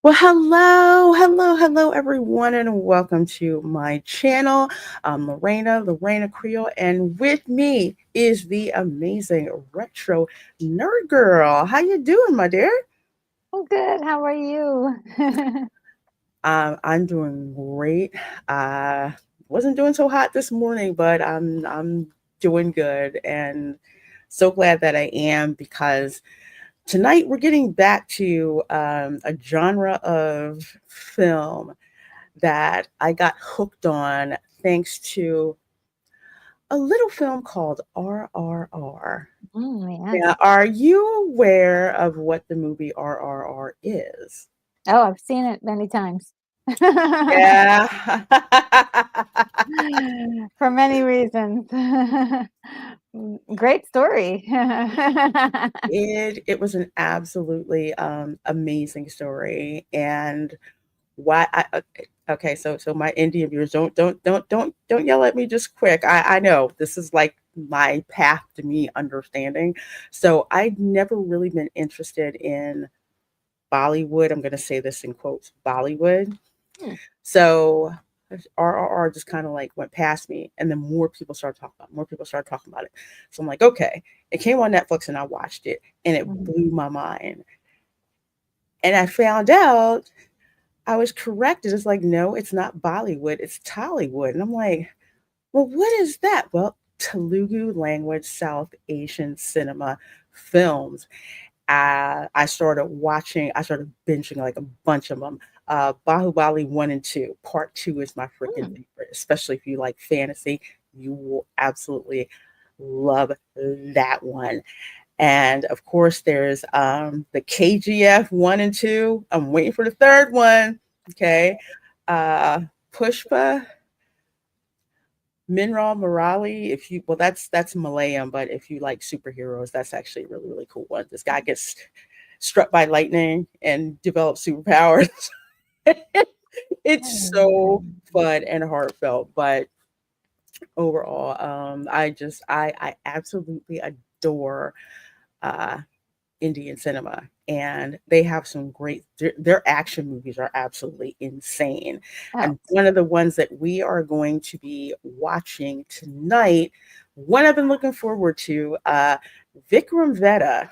Well, hello, everyone, and welcome to my channel. I'm Reina Creole, and with me is the amazing retro nerd girl. How you doing, my dear? I'm good. How are you? I'm doing great. Uh, wasn't doing so hot this morning, but I'm doing good, and so glad that I am because tonight we're getting back to a genre of film that I got hooked on thanks to a little film called RRR. Now, Yes. are you aware of what the movie RRR is? Oh, I've seen it many times. Yeah. For many reasons. Great story. It was an absolutely amazing story, and why okay, so my Indian viewers, don't yell at me just quick. I know this is like my path to me understanding. So I'd never really been interested in Bollywood. I'm going to say this in quotes, Bollywood. Hmm. So RRR just kind of like went past me, and then more people started talking about it. So I'm like, okay, it came on Netflix, and I watched it, and it Mhm. blew my mind. And I found out I was corrected. It's like, no, it's not Bollywood, it's Tollywood. And I'm like, well, what is that? Well, Telugu language South Asian cinema films. I started binging like a bunch of them. Bahubali 1 and 2. Part 2 is my freaking Hmm. favorite, especially if you like fantasy. You will absolutely love that one. And of course, there's the KGF 1 and 2. I'm waiting for the third one. Okay. Uh, Pushpa, Minral Murali. If you, well, that's Malayan, but if you like superheroes, that's actually a really, really cool one. This guy gets struck by lightning and develops superpowers. It's so Hmm. fun and heartfelt, but overall, I absolutely adore uh Indian cinema, and they have some their action movies are absolutely insane. Oh, And one of the ones that we are going to be watching tonight, one I've been looking forward to, Vikram Vedha.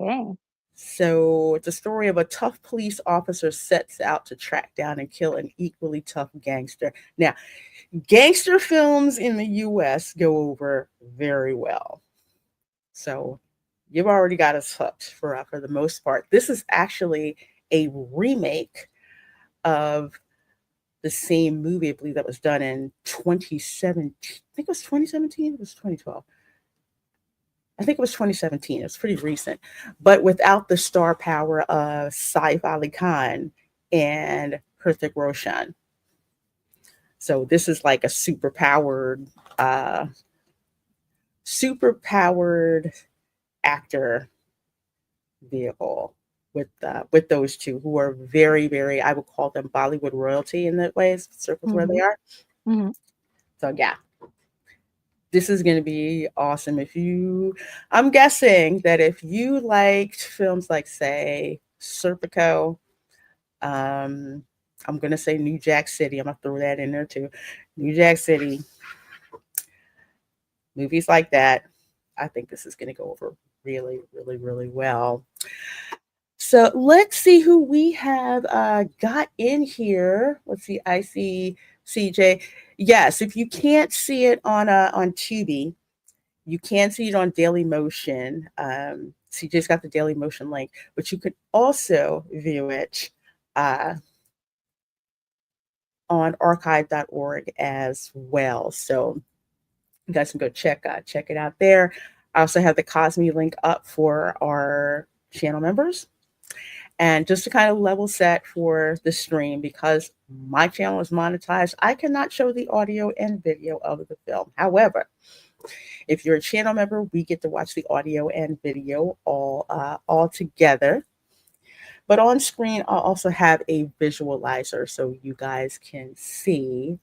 okay. So it's a story of a tough police officer sets out to track down and kill an equally tough gangster. Now, gangster films in the US go over very well. So you've already got us hooked for the most part. This is actually a remake of the same movie, I believe, that was done in 2017. I think it was 2017. It was 2012. I think it was 2017. It's pretty recent, but without the star power of Saif Ali Khan and Hrithik Roshan. So this is like a uh, super powered actor vehicle with those two who are very, I would call them Bollywood royalty in that way, circles where they Hmm. are. Hmm. So yeah, this is going to be awesome. I'm guessing that if you liked films like, say, Serpico, um, I'm going to say New Jack City. I'm going to throw that in there too. New Jack City, movies like that. I think this is going to go over really well. So let's see who we have got in here. Let's see. I see CJ. Yes, if you can't see it on Tubi, you can see it on Daily Motion. CJ's got the Daily Motion link, but you could also view it uh, on archive.org as well. So you guys can go check it out there. I also have the Cosme link up for our channel members. And just to kind of level set for the stream, because my channel is monetized, I cannot show the audio and video of the film. However, if you're a channel member, we get to watch the audio and video all together. But on screen, I'll also have a visualizer so you guys can see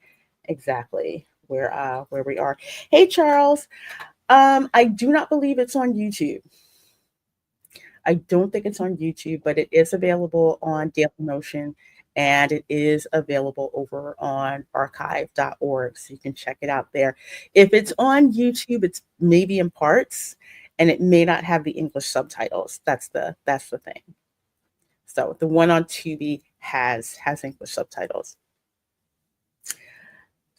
exactly where we are. Hey Charles, I do not believe it's on YouTube. I don't think it's on YouTube, but it is available on Dailymotion, and it is available over on archive.org. So you can check it out there. If it's on YouTube, it's maybe in parts, and it may not have the English subtitles. That's the thing. So the one on Tubi has English subtitles.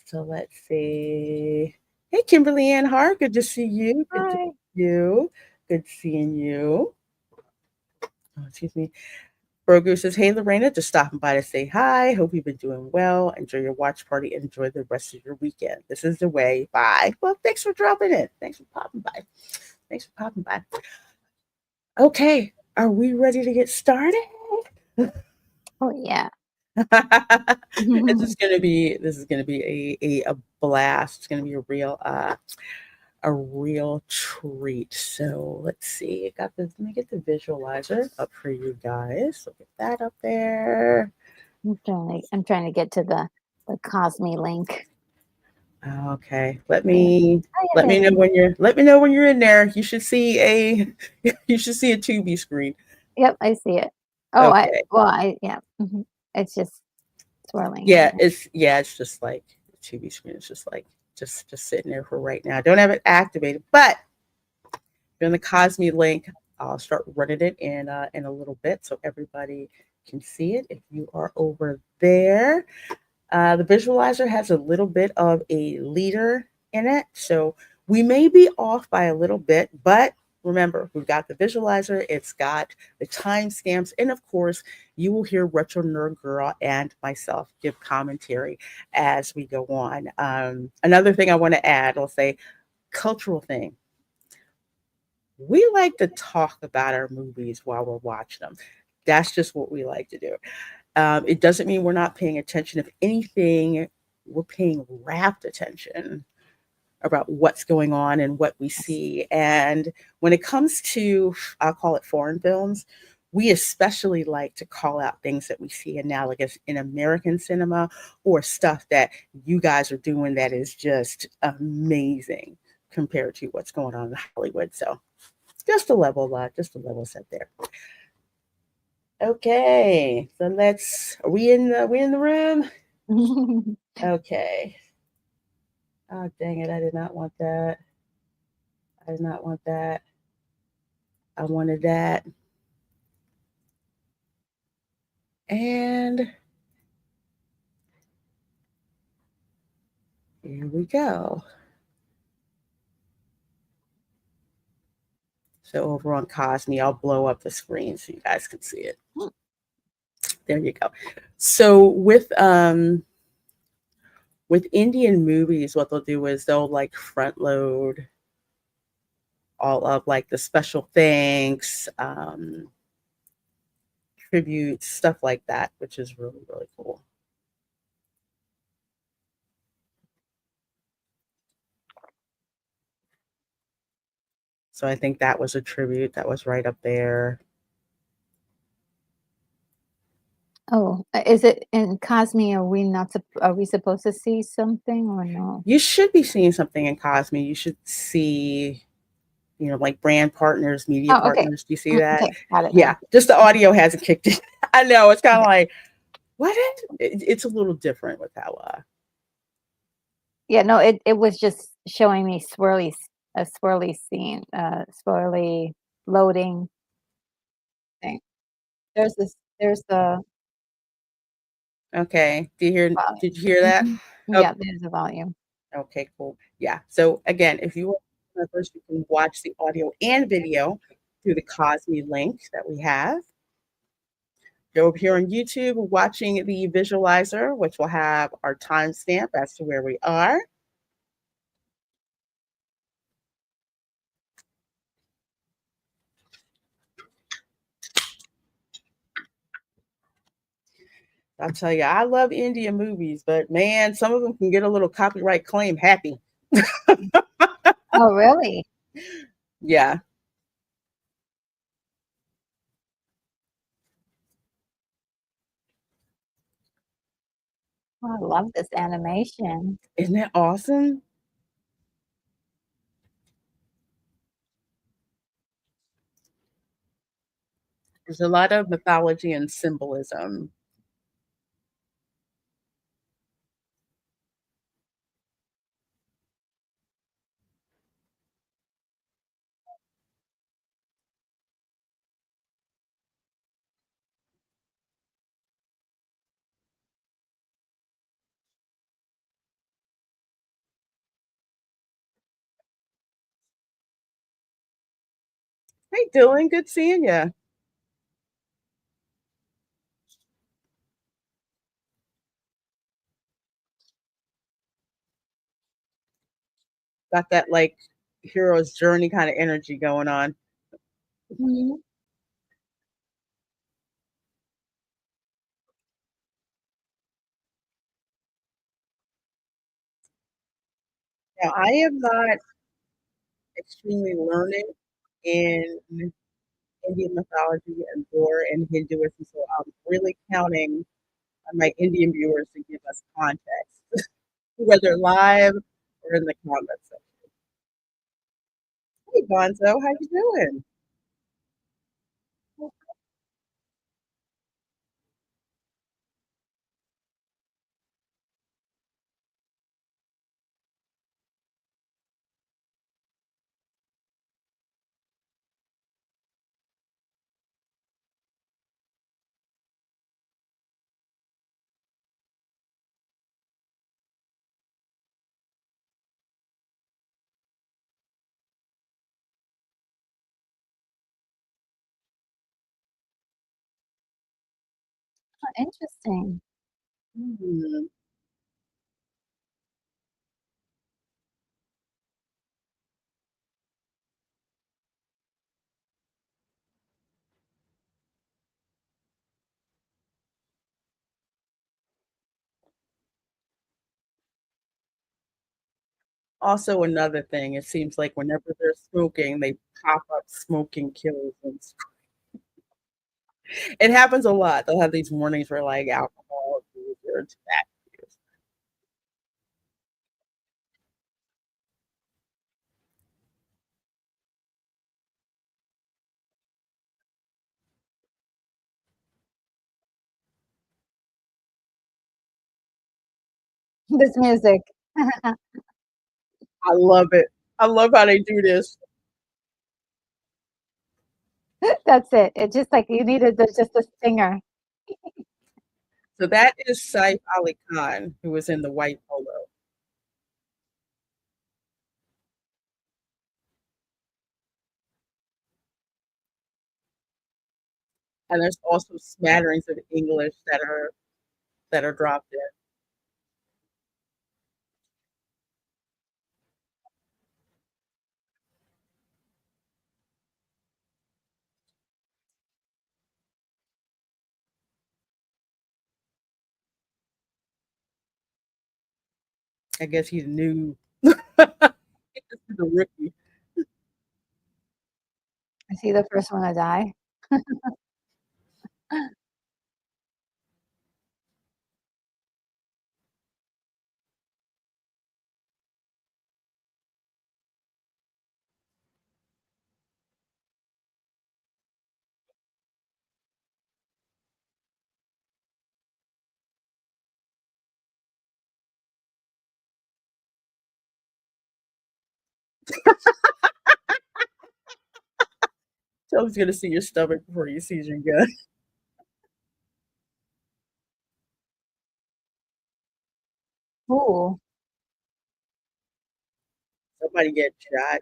So let's see. Hey, Kimberly Ann Hart, good to see you. Good to Hi. see you. Good seeing you. Oh, excuse me. Brogu says, hey, Lorena, just stopping by to say hi. Hope you've been doing well. Enjoy your watch party. Enjoy the rest of your weekend. This is the way. Bye. Well, thanks for dropping in. Thanks for popping by. Thanks for popping by. Okay. Are we ready to get started? Oh yeah. This is gonna be a blast. It's gonna be a real treat. So let's see. Let me get the visualizer up for you guys. So get that up there. I'm trying to get to the Cosme link. Okay. Let There. me Oh, let yeah, me there know it is. when you're in there. You should see a you should see a Tubi screen. Yep, I see it. Oh, Okay. yeah. It's just swirling Yeah, here. it's just like the Tubi screen. It's just like just sitting there for right now. Don't have it activated, but in the Cosme link, I'll start running it in a little bit so everybody can see it. If you are over there, the visualizer has a little bit of a leader in it, so we may be off by a little bit, but remember, we've got the visualizer, it's got the timestamps, and of course, you will hear Retro Nerd Girl and myself give commentary as we go on. Another thing I want to add, I'll say, cultural thing. We like to talk about our movies while we're watching them. That's just what we like to do. It doesn't mean we're not paying attention. If anything, we're paying rapt attention about what's going on and what we see. And when it comes to, I'll call it foreign films, we especially like to call out things that we see analogous in American cinema or stuff that you guys are doing that is just amazing compared to what's going on in Hollywood. So just a level set there. Okay, so are we in the room? Okay. Oh dang it, I did not want that. I did not want that. I wanted that. And here we go. So over on Cosme, I'll blow up the screen so you guys can see it. There you go. So with Indian movies, what they'll do is they'll like front load all of like the special thanks, tributes, stuff like that, which is really, really cool. So I think that was a tribute that was right up there. Oh, is it in Cosme? Are we supposed to see something or no? You should be seeing something in Cosme. You should see, like brand partners, media Oh, okay. partners. Do you see that? Okay, got it Yeah, now. just the audio hasn't kicked in. I know it's kind of Okay. like, what? It's a little different with how. Yeah, no, it was just showing me a swirly scene, swirly loading thing. There's the Okay. volume. Did you hear that? Yeah, there's the volume. Okay, cool. Yeah. So again, if you want first, you can watch the audio and video through the Cosme link that we have. Go over here on YouTube, watching the visualizer, which will have our timestamp as to where we are. I'll tell you, I love Indian movies, but man, some of them can get a little copyright claim happy. Oh, really? Yeah. Oh, I love this animation. Isn't that awesome? There's a lot of mythology and symbolism. Hey, Dylan, good seeing you. Got that like hero's journey kind of energy going on. Mhm. Now, I am not extremely learned in Indian mythology and lore and Hinduism, so I'm really counting on my Indian viewers to give us context, whether live or in the comments section. Hey, Gonzo, how you doing? Oh, interesting. Hmm. Also, another thing, it seems like whenever they're smoking, they pop up smoking kills. And it happens a lot. They'll have these warnings for like alcohol abuse or tobacco use. This music. I love it. I love how they do this. That's it. It's just like you needed there's just a stinger. So that is Saif Ali Khan, who was in the white polo. And there's also smatterings of English that are dropped in. I guess he's new. He's a rookie. Is he the first one to die? So he's gonna see your stomach before he sees your gun. Ooh. Somebody get shot.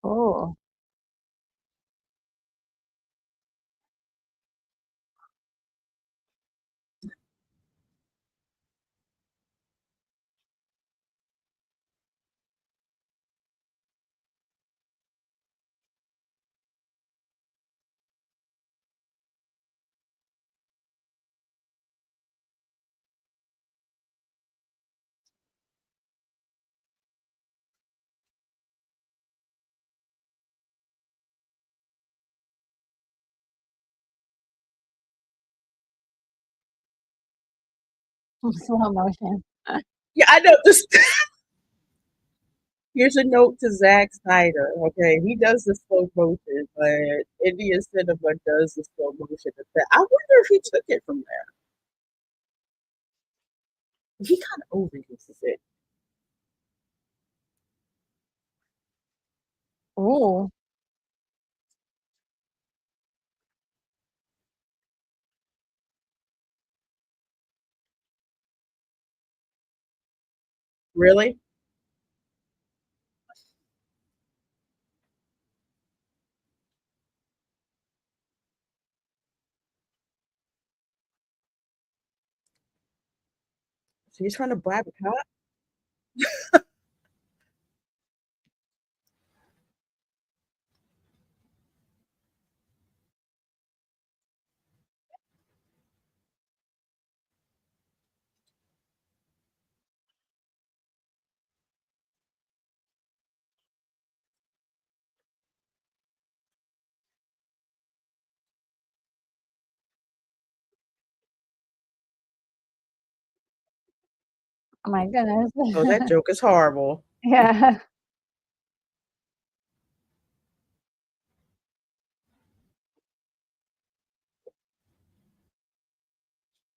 Oh. Slow motion. Yeah, I know. Just here's a note to Zack Snyder. Okay, he does the slow motion, but Indian cinema does the slow motion effect. I wonder if he took it from there. He kind of overuses it. Ooh, Really? So he's trying to bribe a cop? oh my goodness. Oh, that joke is horrible. Yeah.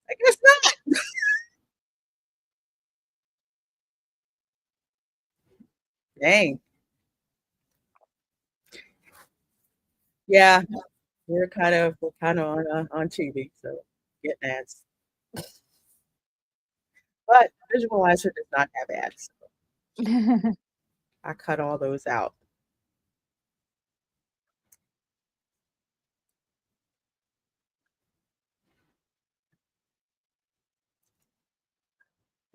I guess not. Dang. Yeah, we're kind of on TV, so getting ads. But Visualizer does not have ads. So I cut all those out.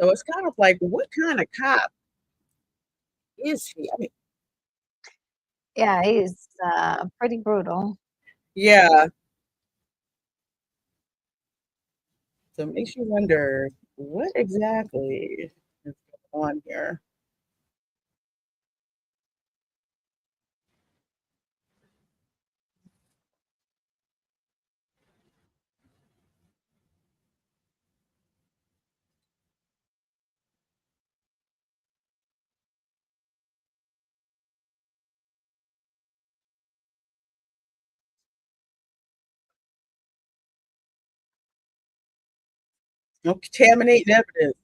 So it's kind of like, what kind of cop is he? I mean, Yeah, he's, pretty brutal. yeah. So it makes you wonder what exactly is going on here. No contaminating evidence.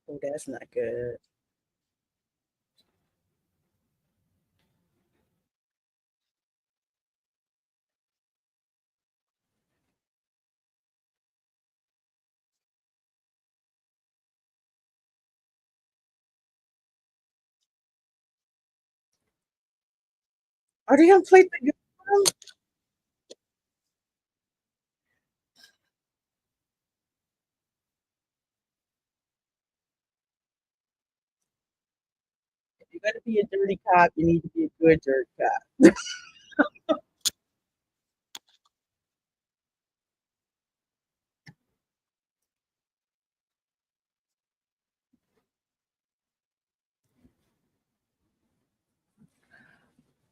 Oh, that's not good. Are they gonna play the gun? If you're gonna be a dirty cop, you need to be a good dirty cop.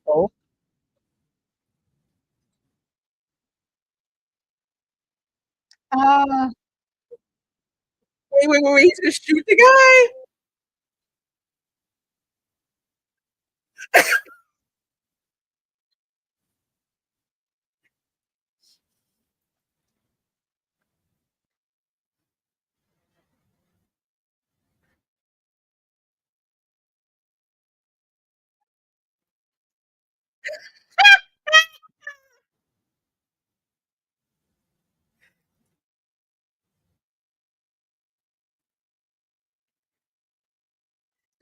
Oh, Oh, wait, he's gonna shoot the guy?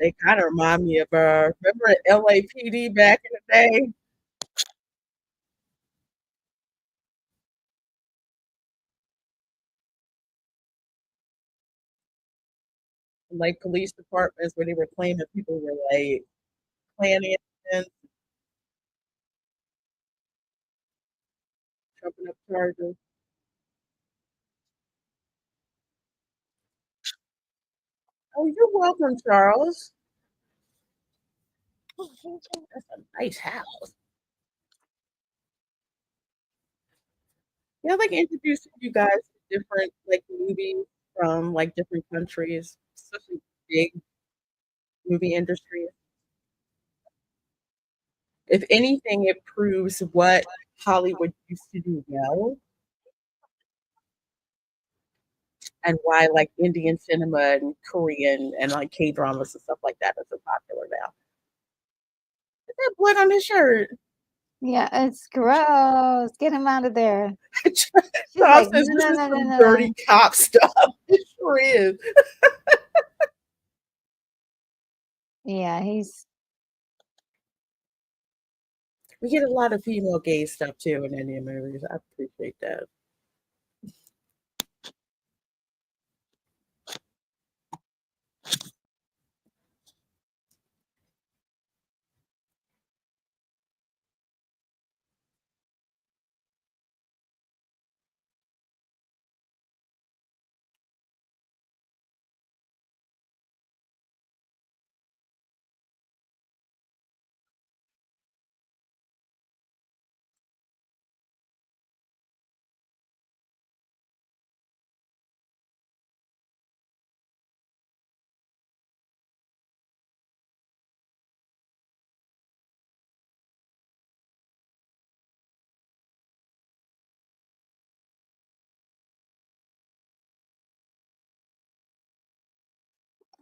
They kind of remind me of remember LAPD back in the day? Like police departments where they were claiming people were like planning it. trumping up charges. Oh, you're welcome, Charles. That's a nice house. Yeah, like introducing you guys to different like movies from like different countries, especially big movie industries. If anything, it proves what Hollywood used to do well and why like Indian cinema and Korean and like K dramas and stuff like that is so popular now. Is that blood on his shirt? Yeah, it's gross. Get him out of there. She's Tom like, says no, this no, is no, no, some no. dirty cop stuff. It sure is. Yeah, he's. We get a lot of female gay stuff too in Indian movies. I appreciate that.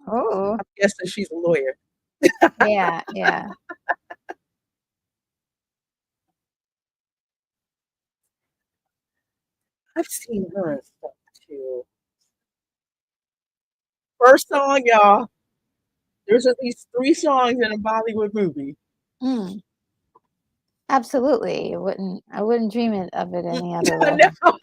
Oh, I'm guessing she's a lawyer. yeah, yeah. I've seen her and stuff too. First song, y'all. There's at least 3 songs in a Bollywood movie. Mm, absolutely. I wouldn't dream it of it any other way. No.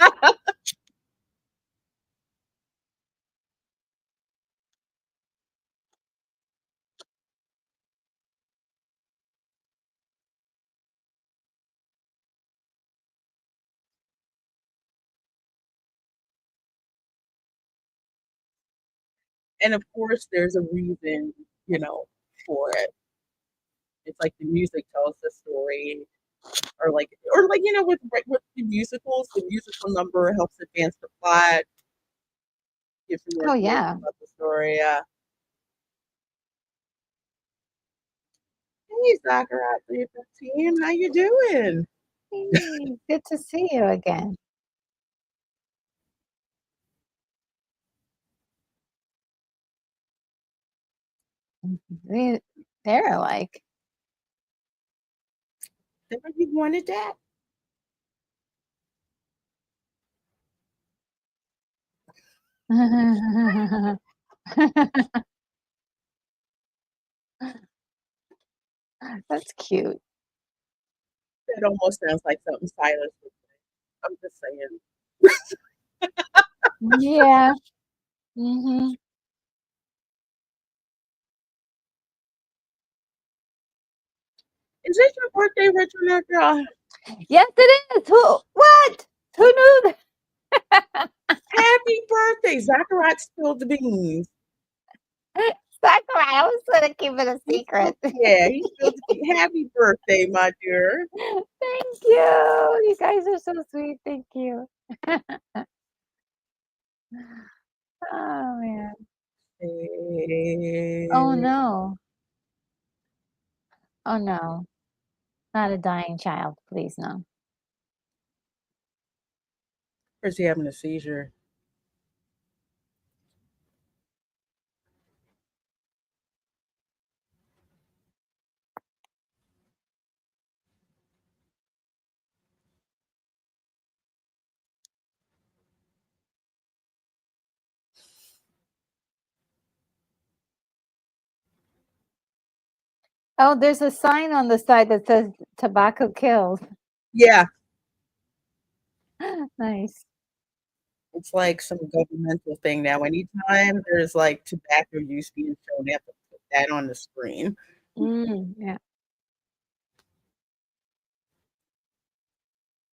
And of course, there's a reason, you know, for it. It's like the music tells the story, or like with the musicals, the musical number helps advance the plot, gives you more Oh, information yeah. about the story. Hey, Zachariah 315, how you doing? Hey, good to see you again. They, they're like, You wanted that? that's cute. That almost sounds like something Silas would say. I'm just saying. Yeah. Hmm. Is it your birthday, Richard? Girl? Yes, it is. Who? What? Who knew that? Happy birthday, Zachariah spilled the beans. Sakura, I was gonna keep it a secret. Yeah, he spilled the beans. Happy birthday, my dear. Thank you. You guys are so sweet. Thank you. Oh man. Oh Hey. no. Oh no. Not a dying child, please no. Or is he having a seizure? Oh, there's a sign on the side that says tobacco kills. Yeah, Nice. it's like some governmental thing now. Anytime there's like tobacco use being shown, they have to put that on the screen. Yeah.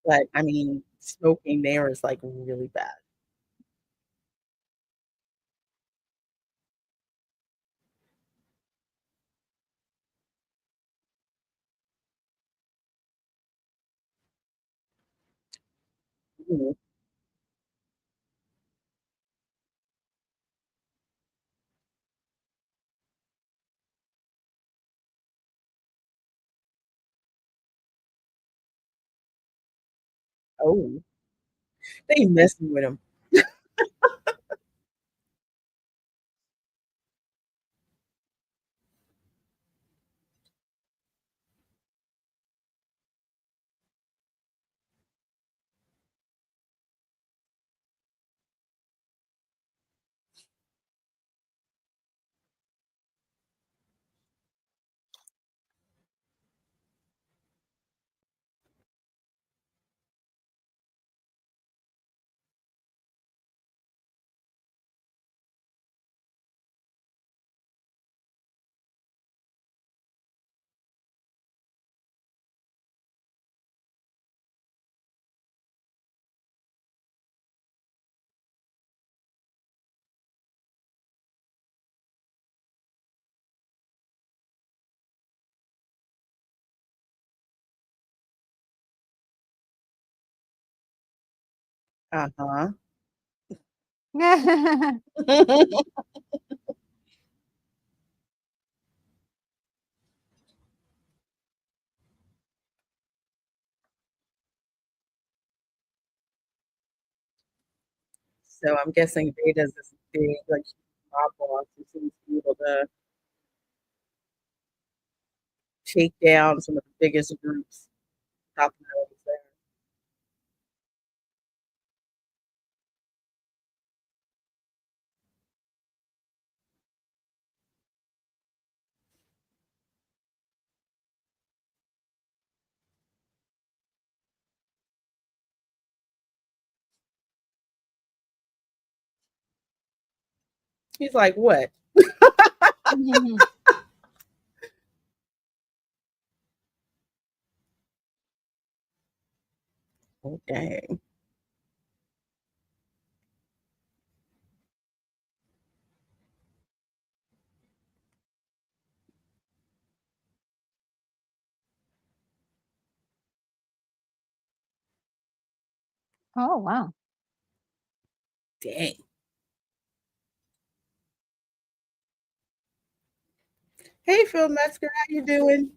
But I mean, Smoking there is, like, really bad. Mhm. Oh, they messing with him. Uh-huh. So I'm guessing Veda's this big, like, mob boss who seems to be able to take down some of the biggest groups, top notes there. He's like, "What?" Oh, dang. Oh, wow. Dang. Hey, Phil Metzger, how you doing?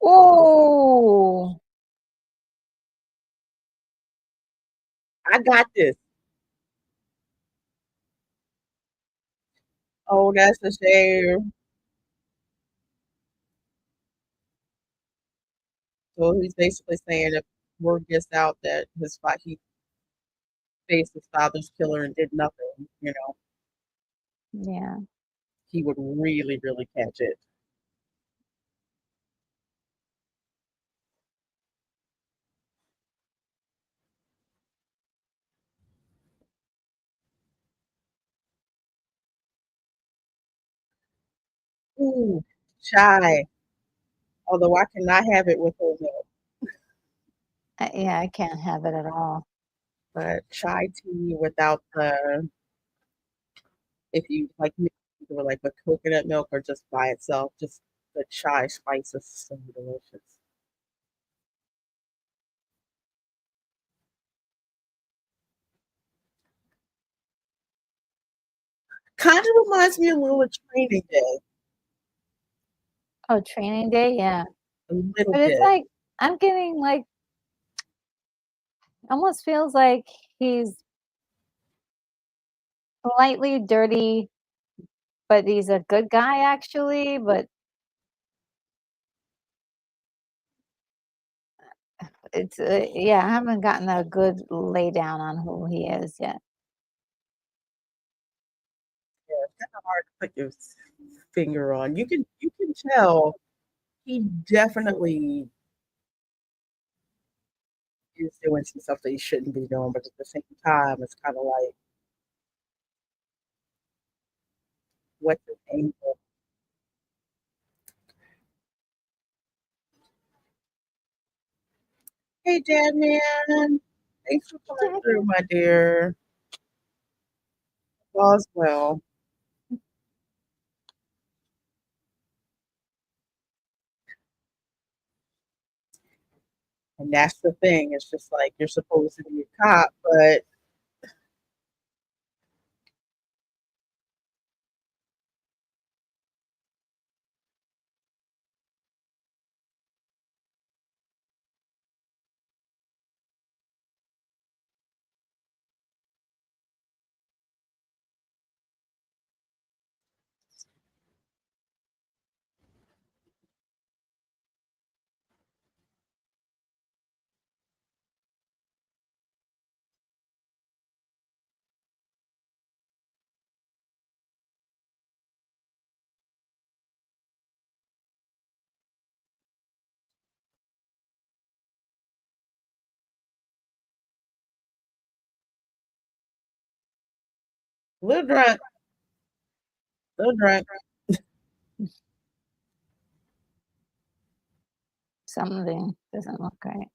Oh, I got this. Oh, that's a shame. So he's basically saying if word gets out that he faced his father's killer and did nothing, yeah. he would really, really catch it. Ooh, chai. Although I cannot have it with whole milk, Yeah, I can't have it at all. but chai tea without the if you like mix it with like with coconut milk or just by itself, just the chai spice is so delicious. Kind of reminds me a little of Training Day, Oh, training day? Yeah. a little But it's bit. like I'm getting like almost feels like he's slightly dirty, but he's a good guy actually, but it's yeah, I haven't gotten a good lay down on who he is yet. kind of hard to put your finger on. You can tell he definitely is doing some stuff that he shouldn't be doing, but at the same time, it's kind of like, what's his angle? Hey, Dad, man. Thanks for coming through, my dear. All's well. And that's the thing. It's just like you're supposed to be a cop, but a little drunk, a little drunk. Something doesn't look right.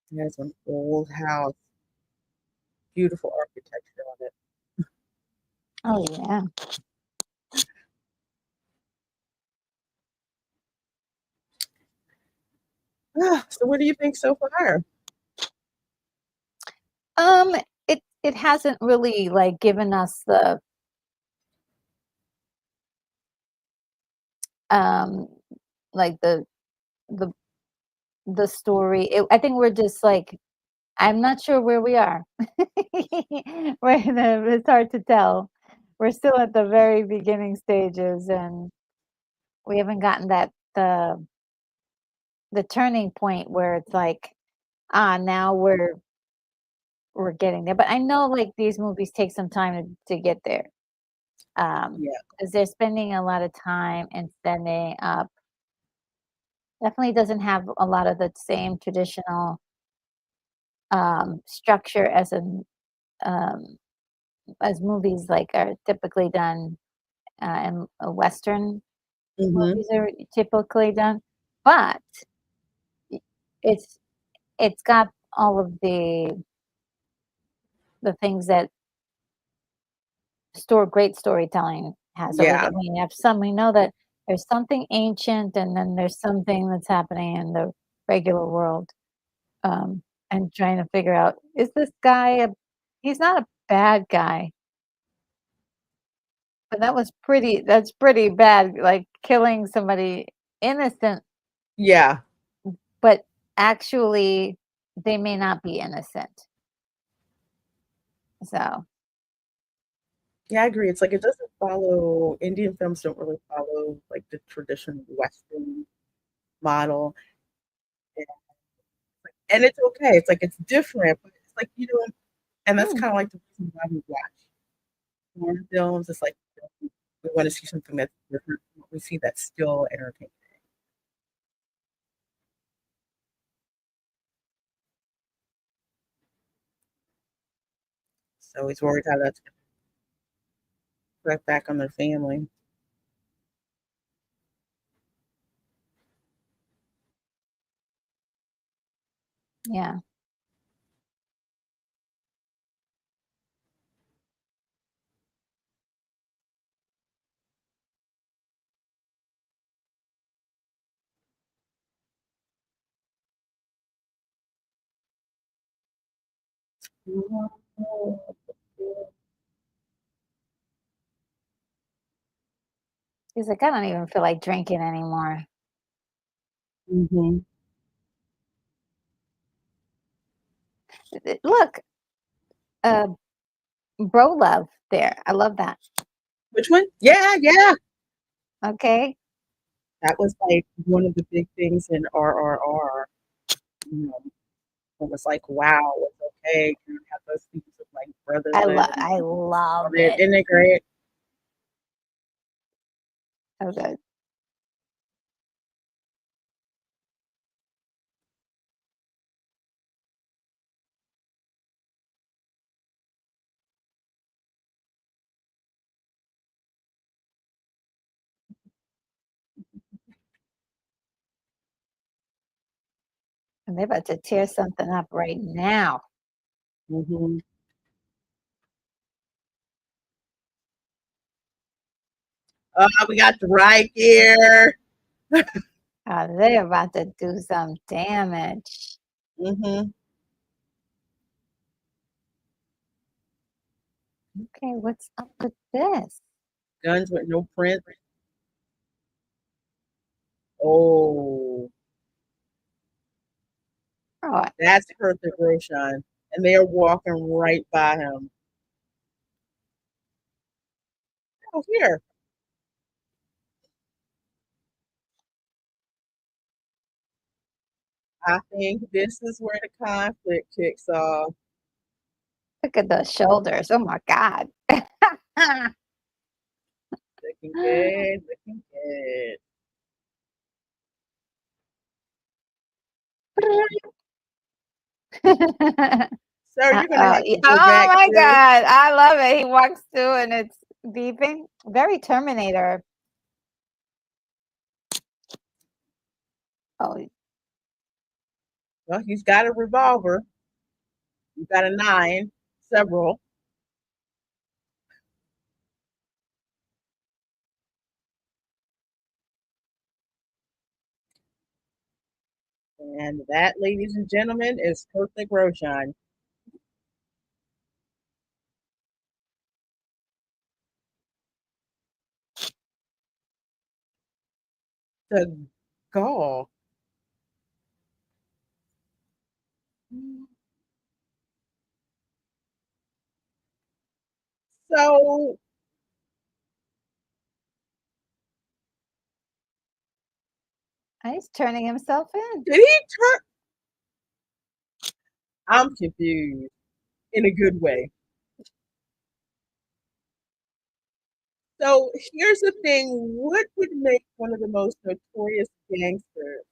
He has an old house, beautiful architecture on it. Oh yeah. So, what do you think so far? Um, it hasn't really like given us um like the the story. I think we're just like I'm not sure where we are. It's hard to tell. We're still at the very beginning stages, and we haven't gotten that the turning point where it's like, now we're getting there. But I know like these movies take some time to get there. Yeah. Because they're spending a lot of time and setting up. Definitely doesn't have a lot of the same traditional structure um, as movies like are typically done in Western Hmm. movies are typically done, but it's it's got all of the things that great storytelling has. So Yeah. we know that there's something ancient, and then there's something that's happening in the regular world, um, and trying to figure out, is this guy he's not a bad guy, but that's pretty bad, like killing somebody innocent, Yeah. but actually they may not be innocent. So, Yeah, I agree. It's like it doesn't follow Indian films don't really follow like the traditional Western model. And, and it's okay. It's like it's different, but it's like you know, and that's hmm, kind of like the reason why we watch foreign films. It's like we want to see something that's different from what we see that's still entertaining. So he's worried how that's going to reflect back on their family. yeah. He's like, I don't even feel like drinking anymore. Mm-hmm. Look, uh, bro love there. I love that. Which one? Yeah, yeah. Okay. That was like one of the big things in RRR. You know, it was like, wow, it's okay. You have those things of like brotherhood and I all love that. it. Isn't it great? So good. And they're about to tear something up right now. Hmm. We got the right gear. They're about to do some damage. Hmm. Okay, what's up with this? Guns with no print. Oh, Oh, that's Hertha Roshan. And they are walking right by him. Oh, here. I think this is where the conflict kicks off. look at those shoulders. Oh my God. Looking good, looking good. Sir, you're gonna have to go Oh back my through. God. I love it. He walks through and it's beeping. Very Terminator. Oh, Well, he's got a revolver. He's got a nine, several. And that, ladies and gentlemen, is Hertha Roshan. The gall. So he's turning himself in. did he turn? I'm confused in a good way. So here's the thing: what would make one of the most notorious gangsters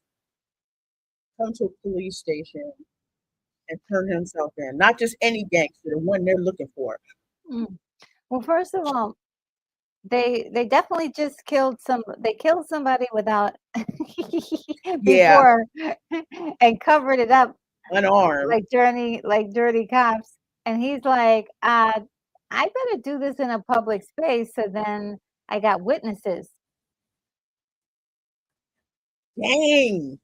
come to a police station and turn himself in? Not just any gangster, the one they're looking for. Mm. Well, first of all, they definitely just killed they killed somebody without Yeah, before and covered it up unarmed. like dirty cops. And he's like, I better do this in a public space so then I got witnesses. Dang,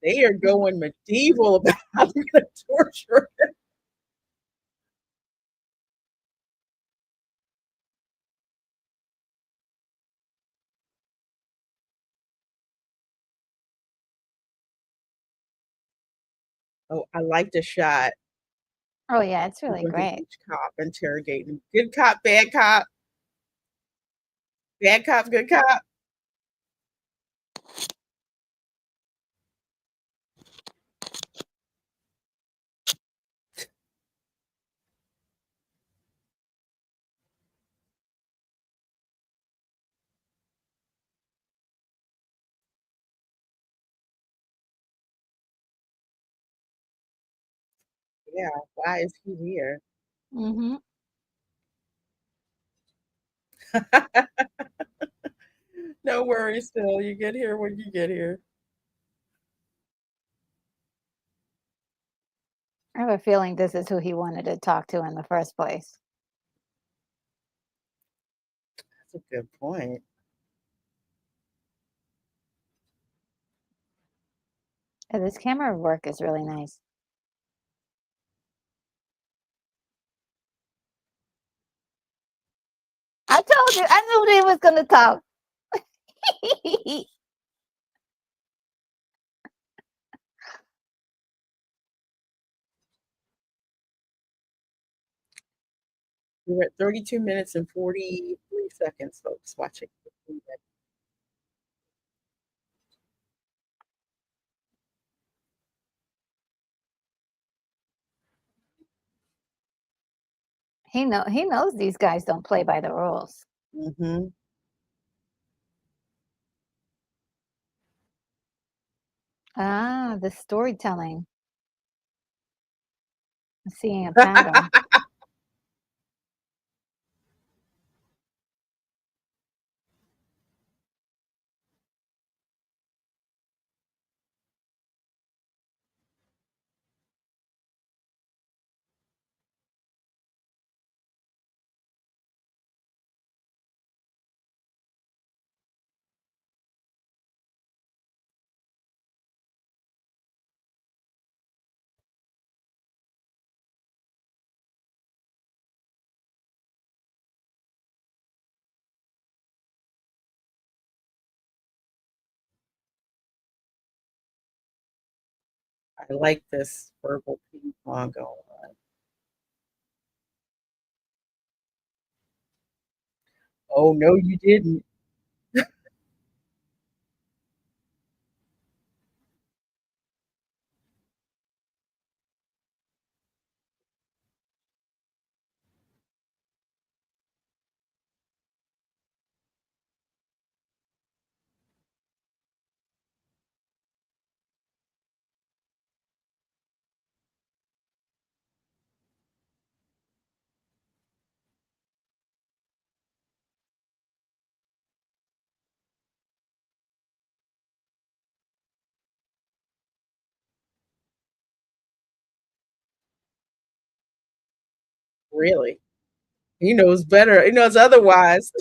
they are going medieval about how they're going to torture. Oh, I like the shot. Oh yeah, it's really Look at great. each cop interrogating. Good cop, bad cop, bad cop, good cop. Yeah, why is he here? Hmm. No worries, Phil. You get here when you get here. I have a feeling this is who he wanted to talk to in the first place. That's a good point. Yeah, this camera work is really nice. I told you, I knew they was gonna talk. We're at 32 minutes and 43 seconds, folks, watching. He knows these guys don't play by the rules. Hmm. Ah, the storytelling, seeing a pattern. I like this verbal ping pong going on. Oh no, you didn't. Really? He knows better. He knows otherwise.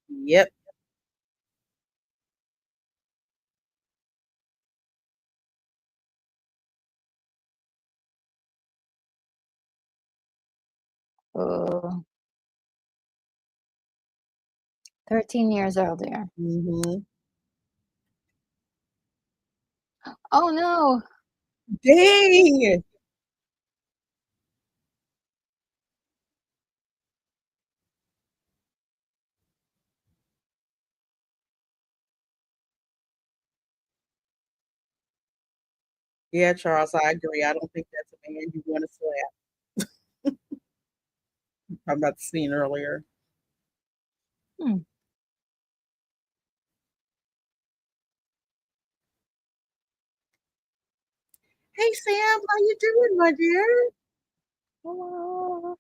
Yep. Ooh, 13 years older. Hmm. Oh, no. Dang. Yeah, Charles, I agree. I don't think that's a man you want to slap. I'm about the scene earlier. Hmm. Hey Sam, how you doing, my dear? Oh,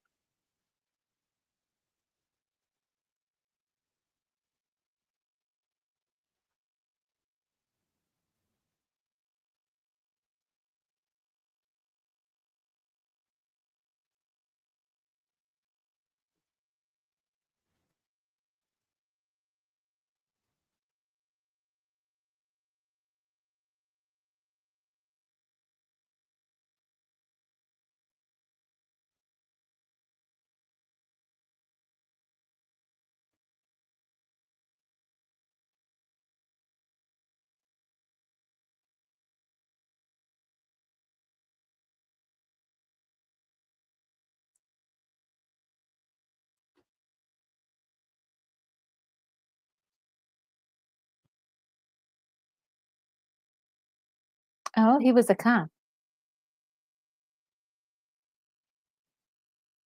oh, he was a cop.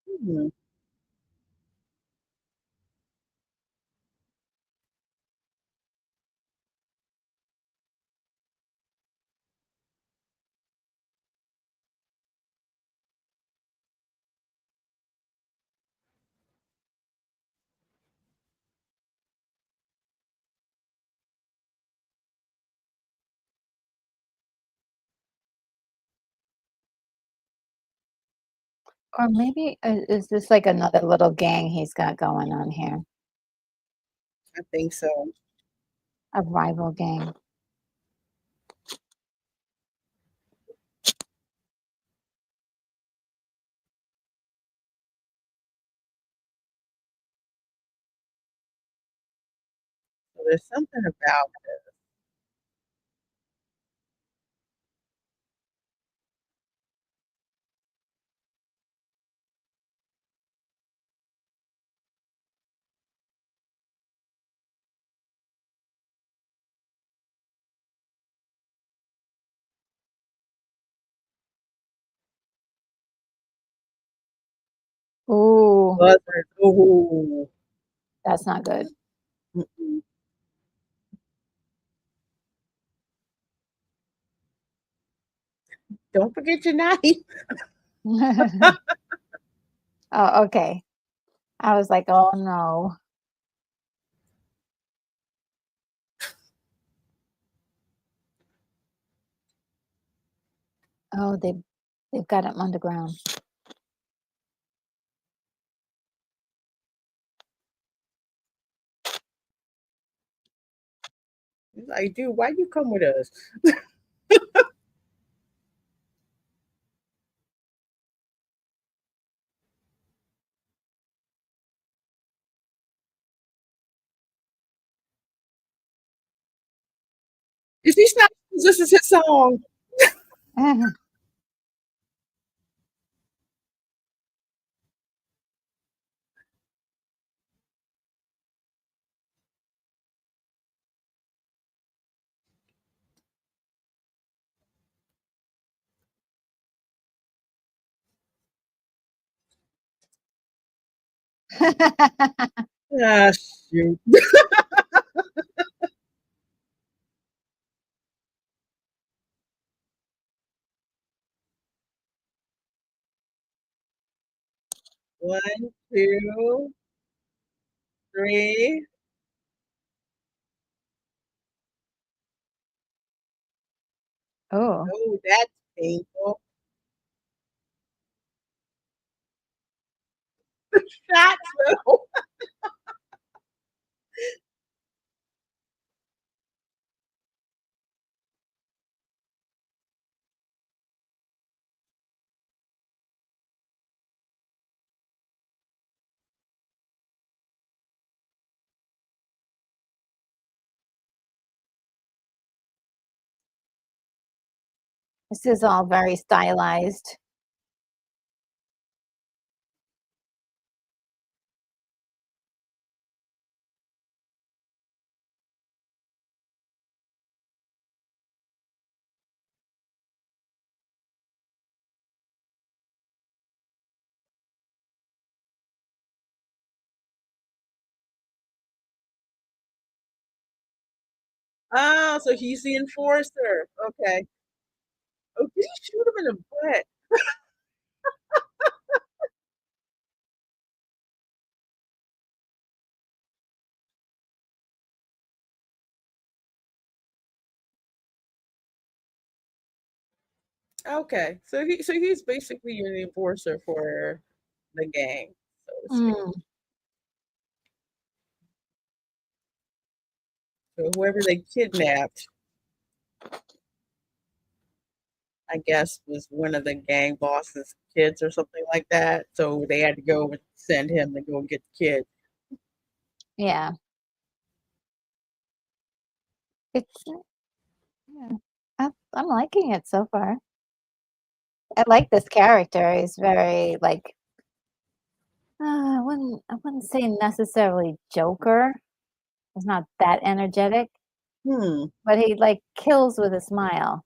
Hmm. Or maybe is this like another little gang he's got going on here? I think so. A rival gang. So there's something about Ooh, buzzers. Ooh. that's not good. Mm-mm. Don't forget your knife. Oh, okay. I was like, "Oh, no." Oh, they've got him underground. He's like, dude, why you come with us? Is he not? This is his song. Ah, shoot. One, two, three. Oh. Oh, that's painful. Shots, though. This is all very stylized. Oh, so he's the enforcer. Okay. Oh, did he shoot him in the butt? Okay. So he's basically the enforcer for the gang, so to speak. Mm. So whoever they kidnapped, I guess, was one of the gang boss's kids or something like that. So they had to go and send him to go get the kid. Yeah. It's yeah. I'm liking it so far. I like this character. He's very, like, I wouldn't say necessarily Joker. He's not that energetic, Hmm. but he, like, kills with a smile.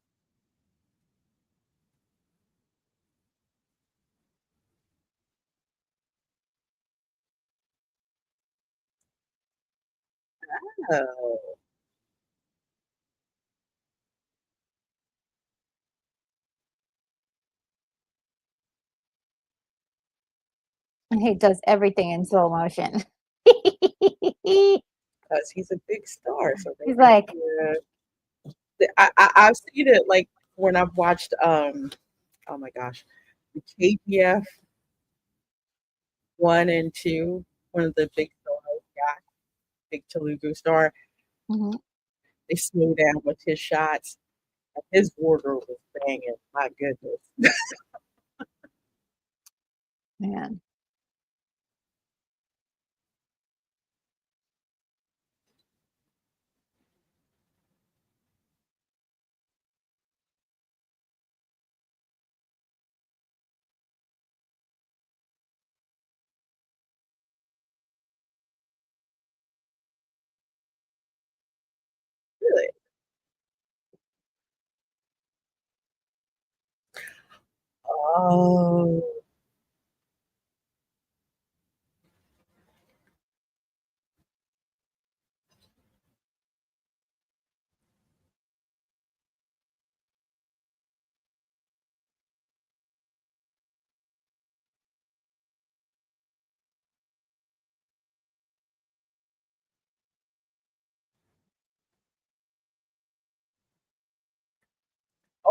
Oh. And he does everything in slow motion. Because he's a big star, so they He's have like, to. I've seen it like when I've watched oh my gosh, the KGF 1 and 2, one of the big stars, yeah, big Telugu star. mhm. They slow down with his shots. His wardrobe was banging. My goodness. Man. Really? Oh.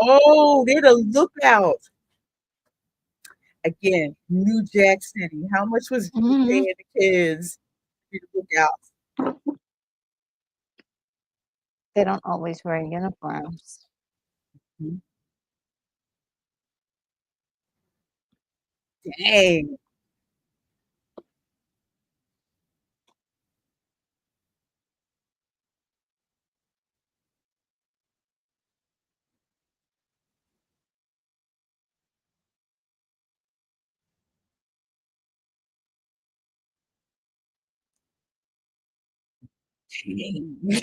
Oh, they're the lookout. Again, New Jack City. How much was you Mhm. paying the kids to be the lookouts? They don't always wear uniforms. Mhm. Dang. Dang.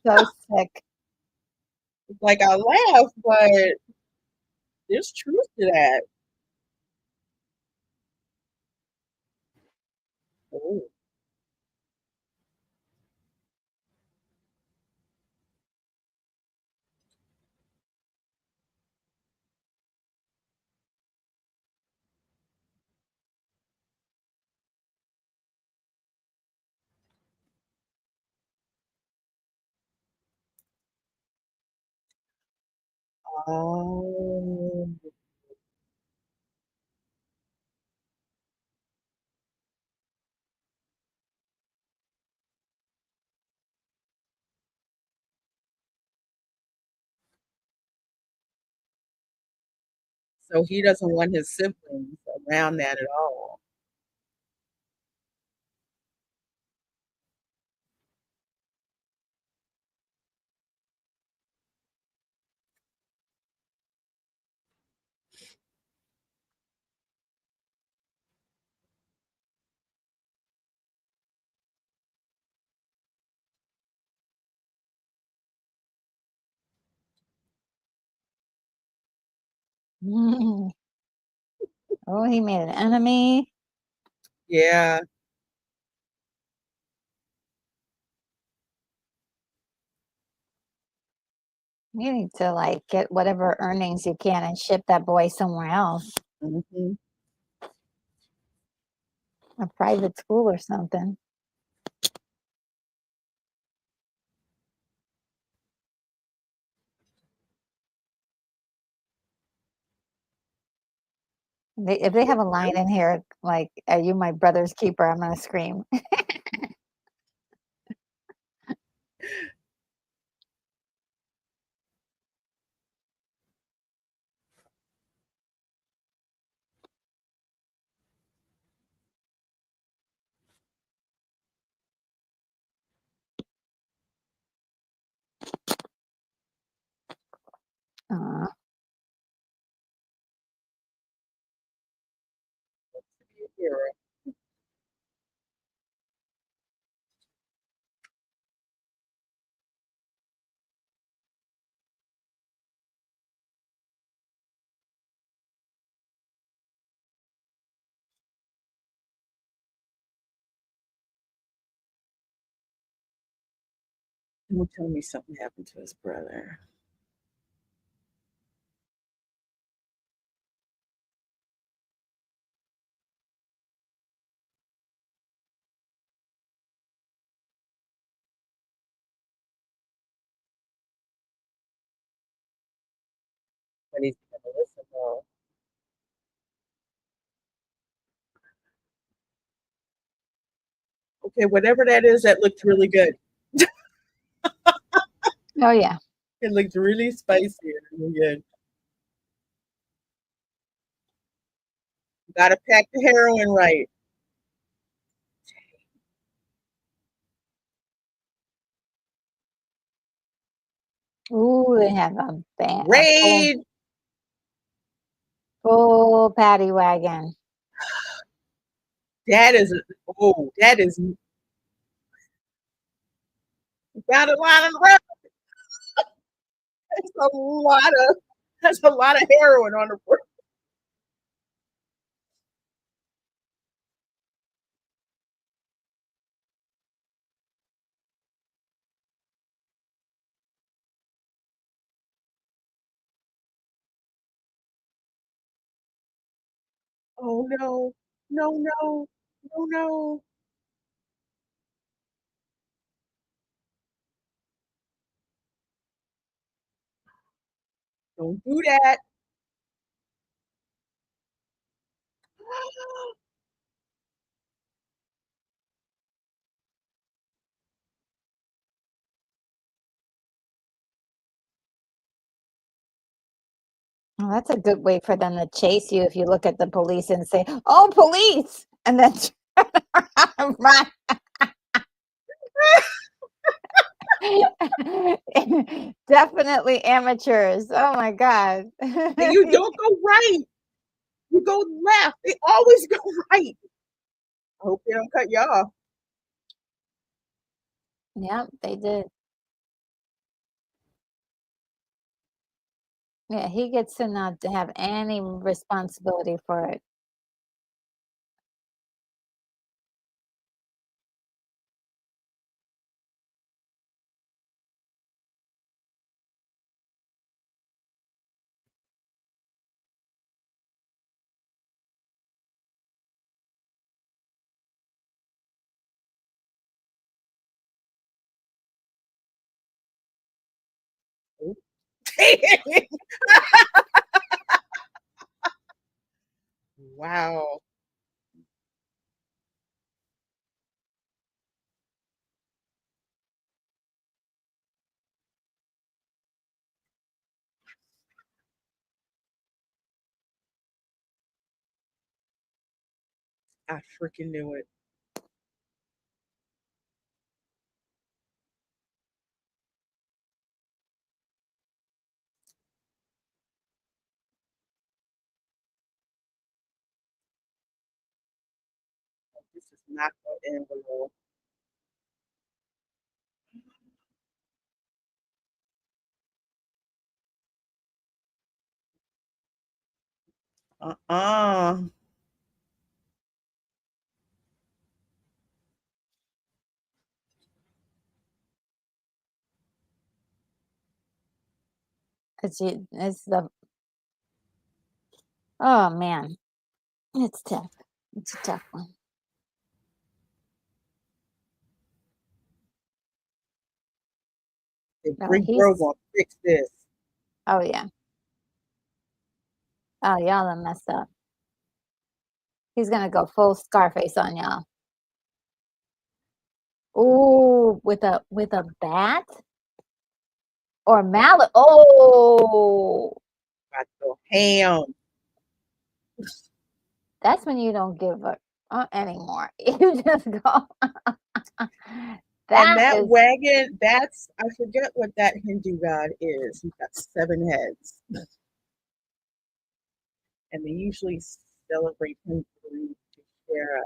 So sick. Like, I laugh, but there's truth to that. Oh. Oh. So he doesn't want his siblings around that at all. Oh, he made an enemy. Yeah. You need to, like, get whatever earnings you can and ship that boy somewhere else, Mhm. a private school or something. If they have a line in here like, "Are you my brother's keeper?" I'm gonna scream. Aw. Hero. Don't tell me something happened to his brother. But he's gonna listen though. Okay, whatever that is, that looked really good. Oh, yeah. It looked really spicy. Again, gotta pack the heroin right. Ooh, they have a Raid. full paddy wagon. That is that is got a lot of that's a lot of that's a lot of heroin on the board. Oh no, no, no, no, no. Don't do that. Well, that's a good way for them to chase you if you look at the police and say, "Oh, police!" and then turn around and run. Definitely amateurs. Oh my god. And you don't go right. You go left. They always go right. I hope they don't cut you off. Yep, they did. Yeah, he gets to not to have any responsibility for it. Wow. I freaking knew it. This is not going to end well. Uh-uh. 'Cause it's the oh man, it's tough. It's a tough one. The Oh, Big Bro he's gonna fix this. oh yeah. Oh, y'all are messed up. He's gonna go full Scarface on y'all. Ooh, with a bat or mallet. Oh, I go ham. that's when you don't give a anymore. You just go. And That that is wagon, that's I forget what that Hindu god is. He's got 7 heads. And they usually celebrate him to share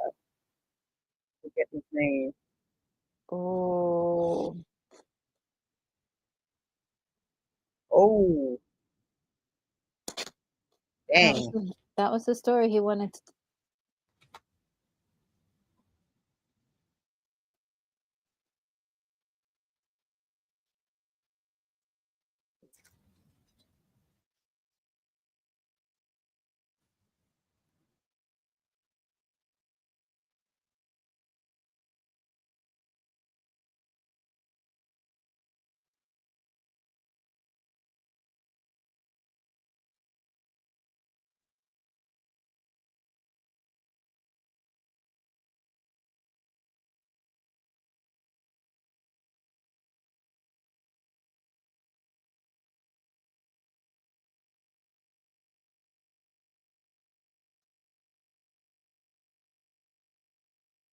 forget his name. oh, Oh, dang. that was the story he wanted to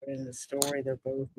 in the story, they're both.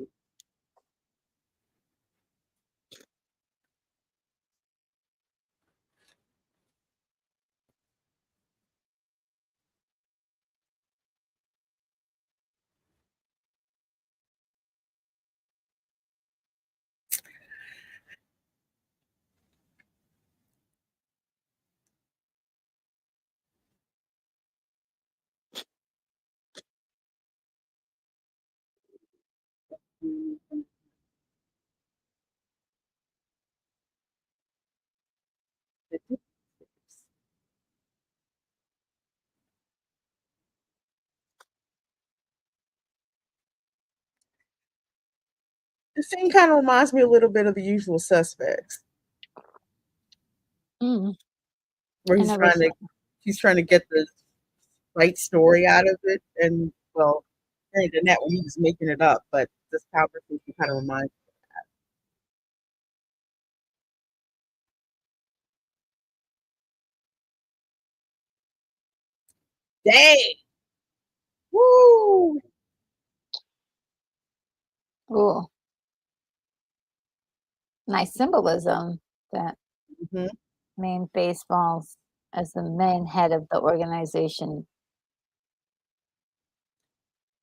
The scene kind of reminds me a little bit of The Usual Suspects, Mm, where I never saw. he's trying to get the right story out of it, and well, the internet when he was making it up, but this conversation kind of reminds. Dang! Woo! Ooh, nice symbolism that Hmm. main baseballs as the main head of the organization.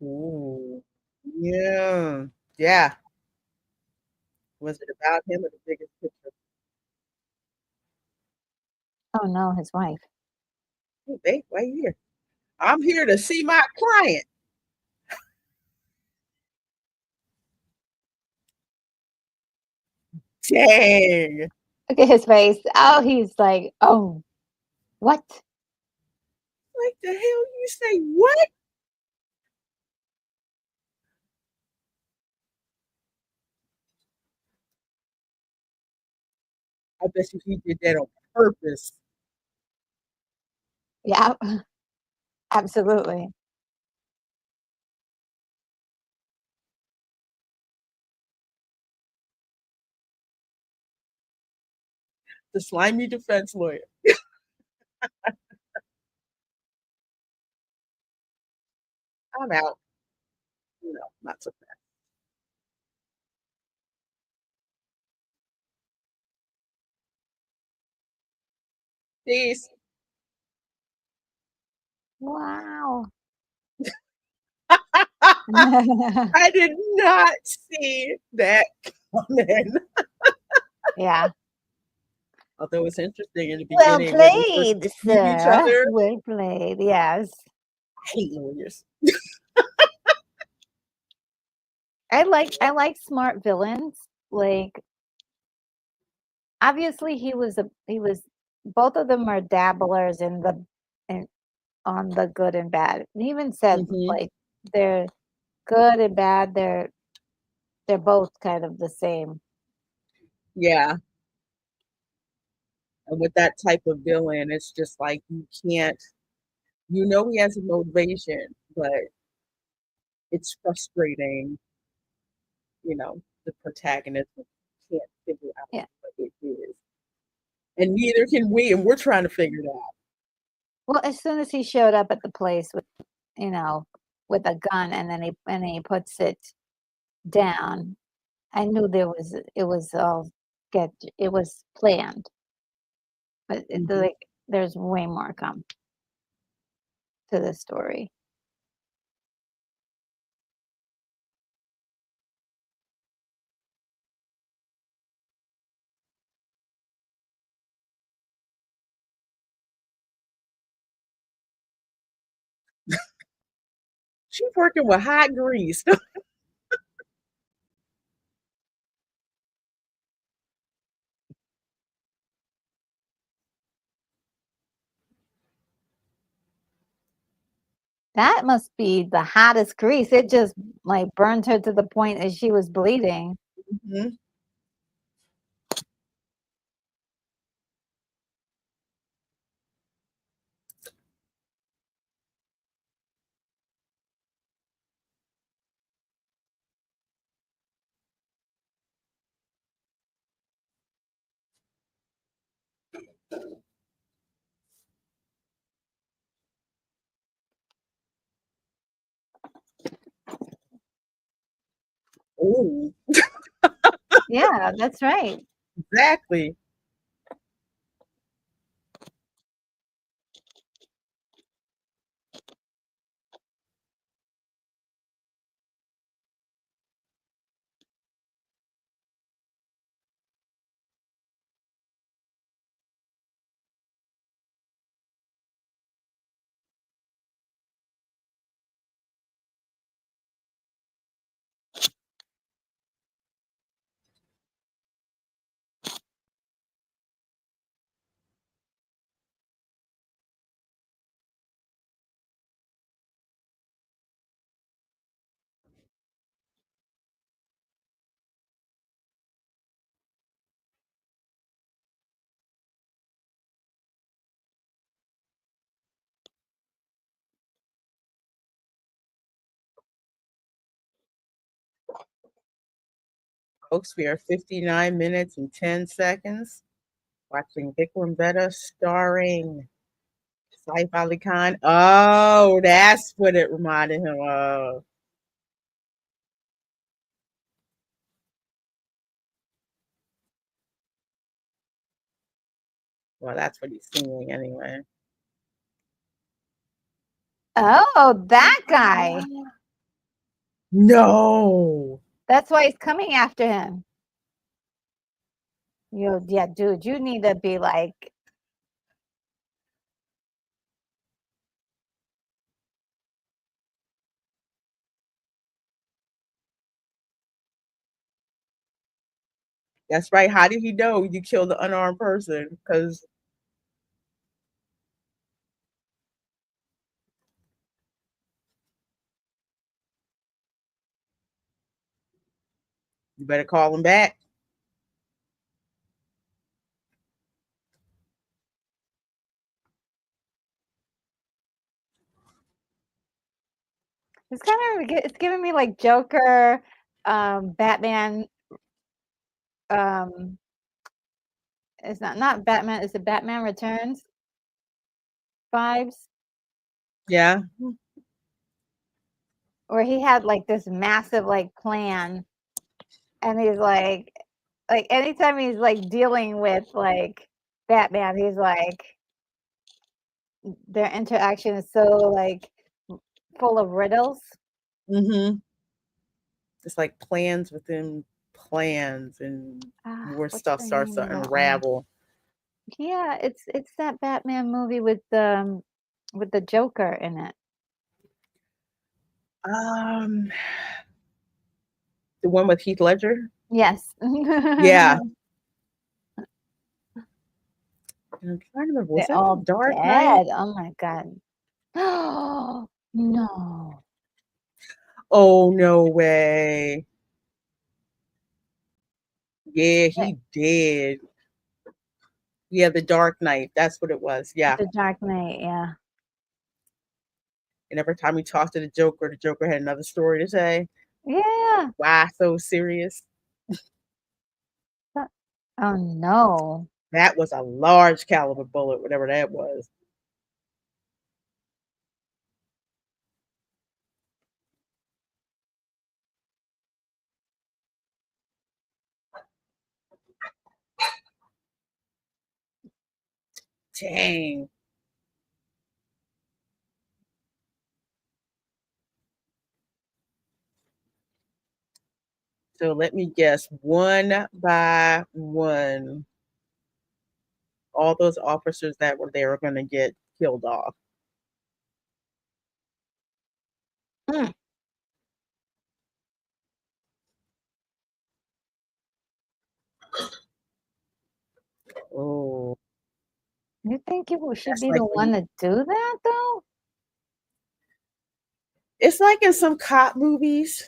Ooh. Yeah. Yeah. Was it about him or the biggest picture? Oh no, his wife. Hey, babe, why you here? I'm here to see my client. Dang. Look at his face. Oh, he's like, oh, what? Like the hell you say what? I bet you he did that on purpose. Yeah, absolutely. The slimy defense lawyer. I'm out. No, not so fast. Peace. Wow. I did not see that coming. Yeah. Although it's interesting in the Well beginning when they first played, meet each sir. other. Well played. Yes. I hate lawyers. I like smart villains. Like obviously he was both of them are dabblers in on the good and bad. And he even said Hmm. like they're good and bad, they're both kind of the same. Yeah. And with that type of villain, it's just like you can't, he has a motivation, but it's frustrating, the protagonist can't figure out Yeah. what it is. And neither can we, and we're trying to figure it out. Well, as soon as he showed up at the place with, you know, with a gun and then he puts it down, I knew it was all get it was planned, but Mhm. like there's way more come to the story. She's working with hot grease. That must be the hottest grease. It just like burned her to the point that she was bleeding. Mhm. Ooh, Yeah, that's right. exactly. Folks, we are 59 minutes and 10 seconds watching Vikram Vedha starring Saif Ali Khan. Oh, that's what it reminded him of. Well, that's what he's singing anyway. Oh, that guy. No. That's why he's coming after him. Yeah, dude, you need to be like, That's right. How did he know you killed the unarmed person? Because you better call him back. it's giving me like Joker, Batman. Um, it's not Batman. Is it Batman Returns vibes? Yeah. Where he had like this massive like plan, and he's like anytime he's like dealing with like Batman, he's like their interaction is so like full of riddles. Mm-hmm. It's like plans within plans and more What's stuff the starts name to of that one? unravel. Yeah, it's that Batman movie with the Joker in it. Um, the one with Heath Ledger. Yes. Yeah. And I'm trying to remember. Was They're that the all Dark Knight? dead. Oh my god. Oh no. Oh no way. Yeah, The, he did. Yeah, the Dark Knight. That's what it was. Yeah. the Dark Knight, yeah. And every time we talked to the Joker had another story to say. Yeah. Why so serious? Oh no. That was a large caliber bullet, whatever that was. Dang. So let me guess, one by one, all those officers that were there are going to get killed off. Mm. Oh, You think you should that's be like the when one to do that though? it's like in some cop movies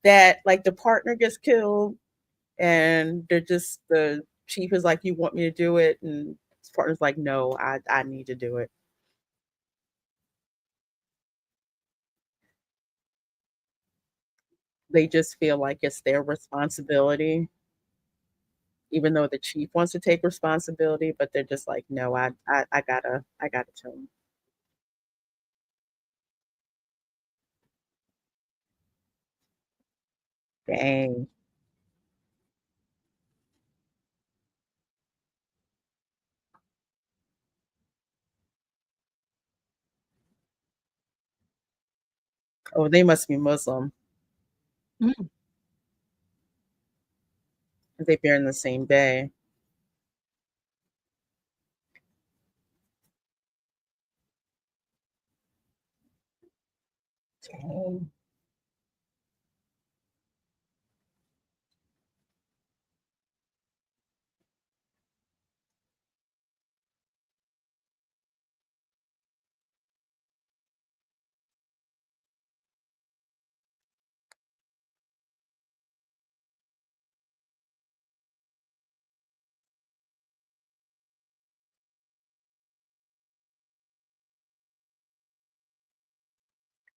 that like the partner gets killed and they're just the chief is like, "You want me to do it?" And his partner's like, "No, I need to do it." They just feel like it's their responsibility, even though the chief wants to take responsibility, but they're just like, "No, I gotta tell him." Dang. Oh, they must be Muslim. Mm. They bear in the same day. Dang.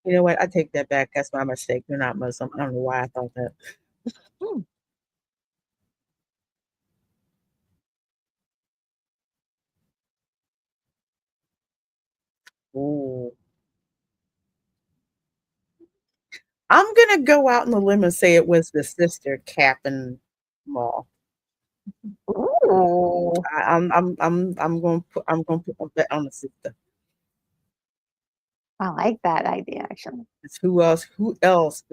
You know what? I take that back. That's my mistake. They're not Muslim. I don't know why I thought that. Mm. Ooh. I'm gonna go out on the limb and say it was the sister capping Maul. Ooh, I'm gonna put a bet on the sister. I like that idea actually. It's who else? Who else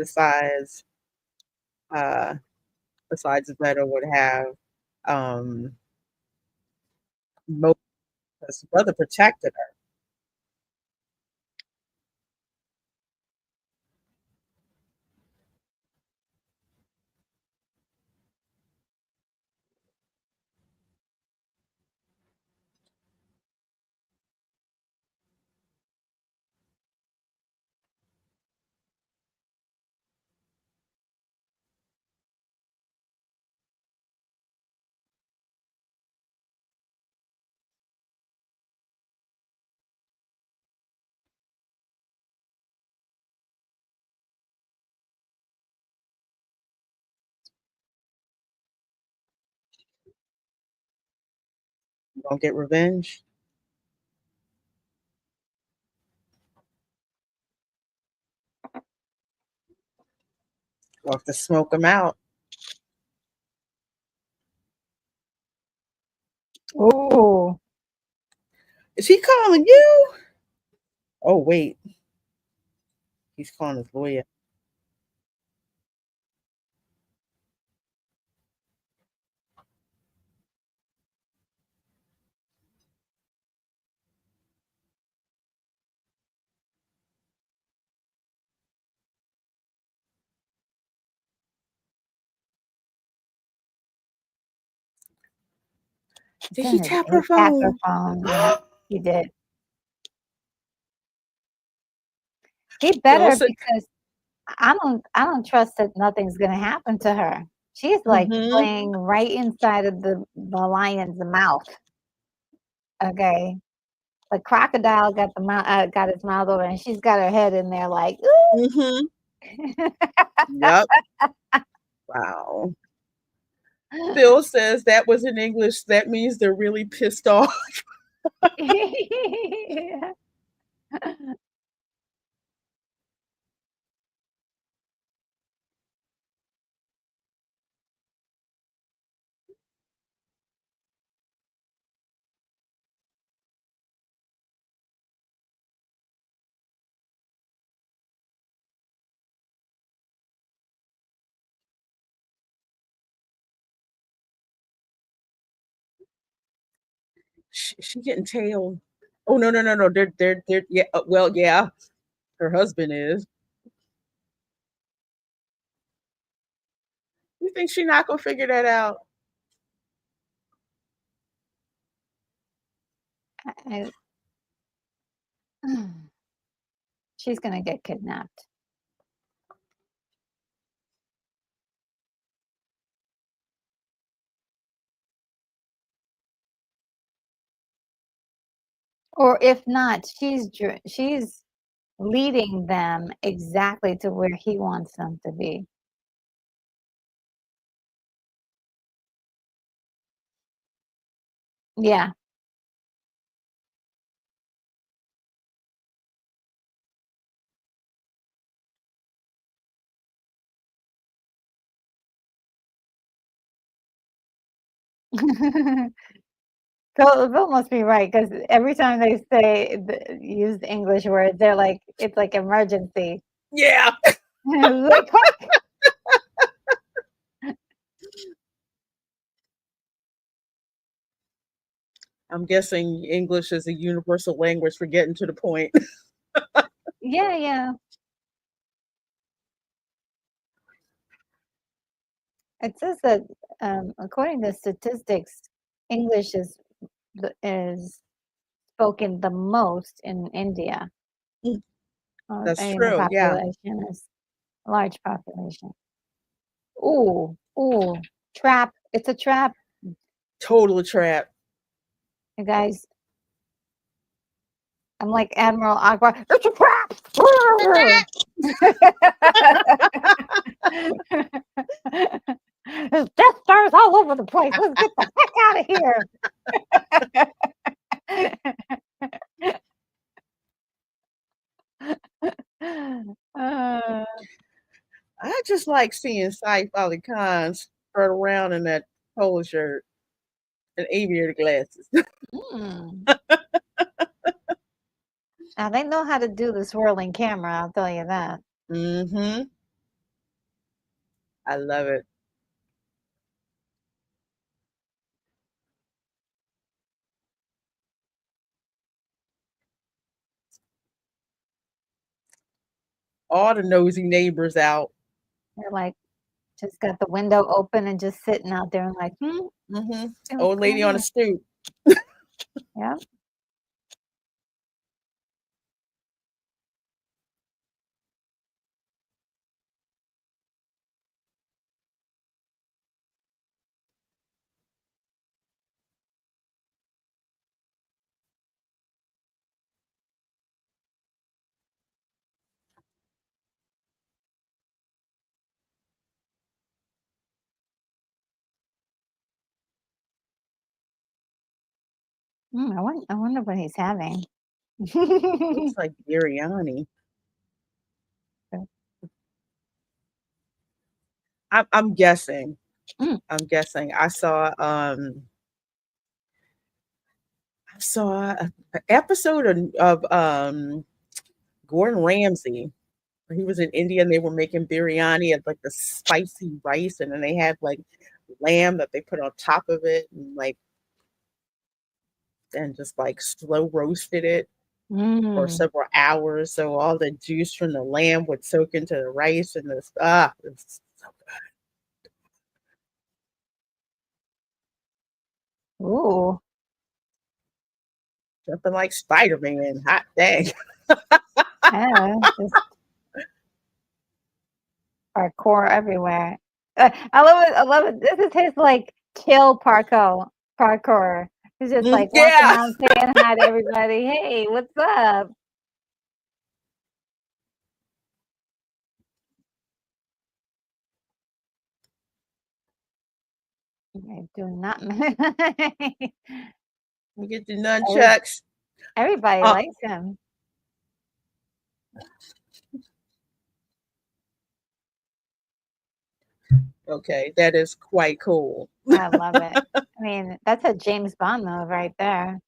uh besides Veto would have Mo? His brother protected her. You gonna get revenge? We'll have to smoke him out. Ooh, Is he calling you? Oh wait, he's calling his lawyer. Did he tap he her tapped her phone? phone. Yeah, he did. He Yo, better so, because I don't trust that nothing's gonna happen to her. She's like mm-hmm, playing right inside of the lion's mouth. Okay, the crocodile got the mouth got his mouth open, and she's got her head in there like, mm-hmm. ooh. Yep. Wow. Phil says that was in English. That means they're really pissed off. She getting tailed. Oh no, no, no, no. They're yeah. Well, yeah. Her husband is. You think she not gonna figure that out? I she's gonna get kidnapped. Or if not, she's leading them exactly to where he wants them to be. Yeah. Bill must be right because every time they use the English words, they're like it's like emergency. Yeah. Like, quick. I'm guessing English is a universal language for getting to the point. Yeah, yeah. It says that according to statistics, English is spoken the most in India. That's And the true. Yeah. population is a large population. Ooh, ooh, trap! It's a trap, Total trap. you guys. I'm like Admiral Akbar. It's a trap! There's Death Stars all over the place. Let's get the heck out of here. uh, I just like seeing Saif Ali Khan strut around in that polo shirt and aviator glasses. mm. Now they know how to do the swirling camera, I'll tell you that. Mm-hmm. I love it. All the nosy neighbors out. They're like just got the window open and just sitting out there and like, Mm-hmm. what's Old lady going on a on? stoop. Yeah. I wonder what he's having. Looks like biryani. I'm guessing. Mm. I'm guessing. I saw an episode of Gordon Ramsay where he was in India and they were making biryani and like the spicy rice and then they had like lamb that they put on top of it and like and just like slow roasted it for Mm. several hours so all the juice from the lamb would soak into the rice and it's so Ooh. good. Something like Spider-Man. Hot dang. Yeah, just parkour everywhere. I love it. I love it. This is his like chill parkour. He's just like walking Yeah. around saying hi to everybody. Hey, what's up? I do not. You get the Every, nunchucks. everybody Uh, likes him. okay, that is quite cool. I love it. I mean, that's a James Bond move right there.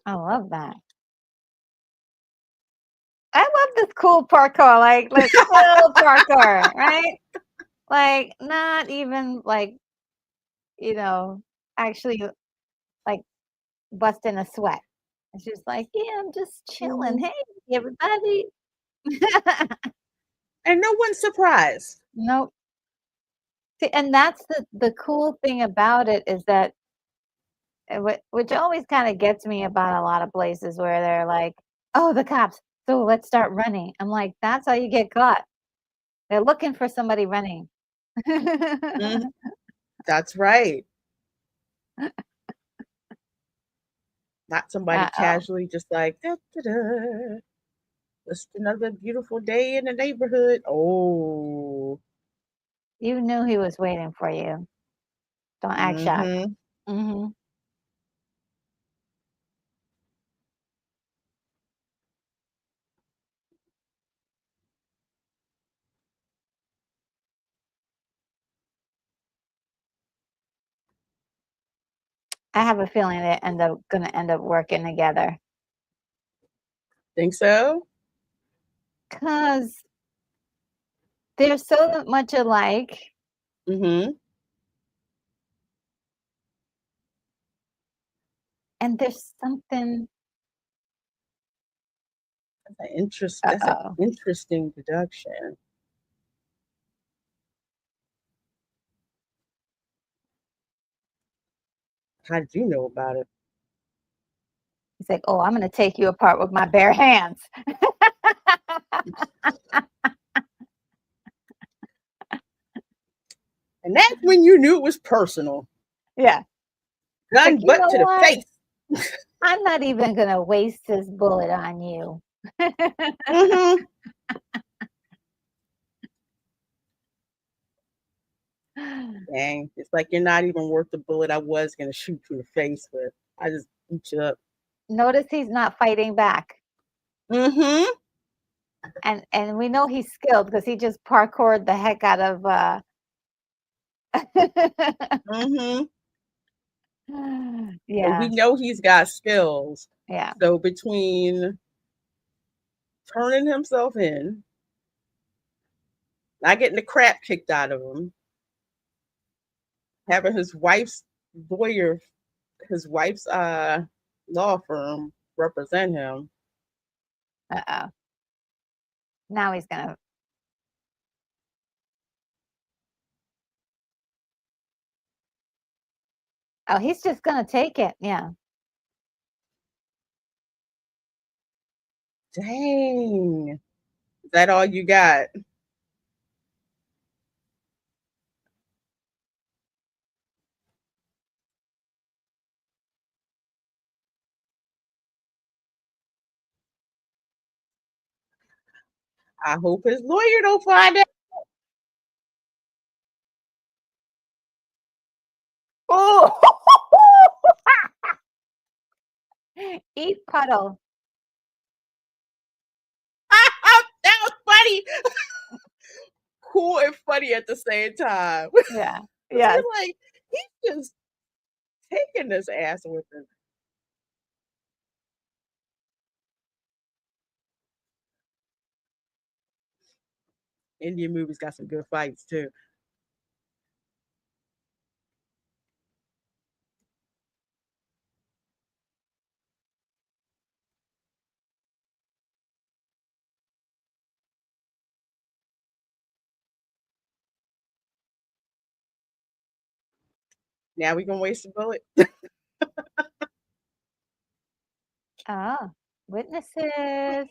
I love that. I love this cool parkour, like chill parkour, right? Like not even like you know actually like busting a sweat. It's just like, yeah, I'm just chilling. Mhm. Hey, everybody. And no one's surprised. Nope. See, and that's the cool thing about it is that which always kind of gets me about a lot of places where they're like, "Oh, the cops. So let's start running." I'm like, "That's how you get caught. They're looking for somebody running." Mhm. That's right. Not somebody Uh-oh. casually just like, da, da, da. Just another beautiful day in the neighborhood. Oh, You knew he was waiting for you. Don't act shocked. mm-hmm. Hmm. I have a feeling they're gonna end up working together. Think so? 'Cause they're so much alike, Mm-hmm. and there's something That's an uh-oh. interesting deduction. How did you know about it? He's like, "Oh, I'm gonna take you apart with my bare hands." And that's when you knew it was personal. Yeah. Like, Gun "You butt know to the what? face. I'm not even gonna waste this bullet on you." Mm-hmm. Dang. It's like you're not even worth the bullet I was gonna shoot you in the face with. I just beat you up. Notice he's not fighting back, Mm-hmm. and we know he's skilled because he just parkoured the heck out of, Mm-hmm. So we Yeah, know he's got skills. yeah. So between turning himself in, not getting the crap kicked out of him, having lawyer, his wife's law firm represent him. Uh-oh. Now he's gonna oh, he's just gonna take it, yeah. Dang. Is that all you got? I hope his lawyer don't find out. Oh! Eat puddle. That was funny. Cool and funny at the same time. Yeah, Because yes. you're like, he's just taking this ass with him. Indian movies got some good fights too. Now we gonna waste a bullet. Oh, witnesses.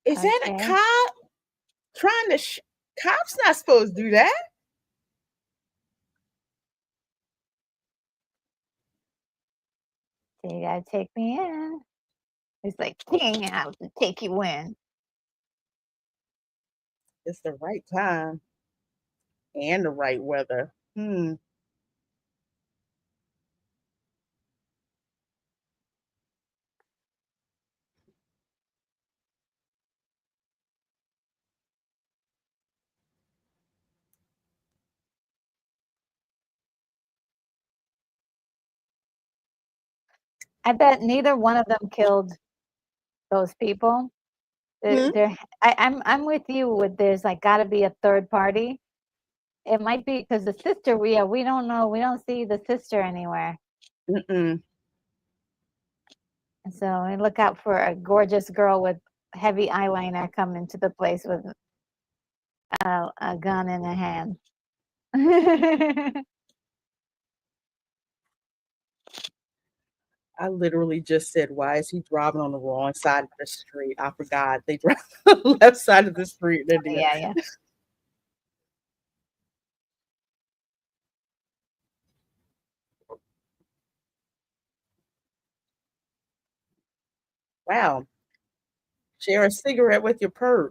Is that a Okay. cop trying to? Cops not supposed to do that. So you gotta take me in. He's like, king out to take you in. It's the right time and the right weather. I bet neither one of them killed those people. Hmm. I'm with you with there's like gotta be a third party. It might be because the sister, we don't know. We don't see the sister anywhere. Mm-mm. So we look out for a gorgeous girl with heavy eyeliner coming to the place with a gun in her hand. I literally just said, why is he driving on the wrong side of the street? I forgot they drive on the left side of the street in India. Yeah, yeah. Wow. Share a cigarette with your perp.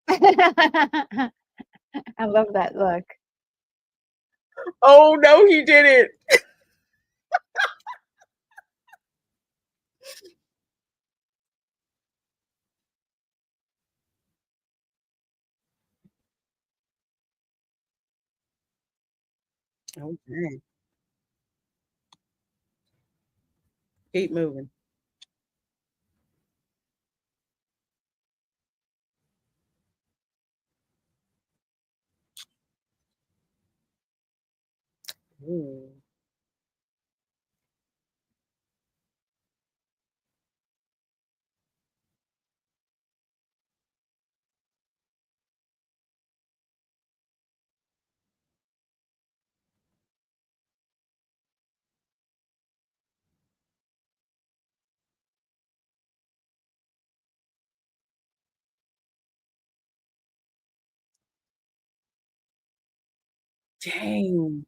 I love that look. Oh no, he didn't. Okay. Keep moving. Ooh. Dang.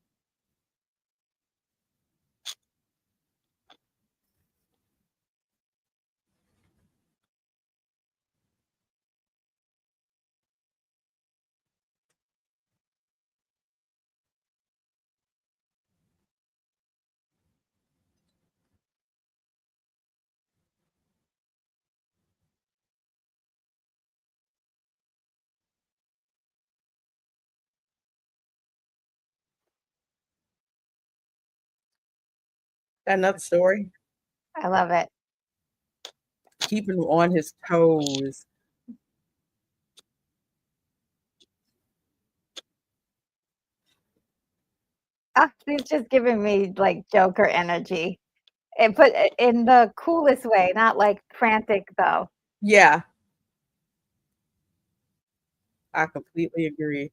Another story. I love it. Keeping him on his toes. He's just giving me like Joker energy, but in the coolest way, not like frantic though. Yeah, I completely agree.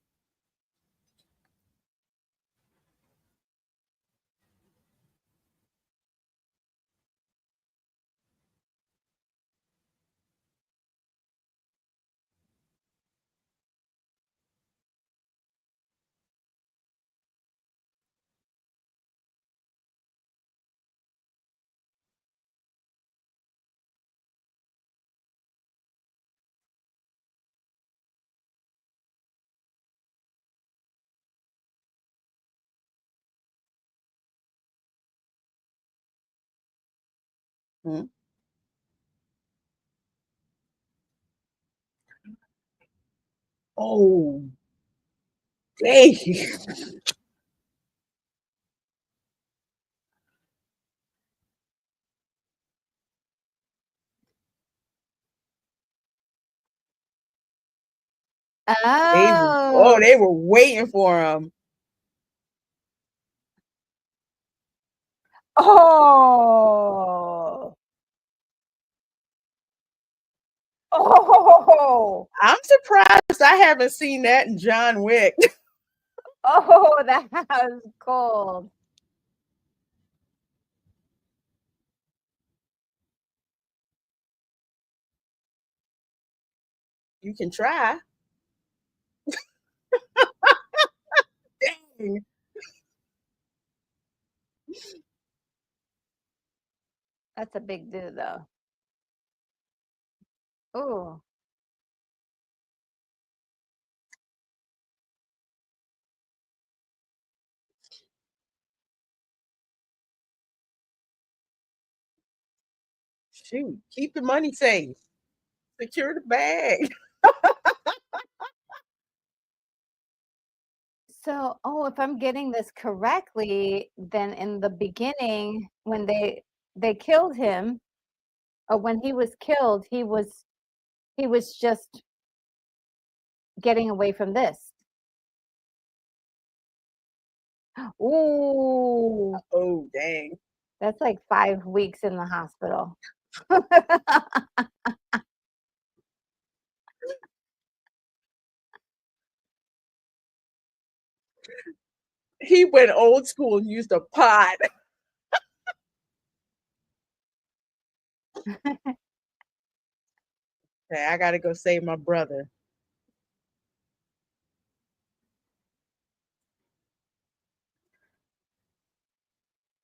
Hmm. Oh, dang. Oh, They were waiting for him. oh, oh, I'm surprised I haven't seen that in John Wick. oh, that was cold. You can try. Dang. That's a big dude though. Oh, Shoot, keep the money safe. Secure the bag. so if I'm getting this correctly, then in the beginning when they killed him, or when he was killed, he was just getting away from this. Ooh, Oh, dang. that's like 5 weeks in the hospital. He went old school and used a pot. Okay, I gotta go save my brother.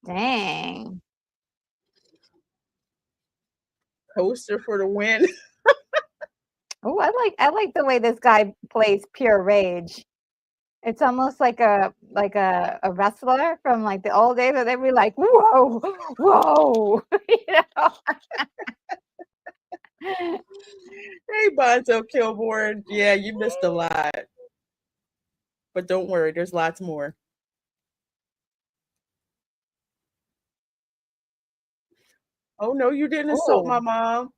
Dang. Poster for the win. Oh, I like the way this guy plays pure rage. It's almost like a wrestler from, like, the old days where they'd be like, "Whoa, whoa," you know? Hey, Bonzo Kilborn. Yeah, you missed a lot. But don't worry, there's lots more. Oh no, you didn't insult my Ooh. mom.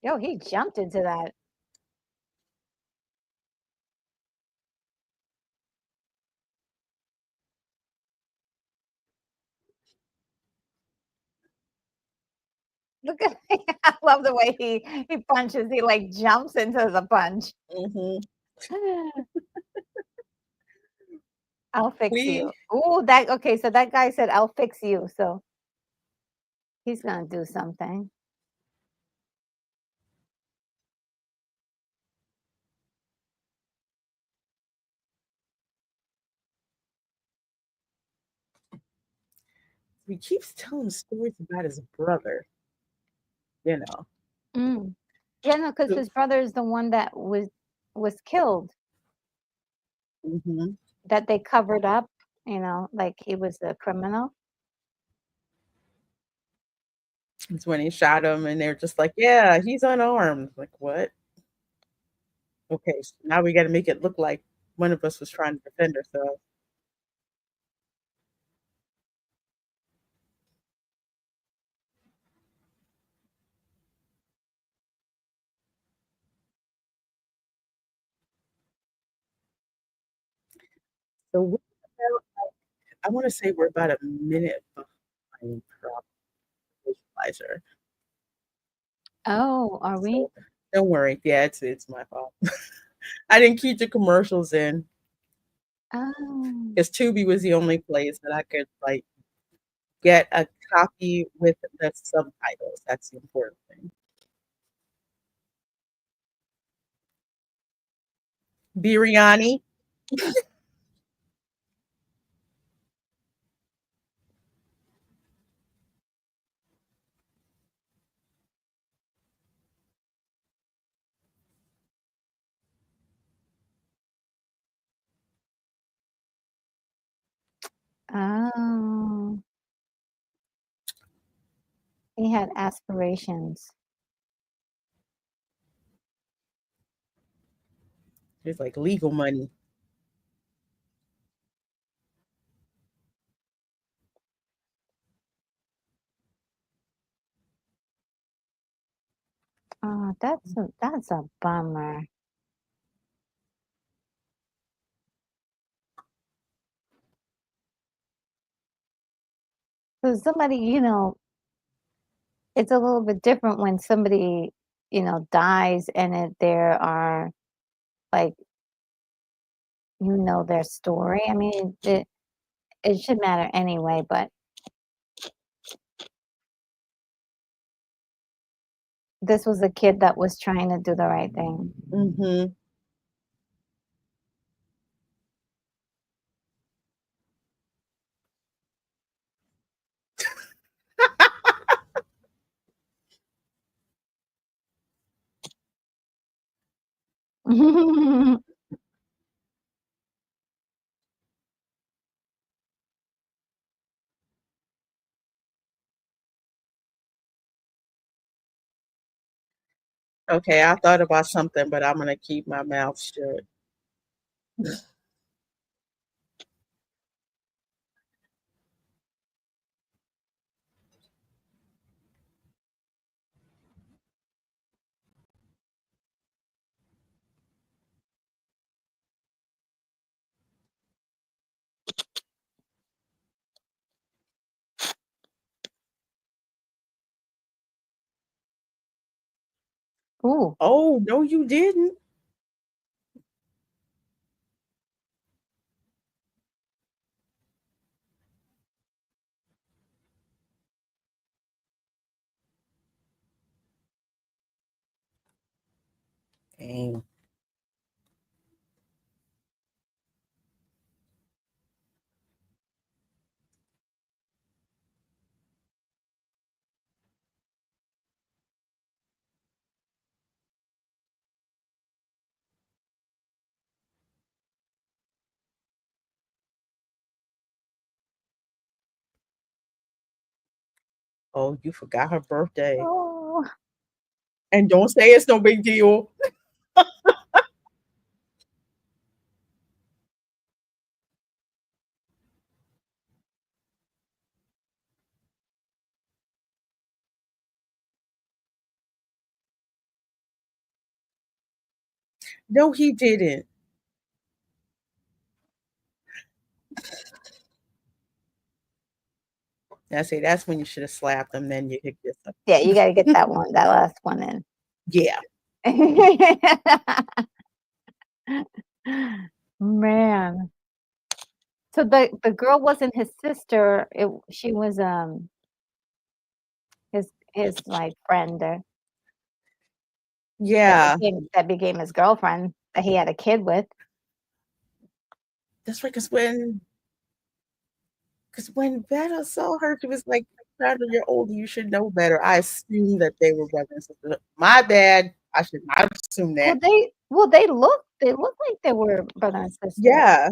Yo, he jumped into that. Look at I love the way he punches, he, like, jumps into the punch. Hmm. "I'll fix you." We Ooh, that okay, so that guy said, "I'll fix you," so he's gonna do something. he keeps telling stories about his brother. You know. Mm. Yeah, no, because So, his brother is the one that was killed, mhm. that they covered up, like he was a criminal. It's when he shot him, and they're just like, "Yeah, he's unarmed." Like, what? Okay, so now we got to make it look like one of us was trying to defend ourselves. So we're about, I want to say we're about a minute behind Prop Visualizer. Oh, are we? So don't worry. Yeah, it's my fault. I didn't keep the commercials in Oh. because Tubi was the only place that I could like get a copy with the subtitles. That's the important thing. Biryani. Oh. He had aspirations. It's like legal money. Oh, that's a bummer. So somebody, it's a little bit different when somebody, dies and there are like their story. I mean, it should matter anyway, but this was a kid that was trying to do the right thing. Hmm. Okay, I thought about something, but I'm gonna keep my mouth shut. Ooh. Oh no, you didn't. Dang. Oh, you forgot her birthday. Oh, And don't say it's no big deal. No, he didn't. I say that's when you should have slapped him. Then you could get some. yeah, you gotta get that last one in. Yeah. Man. So the girl wasn't his sister, she was, his, like, friend or Yeah. that became his girlfriend that he had a kid with. That's right. Because when Veta saw her, she was like, "Sandra, you're older. You should know better." I assumed that they were brother and sister. My bad. I should not assume Well, that. they look like they were brother and sister. Yeah.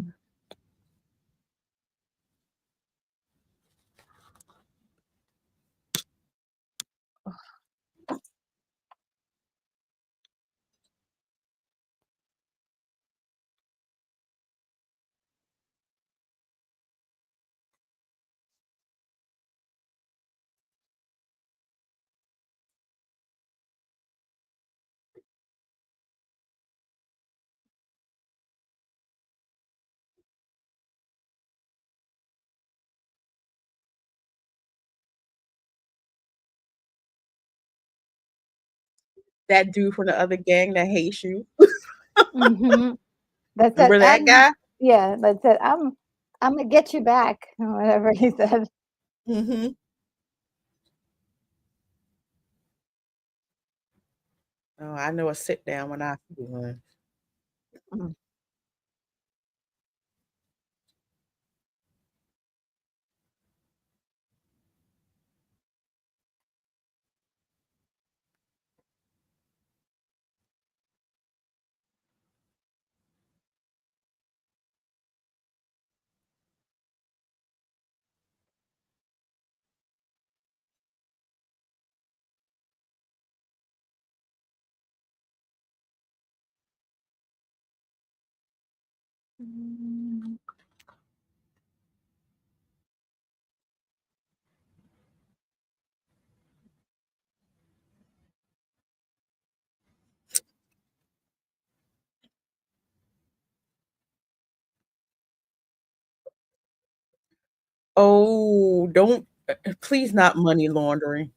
That dude from the other gang that hates you. Mhm. That said, Remember that guy? yeah, that said, Imma get you back," or whatever he said. Hmm. Oh, I know a sit down when I see one. Mm. Mm. Oh, don't please not money laundering.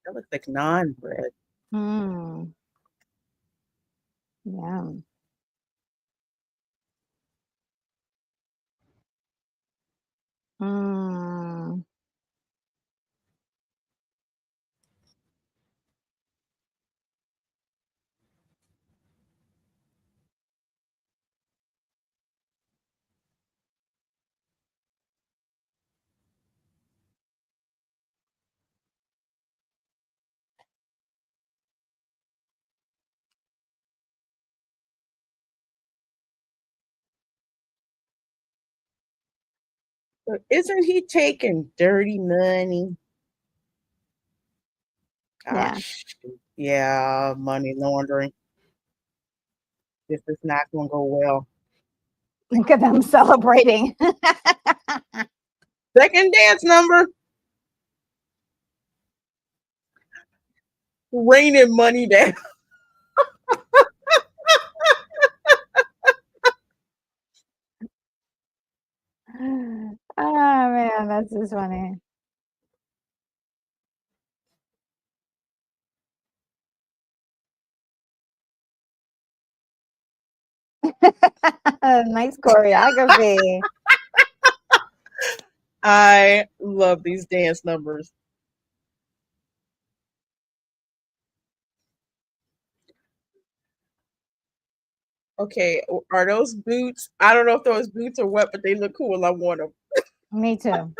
That looks like non bread. Mm. Yeah. Mm. So isn't he taking dirty money? Yeah. Gosh, yeah, money laundering. This is not going to go well. Look at them celebrating. Second dance number, raining money down. Oh, man, that's just funny. Nice choreography. I love these dance numbers. Okay, are those boots? I don't know if those boots are what, but they look cool. I want them. Me too.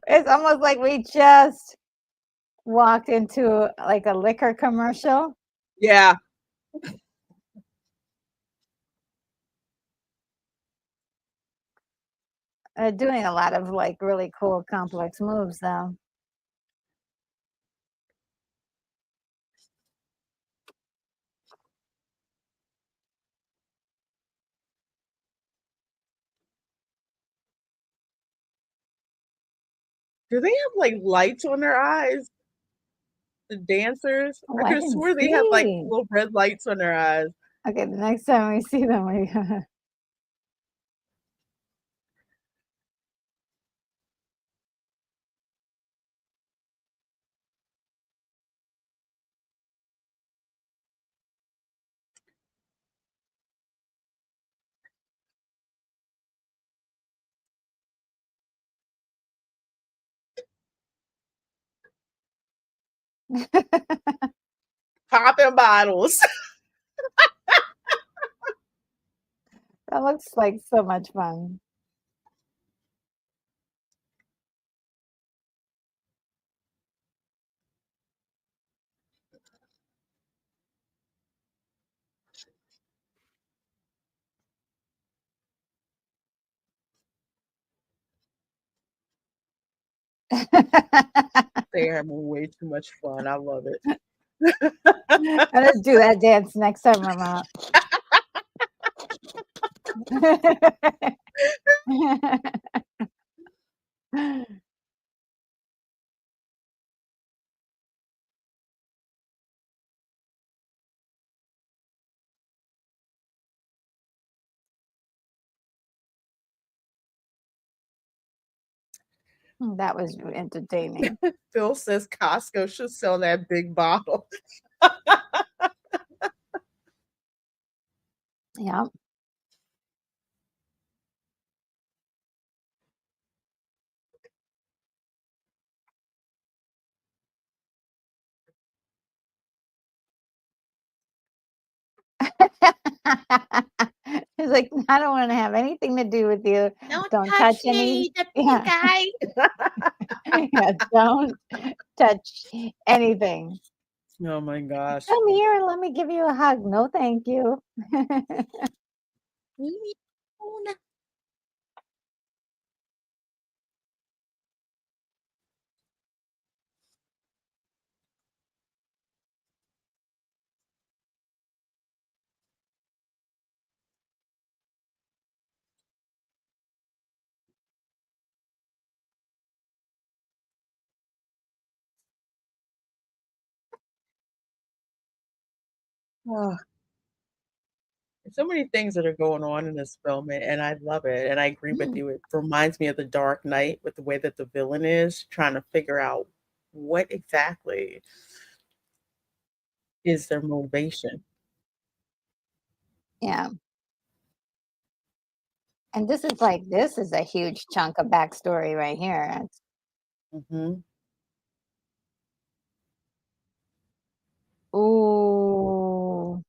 It's almost like we just walked into, like, a liquor commercial. Yeah. They're doing a lot of, like, really cool complex moves, though. Do they have like lights on their eyes? The dancers? Oh, I I could have didn't swore they have like see. little red lights on their eyes. Okay, the next time we see them, we Popping bottles. that looks like so much fun. They're having way too much fun. I love it. I'm gonna do that dance next time I'm out. That was entertaining. Phil says Costco should sell that big bottle. Yeah. He's like, "I don't wanna have anything to do with you. Don't Don't touch touch any." me, the pink Yeah, eye. yeah, "Don't touch anything. Oh my gosh. Come here and let me give you a hug." "No, thank you." Leave me alone. Oh, there's so many things that are going on in this film, and I love it. And I agree with Mm, you. It reminds me of The Dark Knight with the way that the villain is trying to figure out what exactly is their motivation. yeah, and this is a huge chunk of backstory right here. It's Mhm. ooh.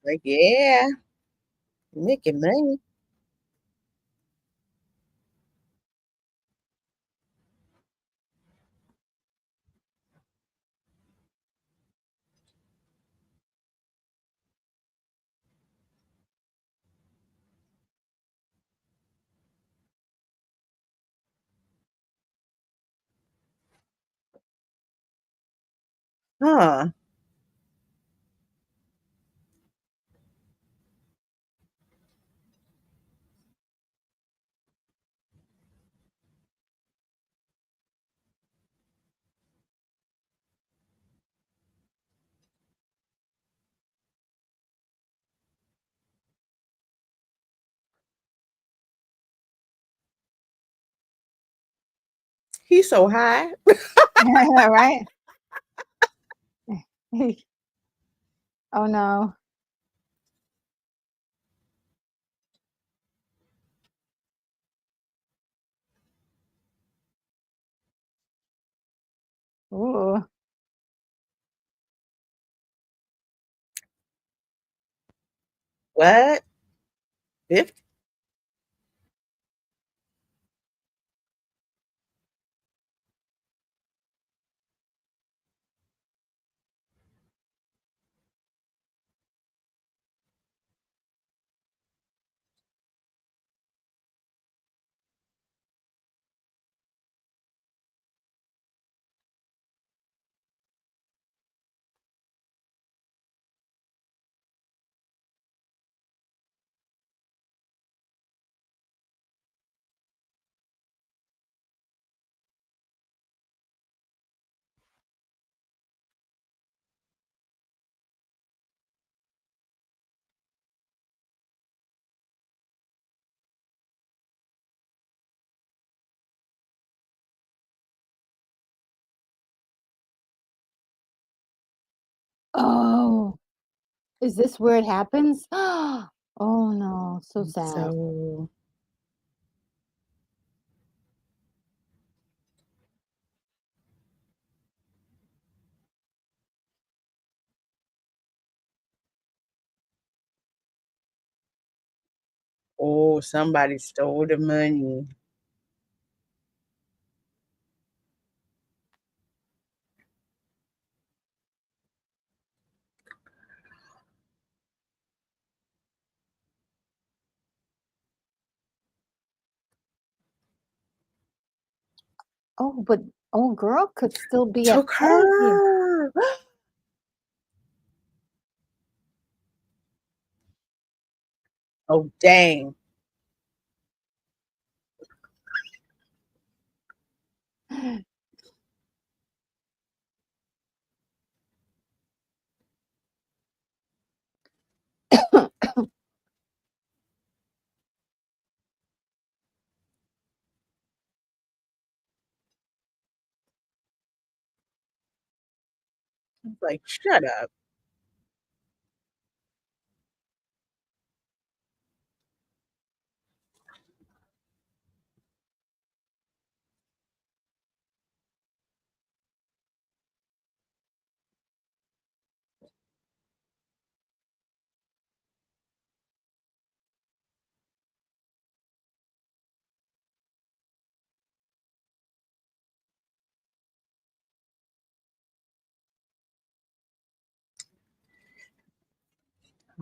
Like, yeah, making money. Huh. He's so high. Right? Oh, no. Ooh. What? 50? Oh, is this where it happens? Oh, no, so sad. So, oh, somebody stole the money. Oh, but old girl could still be at Took play here. her. Oh, dang. Like, shut up.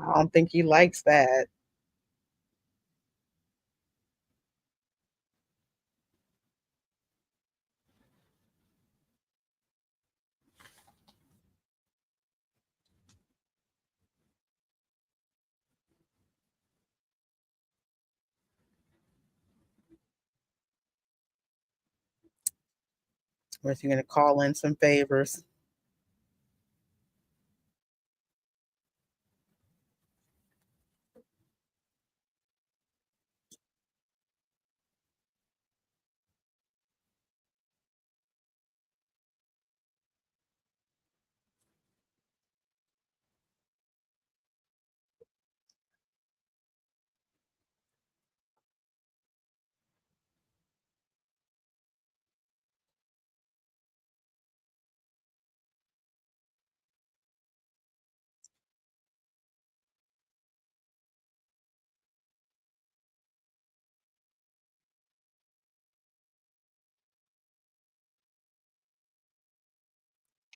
I don't think he likes that. Or is he going to call in some favors?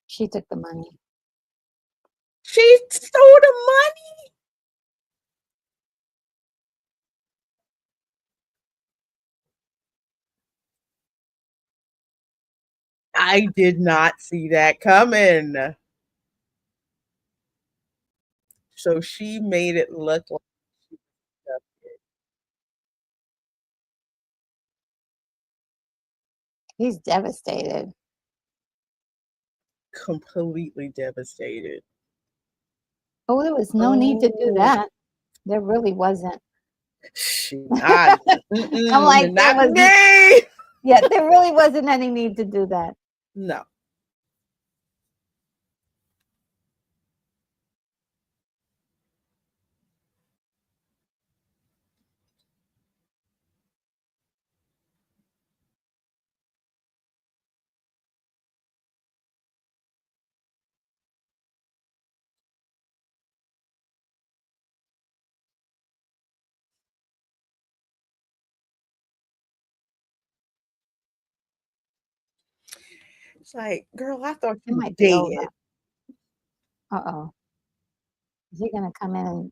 She took the money. She stole the money. I did not see that coming. So she made it look like she was He's devastated. completely devastated. Oh, there was no need to do Oh, that. There really wasn't. shoot, not I'm like, there not was me. yeah, there really wasn't any need to do that. No. It's like, girl, I thought It you might be over. dead. Uh-oh. Is he gonna come in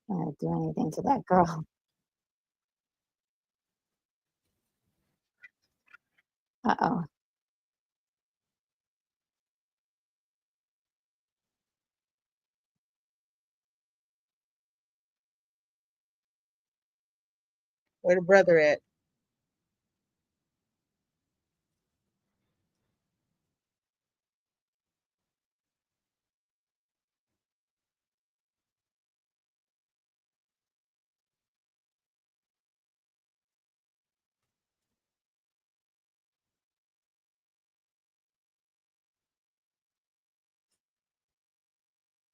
and do anything to that girl? Uh-oh. Where the brother at?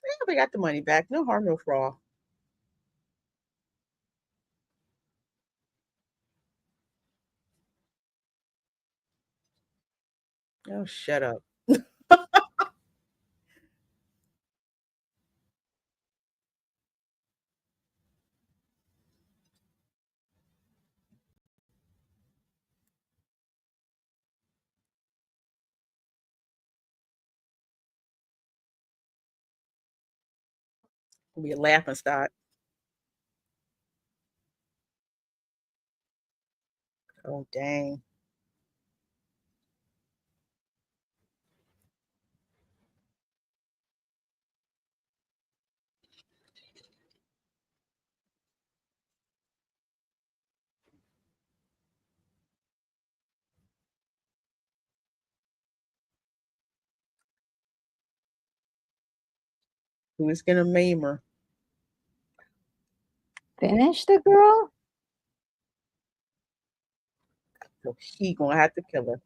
Yeah, we got the money back. No harm, no foul. Oh, shut up. It'll be a laughing stock. Oh, dang. Who's gonna maim her? Finish the girl? So he gonna have to kill her.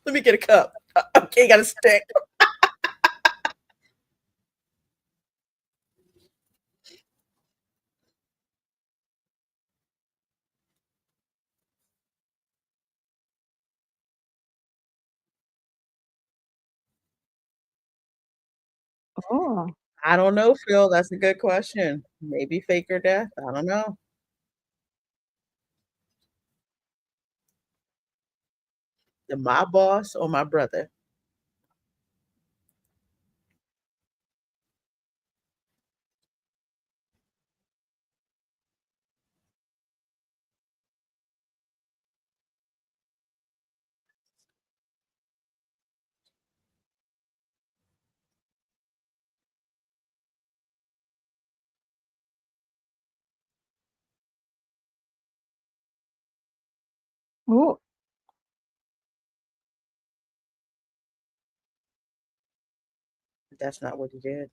Let me get a cup. Okay, got a stick. Oh, I don't know, Phil. That's a good question. Maybe fake her death. I don't know. My boss or my brother? ooh, That's not what he did.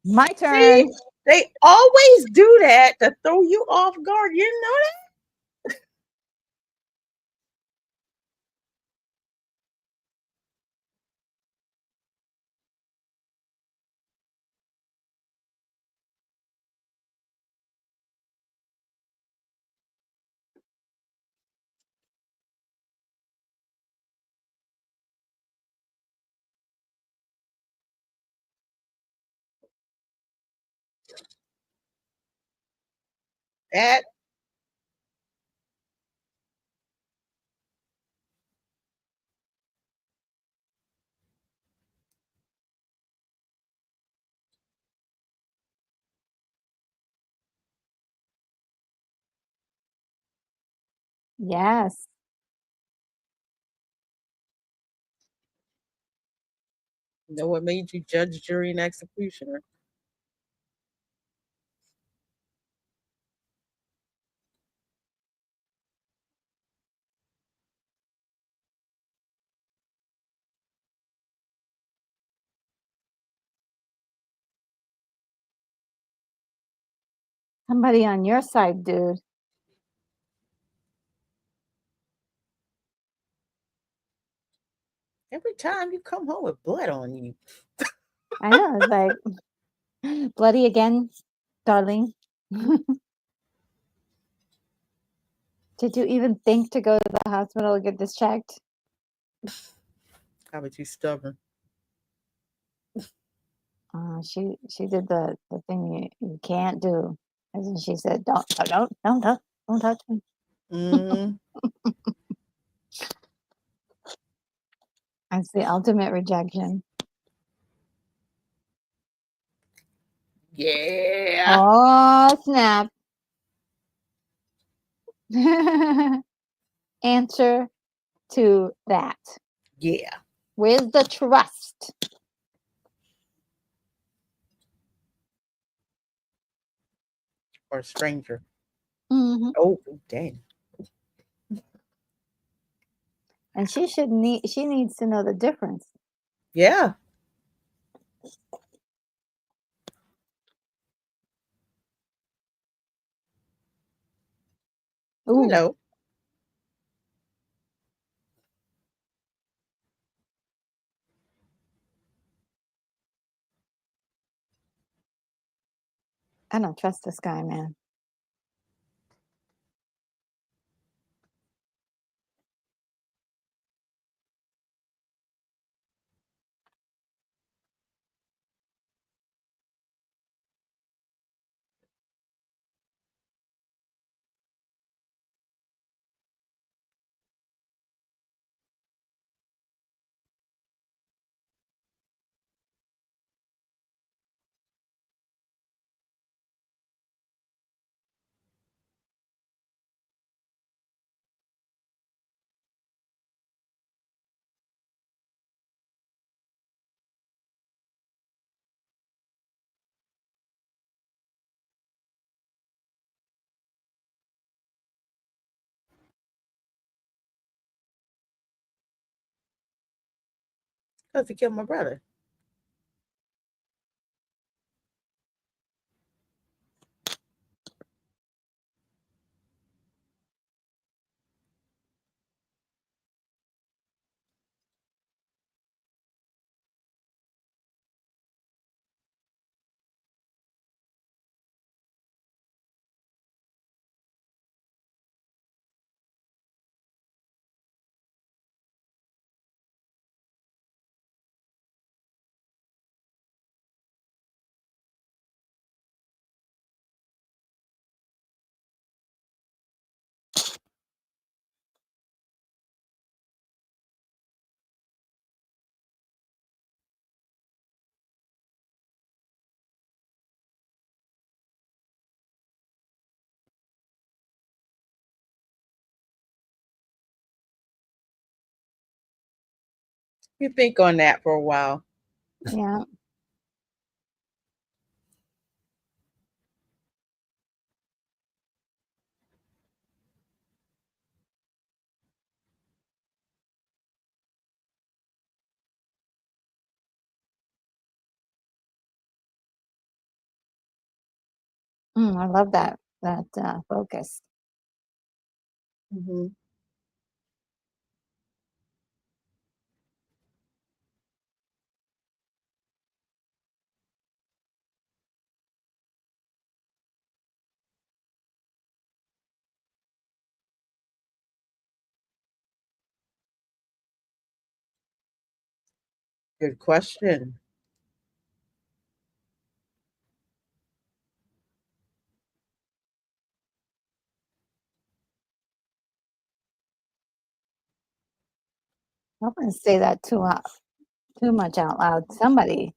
my See, turn. they always do that to throw you off guard. You know That Yes. know what made you judge, jury, and executioner. Somebody on your side, dude. Every time you come home with blood on you. I know, it's like, bloody again, darling. Did you even think to go to the hospital to get this checked? How about you stubborn? She did the thing you can't do. As in she said, don't touch me. Mm, That's the ultimate rejection. yeah. Oh, snap. Answer to that. Yeah. Where's the trust? Or a stranger. Hmm. Oh, dang. And she needs to know the difference. Yeah. You Ooh, know. I don't trust this guy, man. Because he killed my brother. You think on that for a while. Yeah. I love that focus. Hmm. Good question. I wouldn't say that too much out loud. Somebody.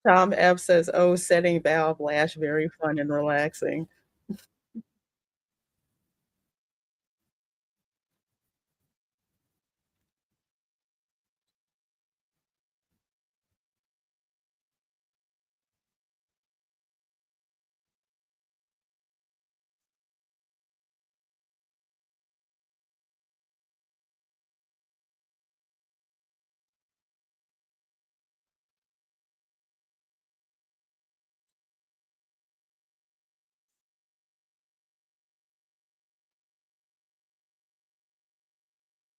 Tom F says, "Oh, setting Valve Lash very fun and relaxing."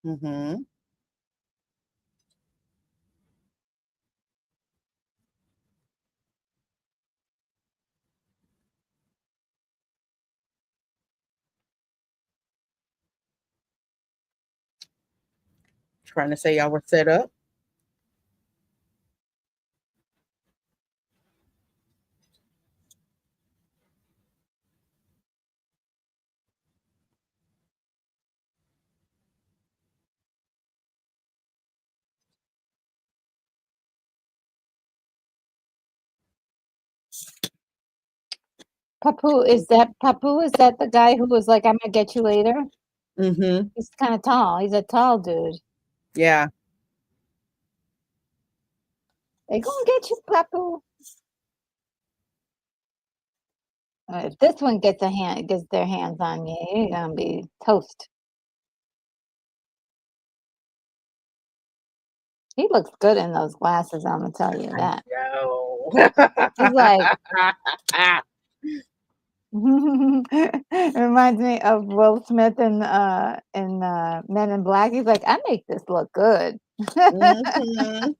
Mm-hmm. Trying to say y'all were set up. Papu, is that the guy who was like, I'm gonna get you later? Mm-hmm. He's kind of tall. He's a tall dude. Yeah. They gonna get you, Papu. If this one gets their hands on you, you're gonna be toast. He looks good in those glasses, I'm gonna tell you that. Yo. He's like reminds me of Will Smith in Men in Black. He's like, I make this look good. Mm-hmm.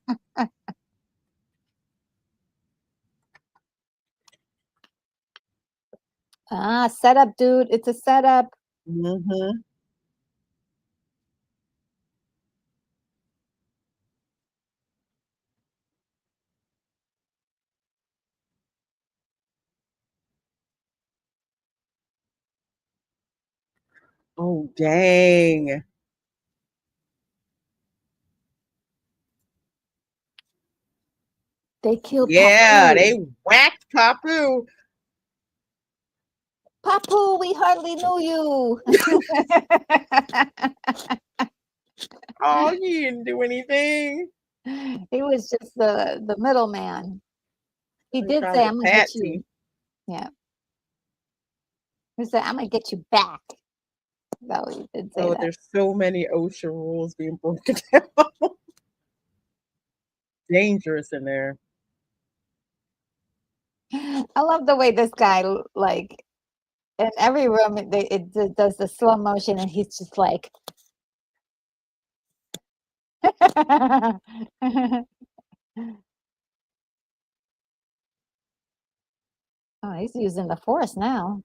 Setup, dude. It's a setup. Mm-hmm. Oh, dang. They killed Yeah, Papu. they whacked Papu. Papu, we hardly knew you. Oh, he didn't do anything. He was just the middleman. He They did tried say, to I'm gonna get patsy. you. Yeah. He said, I'm gonna get you back. No, he did say Oh, that. there's so many OSHA rules being broken down. Dangerous in there. I love the way this guy, like, in every room, it does the slow motion, and he's just like, oh, he's using the force now.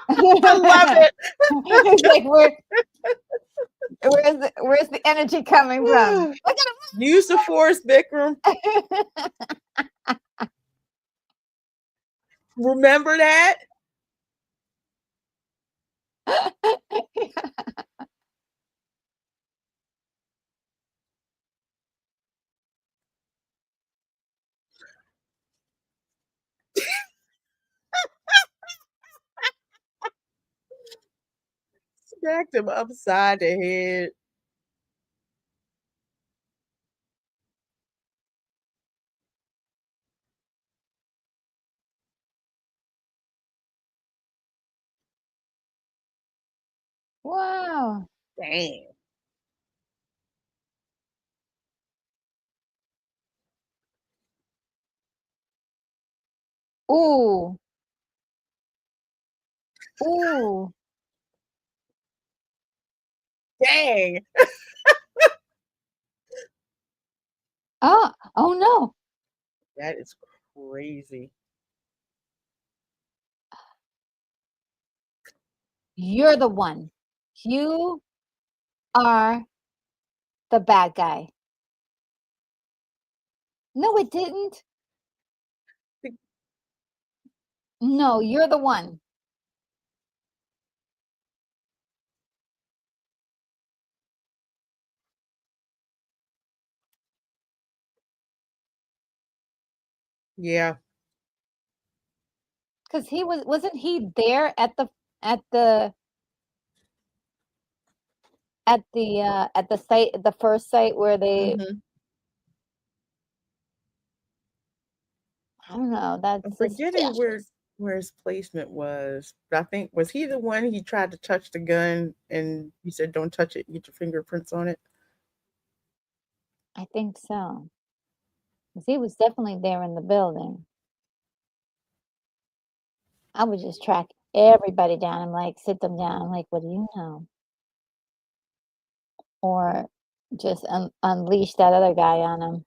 I love it. He's like, where's the energy coming from? Look Use the force, Vikram. at Remember that? him. Smacked him upside the head. Wow. Damn. Ooh. Ooh. Dang. Oh no. That is crazy. You're the one. You are the bad guy. No, it didn't. No, you're the one. Yeah. Because wasn't he there at the at the site, the first site where they, Mm-hmm. I don't know, I'm that's forgetting suspicious. where his placement was. But I think was he the one he tried to touch the gun and he said, "Don't touch it. Get your fingerprints on it." I think so. 'Cause he was definitely there in the building. I would just track everybody down and, like, sit them down, like, "What do you know?" Or just unleash that other guy on him.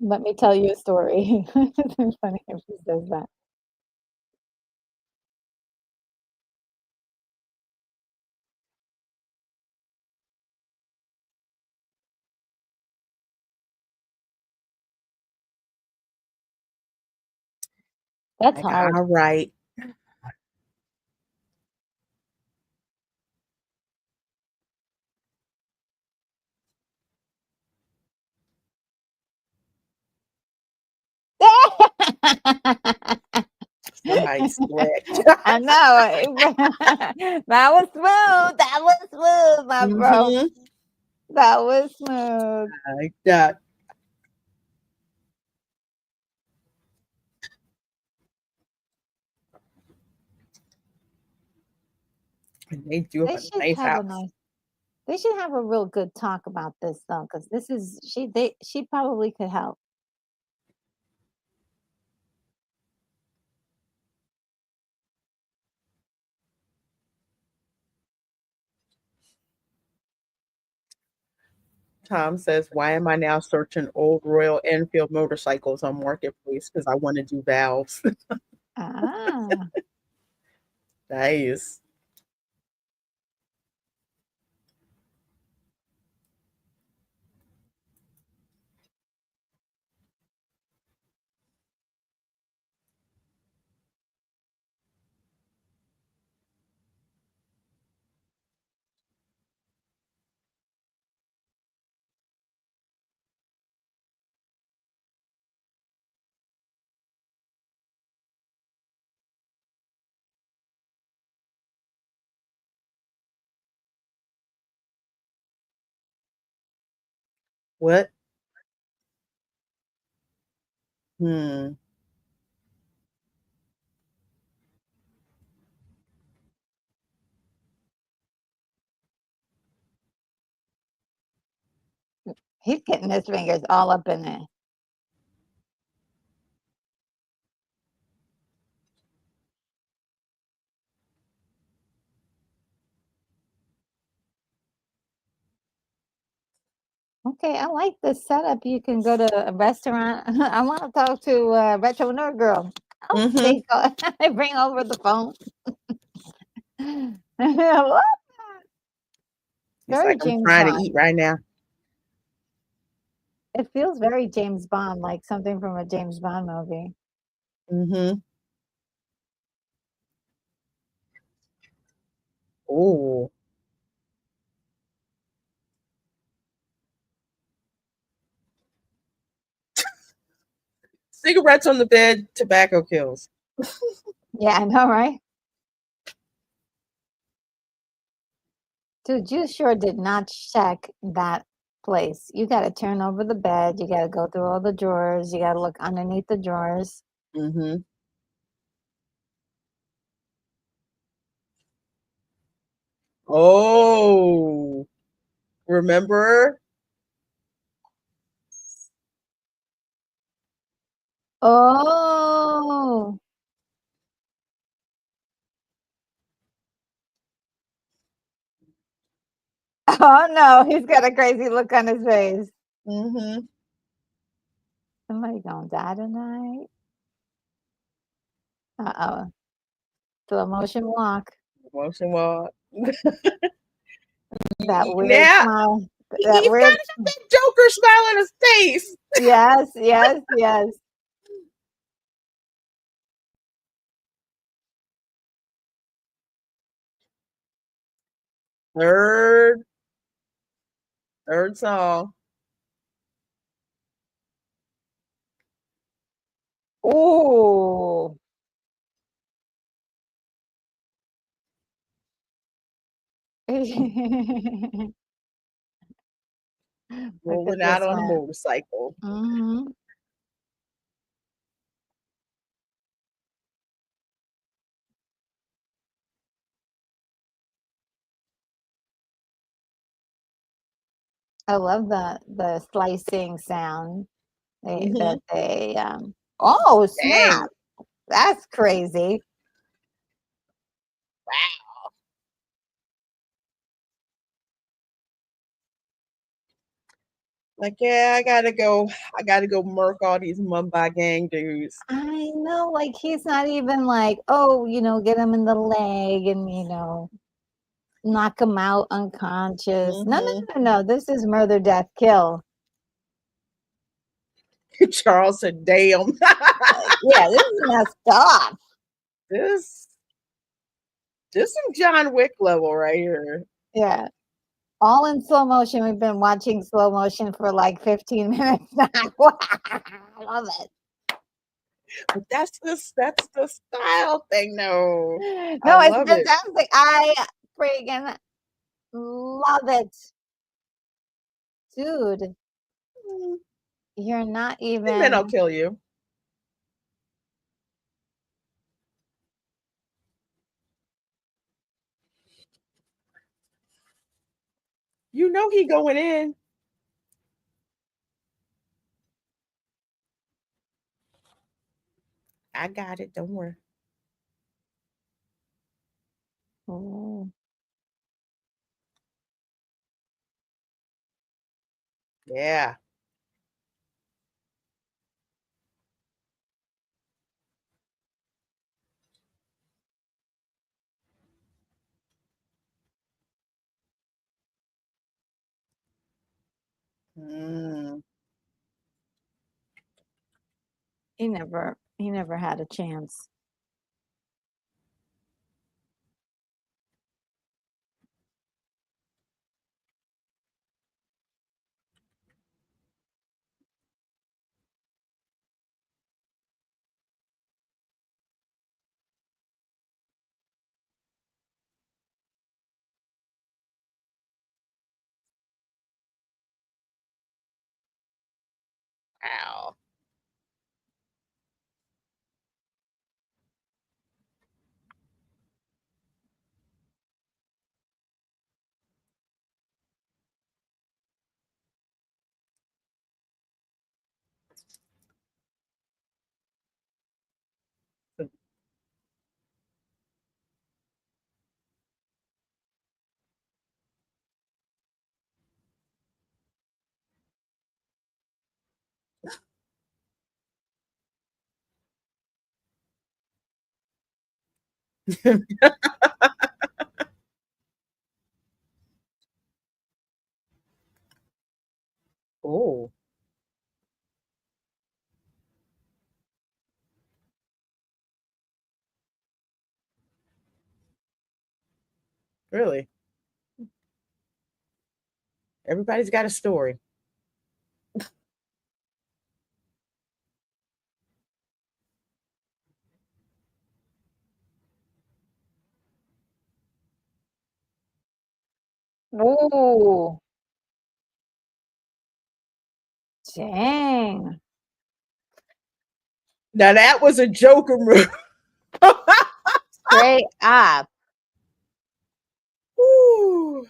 "Let me tell you a story." It's funny if he says that. That's Like, hard. all right. Somebody slipped. I know. That was smooth. That was smooth, my bro. Mm-hmm. That was smooth. Like that. And they do have They a should nice have a house. nice they should have a real good talk about this though, because this is she probably could help. Tom says, "Why am I now searching old Royal Enfield motorcycles on Marketplace? Because I want to do valves." Ah, Nice. What? Hmm. he's getting his fingers all up in there. Okay, I like this setup. You can go to a restaurant. I want to talk to Retro Nerd Girl. Oh, Mm-hmm. they go. They bring over the phone. What? He's Very like, "I'm James trying to eat Bond. right now." It feels very James Bond, like something from a James Bond movie. Mm-hmm. Oh, cigarettes on the bed, tobacco kills. Yeah, I know, right? Dude, you sure did not check that place. You got to turn over the bed. You got to go through all the drawers. You got to look underneath the drawers. Mm-hmm. Oh, remember? Oh, oh no, he's got a crazy look on his face. Mm-hmm. Somebody gonna die tonight. Uh-oh. Slow motion walk. Motion walk. That weird Now smile. That he's weird. got that Joker smile on his face. Yes, yes, yes. Third song. Ooh. Look at Rolling this out on a one. motorcycle. Mhm. I love the slicing sound Mm-hmm. oh, Dang. snap. That's crazy. Wow. Like, yeah, I gotta go murk all these Mumbai gang dudes. I know, like, he's not even like, "Oh, get him in the leg and, knock him out unconscious." No, no, Mm-hmm. no, no, this is murder, death, kill. Charles said, damn. Like, yeah, this is messed up. this this some John Wick level right here. Yeah. All in slow motion. We've been watching slow motion for like 15 minutes now. I love it. But that's the style thing though. I No, it's love it. fantastic. I freaking love it. Dude, Mm, you're not and then I'll even. kill you. You know he going in. I got it. Don't worry. Oh, Yeah. Mm. he never had a chance. Ow. Oh, really? Everybody's got a story. Ooh, dang. Now that was a Joker move. Straight up. Ooh.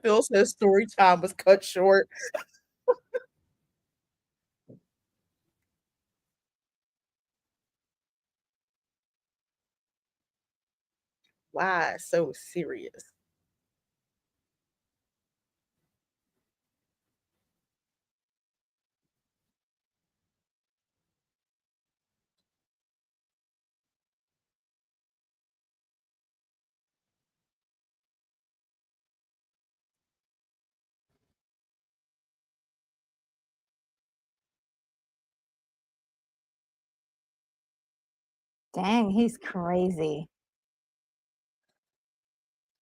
Phil says story time was cut short. Why so serious? Dang, he's crazy.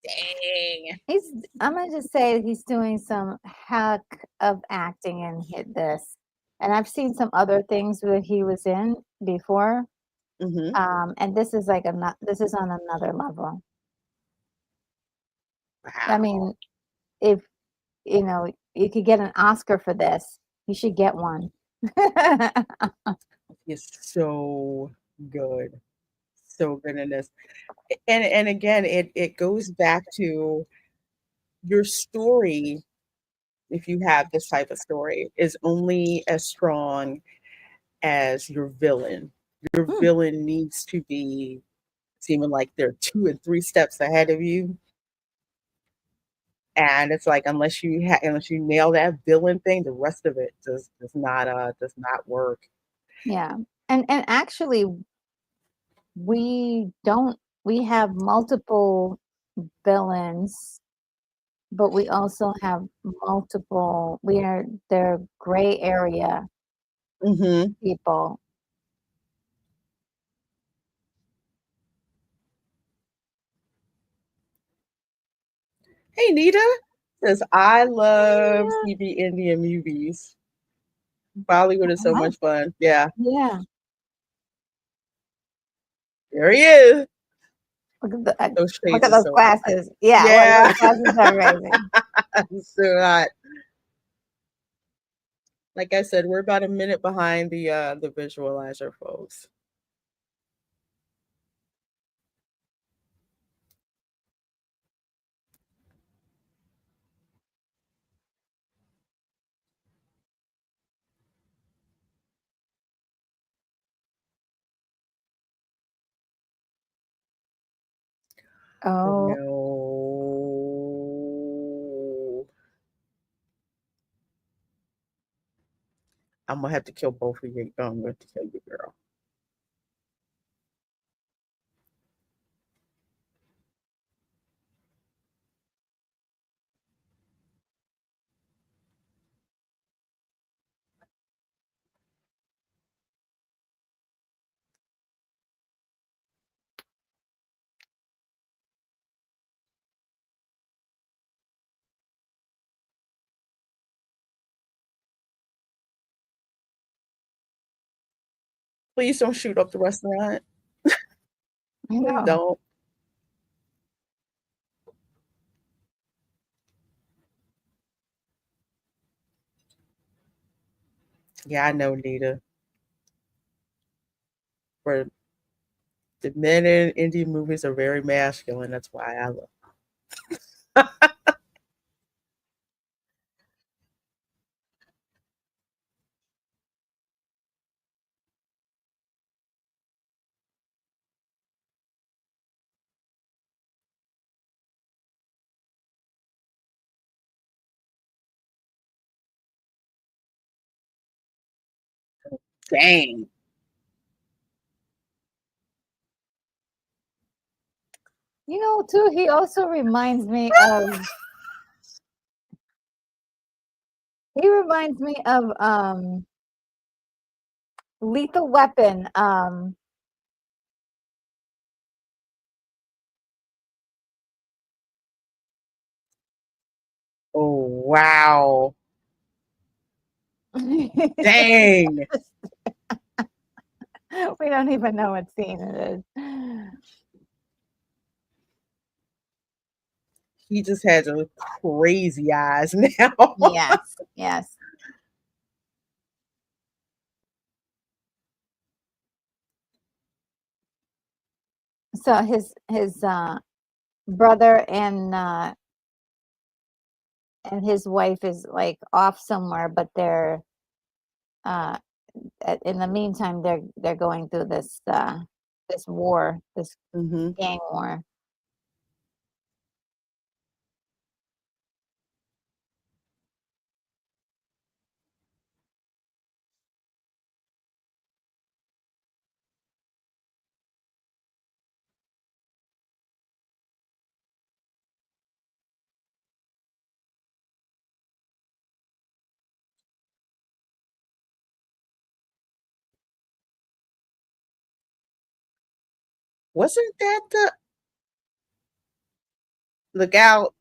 Dang. I'm gonna just say he's doing some heck of acting in this. And I've seen some other things where he was in before. Mm-hmm. And this is like this is on another level. I Wow. mean, if you could get an Oscar for this, you should get one. It's so good. So good in this. And again, it goes back to your story. If you have this type of story, is only as strong as your villain. Your Hmm, villain needs to be seeming like they're 2 and 3 steps ahead of you, and it's like unless you nail that villain thing, the rest of it does not work. yeah. And actually we don't we have multiple villains, but we also have they're gray area Mhm. people. Hey, Nita says, "I love Yeah, TV Indian movies. Bollywood is so wow, much fun." Yeah, yeah. there he is. Those Look shades at are those so hot. glasses. Yeah, look, Yeah, those glasses are amazing. so hot. Like I said, we're about a minute behind the visualizer, folks. Oh Oh, no. I'm gonna have to kill both of you. I'm going to kill you, girl. Please don't shoot up the restaurant. I Please know. don't. Yeah, I know, Nita. For the men in Indian movies are very masculine. That's why I love. Dang. Too, he also reminds me of Lethal Weapon. Oh wow. We Dang. don't even know what scene it is. He just has a crazy eyes now. Yes, yes. So his brother and his wife is like off somewhere, but they're uh in the meantime they're going through this war, this Hmm. gang war. Wasn't that the Look Out?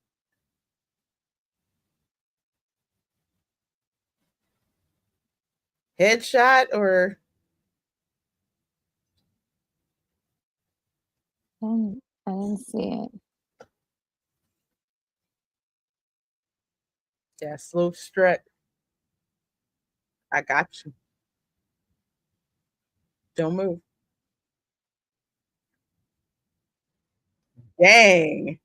Headshot or I didn't see it. yeah, Slow Strut. I got you. Don't move. Dang.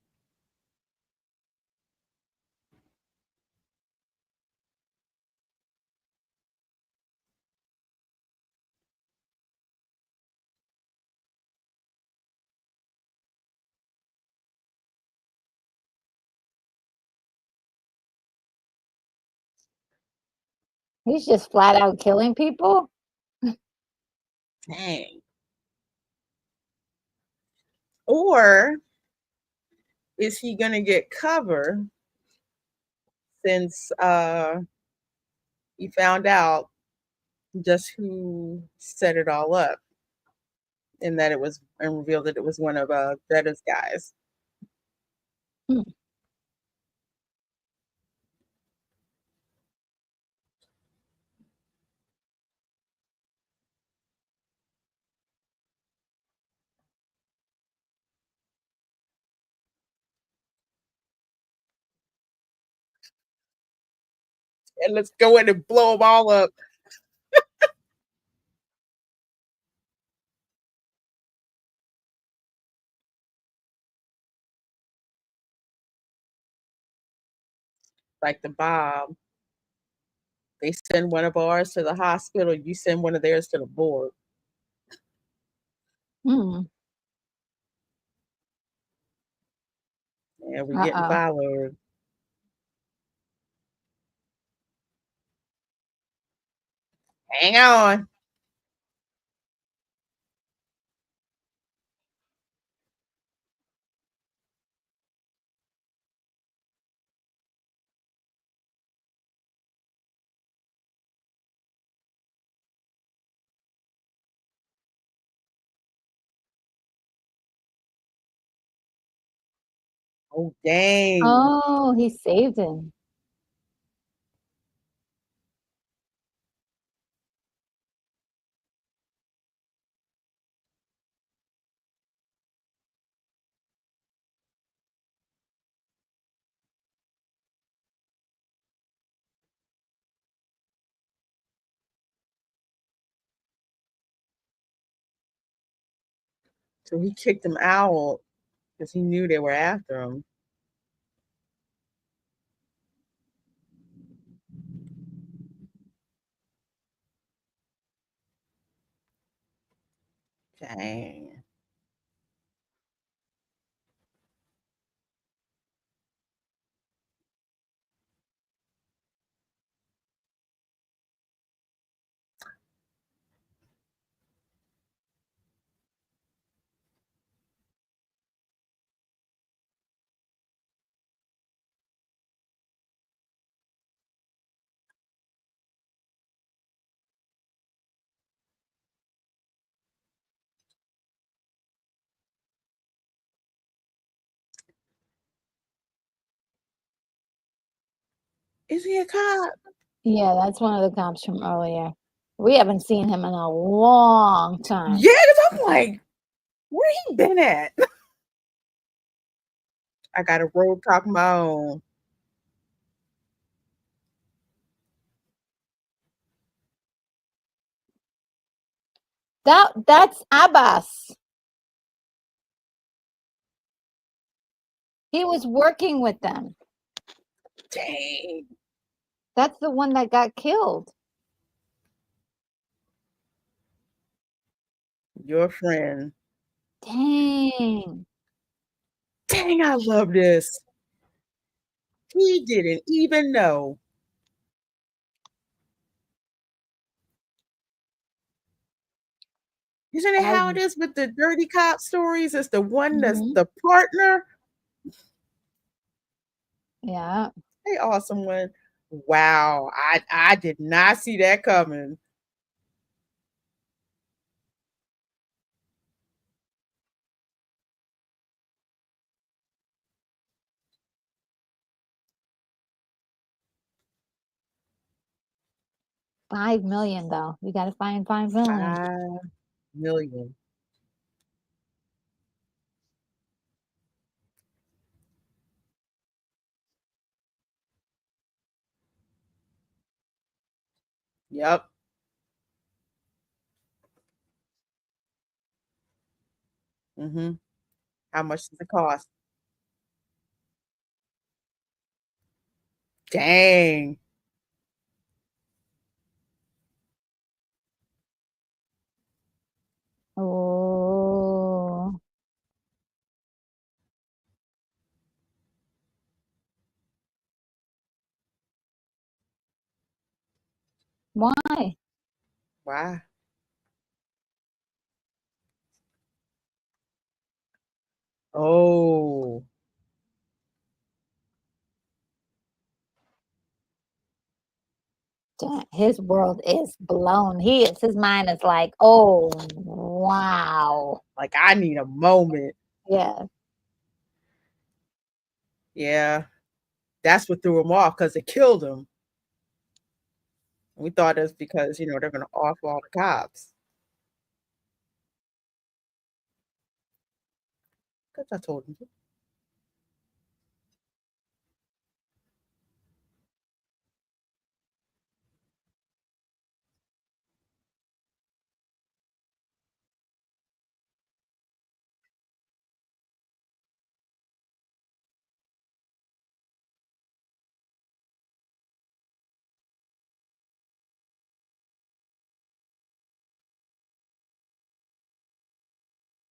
He's just flat out killing people? Dang. Or is he gonna get cover since he found out just who set it all up and that it was and revealed that it was one of Greta's guys. Hmm. And let's go in and blow them all up. Like the Bob. They send one of ours to the hospital, you send one of theirs to the board. Hmm. And we're getting Uh-oh. followed. Hang on. Oh, dang. Oh, he saved him. So he kicked him out because he knew they were after him. Dang. Is he a cop? Yeah, that's one of the cops from earlier. We haven't seen him in a long time. Yeah, because I'm like, where he been at? I got a road cop of my own. That's Abbas. He was working with them. Dang. That's the one that got killed. Your friend. Dang. Dang, I love this. He didn't even know. Isn't it I how it is with the dirty cop stories? It's the one that's Mhm. the partner. Yeah. Hey, awesome one. Wow, I did not see that coming. 5 million though. You got to find 5 million. 5 million. Yep. Mm-hmm. How much does it cost? Dang. Oh, why? Wow. Oh. His world is blown. His mind is like, oh wow. Like, I need a moment. Yeah. Yeah. That's what threw him off because it killed him. We thought it's because, they're going to off all the cops. Because I told him to.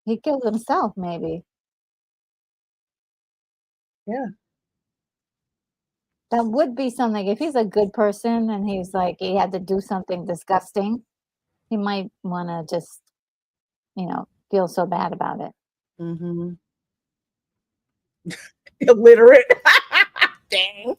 He killed himself, maybe. Yeah. That would be something. If he's a good person and he's like he had to do something disgusting, he might want to just, feel so bad about it. Mm-hmm. Illiterate. Dang.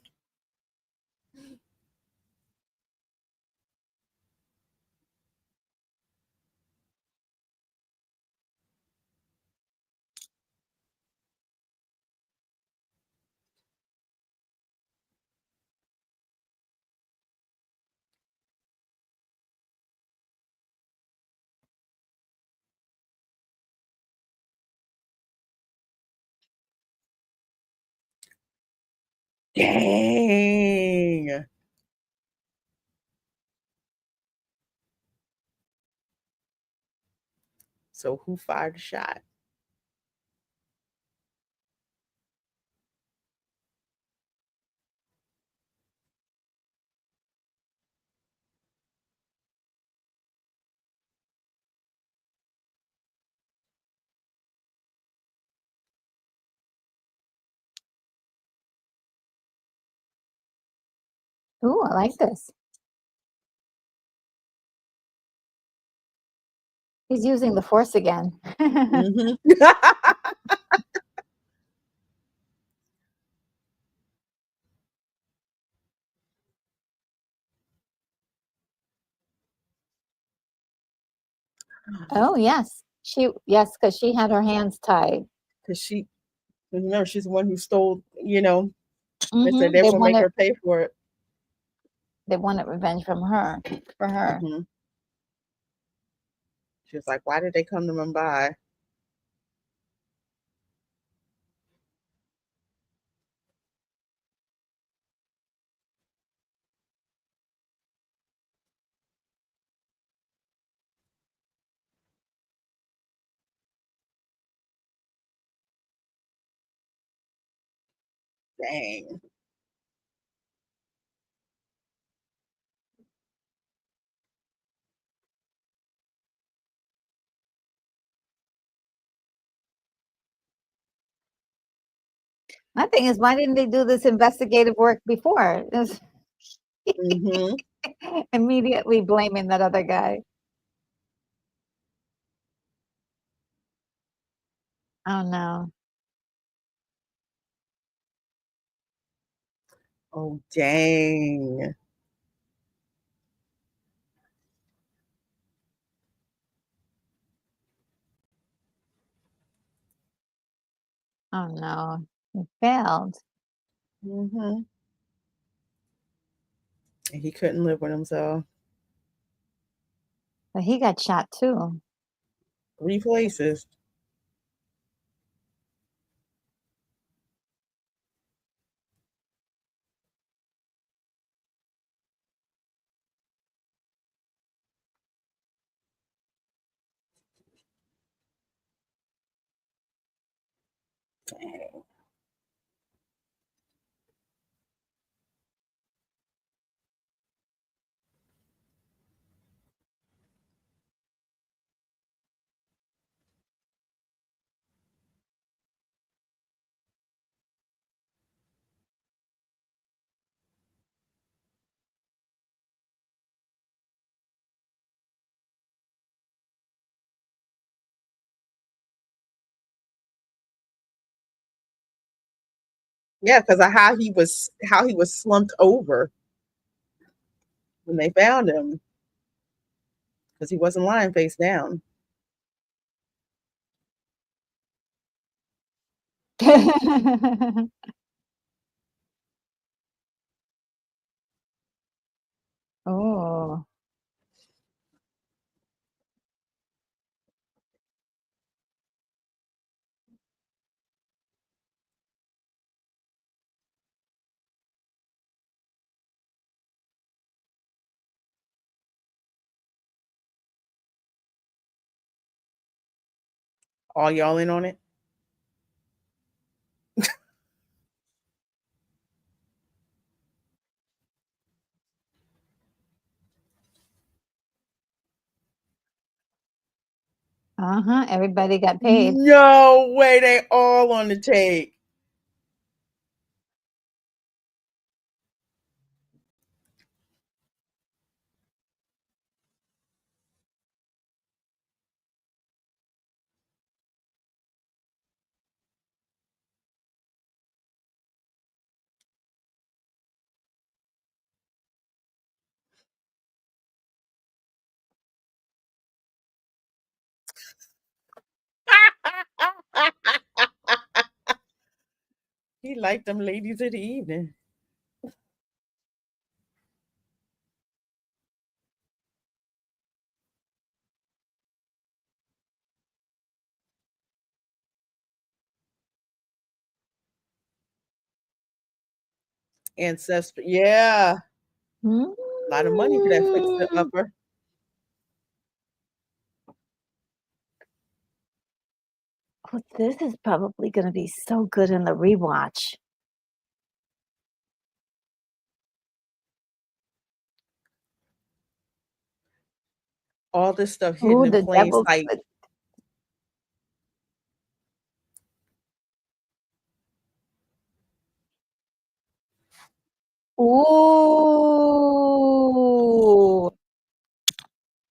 Dang. So who fired the shot? Ooh, I like this. He's using the force again. Mm-hmm. Oh, yes. Yes, because she had her hands tied. Because remember, she's the one who stole, they said Mhm. they were going to make her pay for it. They wanted revenge from her for her. Mm-hmm. She was like, why did they come to Mumbai? Dang. My thing is, why didn't they do this investigative work before? It was Mm-hmm. immediately blaming that other guy. Oh, no. Oh, dang. Oh, no. He failed. Mm-hmm. And he couldn't live with himself. But he got shot too. 3 places. Dang. Yeah, because of how he was slumped over when they found him, because he wasn't lying face down. Oh. All y'all in on it? Everybody got paid. No way, they all on the take. He liked them ladies of the evening. Ancestor. Yeah. Mm. A lot of money for that fixer upper. Oh, this is probably going to be so good in the rewatch. All this stuff hidden Ooh, in the plain devil's sight. foot. Ooh,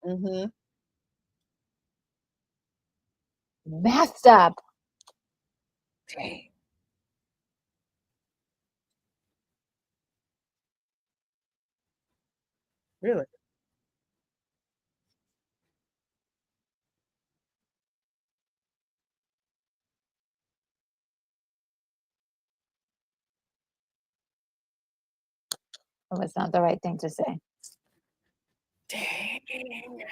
Mm-hmm. messed up. Dang. Really? It was not the right thing to say. Dang.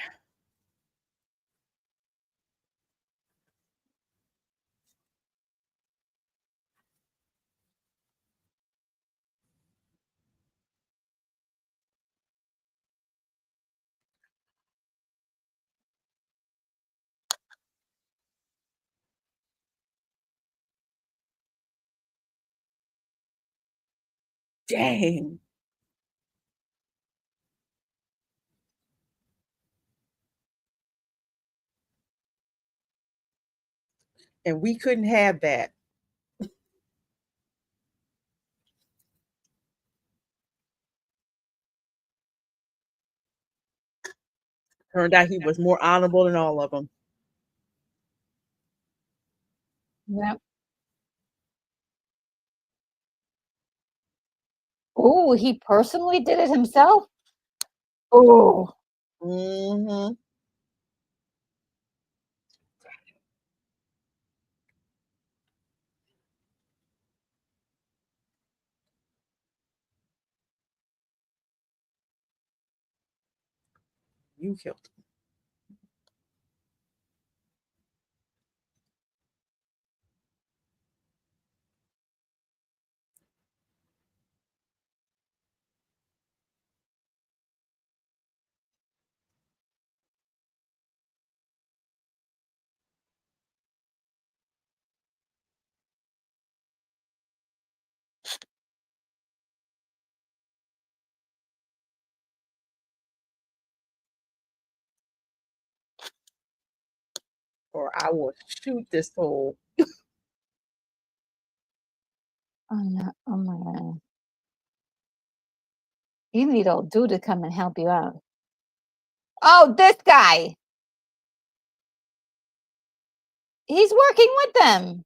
Dang. And we couldn't have that. Turned out he was more honorable than all of them. Yep. Oh, he personally did it himself? Oh, Mm-hmm. You killed him. or I will shoot this hole. Oh no! Oh my god! You need old dude to come and help you out. Oh, this guy! He's working with them.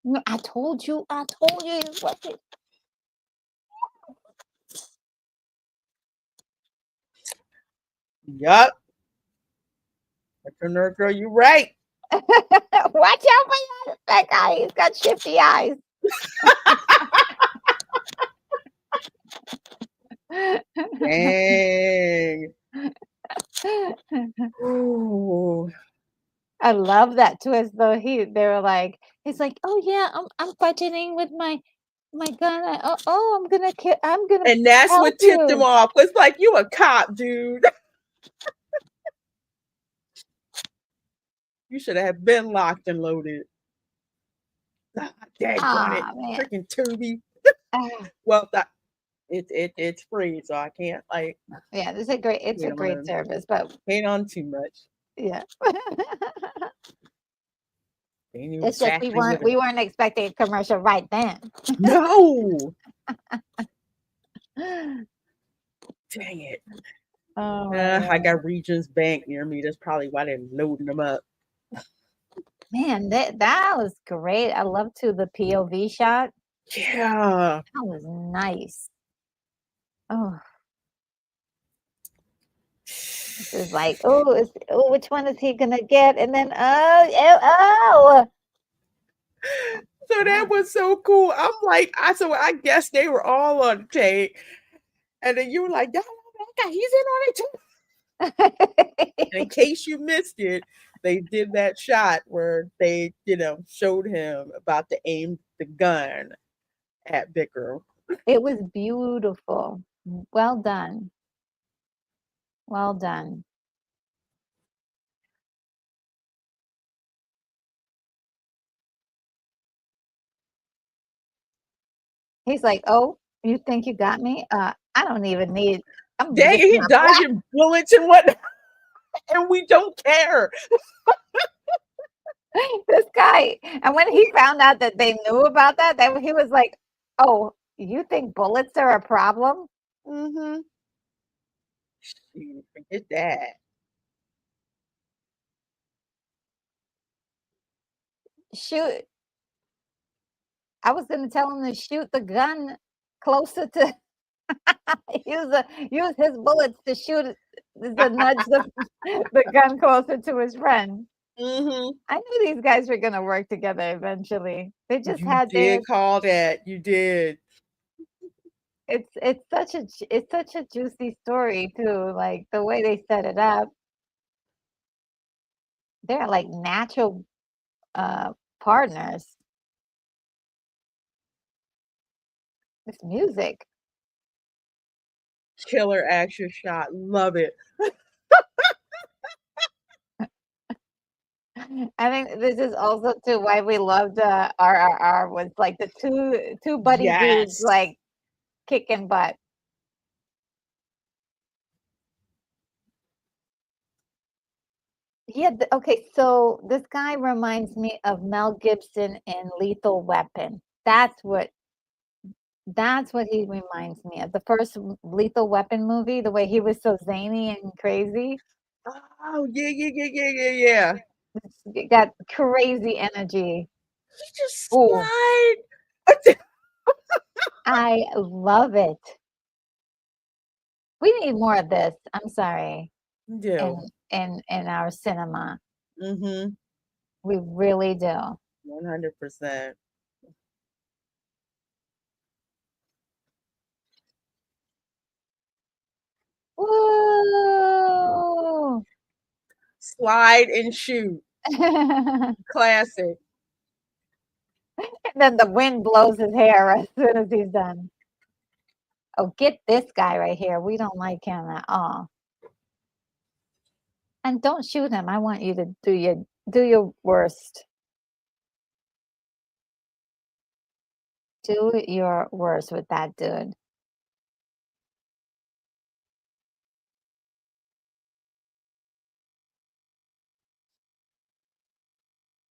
No, I told you. I told you. What the- Yup. Nerd girl, you right. Watch out for that guy. He's got shifty eyes. Dang. Ooh. I love that twist though. They were like, he's like, oh yeah, I'm budgeting with my gun. I'm gonna And that's help what tipped him you. off. Was like, you a cop, dude. You should have been locked and loaded. God, daggone it. Man. Freaking Tubi. Ah, Well, it's free, so I can't like yeah, it's a great service, but hate on too much. yeah. They knew It's just exactly what we weren't expecting a commercial right then. No. Dang it. Oh, I got Regions Bank near me. That's probably why they're loading them up. man, that was great. I love too the POV shot. Yeah. That was nice. Oh, this is like, which one is he gonna get? And then So that was so cool. I'm like, I guess they were all on tape. And then you were like, y'all know that guy, he's in on it too. And in case you missed it, they did that shot where they, showed him about to aim the gun at Vikram. It was beautiful. Well done. Well done. He's like, oh, you think you got me? I don't even need. I'm Dang, just he not black. dodging bullets and whatnot, and we don't care. This guy, and when he found out that they knew about that, he was like, oh, you think bullets are a problem? Mm-hmm. Forget that. Shoot. I was going to tell him to shoot the gun closer to use his bullets to shoot to nudge the gun closer to his friend. Mm-hmm. I knew these guys were going to work together eventually. They just You had did call that. You did. it's such a juicy story too, like the way they set it up. They're like natural partners. This music. Killer action shot. Love it. I think this is also too why we loved RRR was like the two buddy dudes Yes. like kicking butt. Yeah, okay, so this guy reminds me of Mel Gibson in Lethal Weapon. That's what he reminds me of. The first Lethal Weapon movie, the way he was so zany and crazy. Oh, yeah. Got crazy energy. He just Oh, slide. I love it. We need more of this. I'm sorry. Yeah. In our cinema. Mm-hmm. We really do. 100%. Woo! Slide and shoot. Classic. Then the wind blows his hair as soon as he's done. Oh, get this guy right here. We don't like him at all. And don't shoot him. I want you to do your worst. Do your worst with that dude.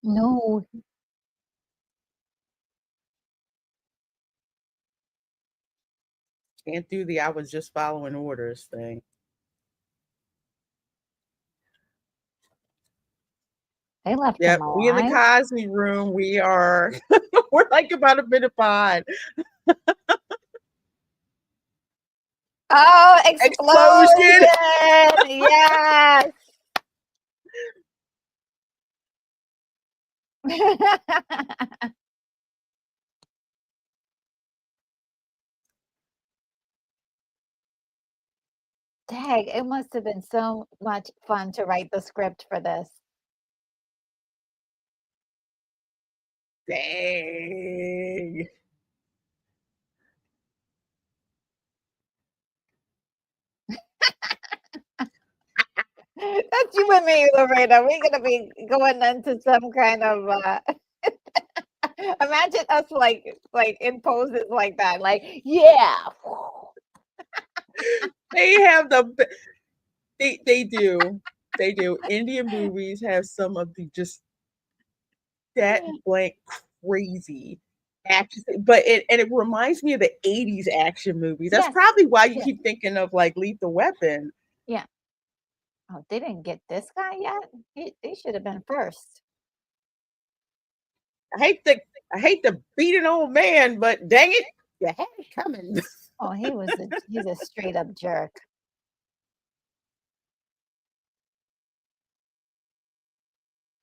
No. Can't do the "I was just following orders" thing. They left him Yep, we in the alive? Cosby room. We are we're like about a minute behind. Oh, Explosion. explosion! Yes! Dang, it must have been so much fun to write the script for this. Dang. That's you and me, Lorena. We're gonna be going into some kind of imagine us like in poses like that, like, yeah. They have they do. They do. Indian movies have some of the just that blank crazy action, but it reminds me of the 80s action movies. That's Yes, probably why you yes, keep thinking of like Lethal Weapon. yeah. Oh, they didn't get this guy yet? He should have been first. I hate to I hate to beat an old man, but dang it, you had it coming. Oh, he's a straight up jerk.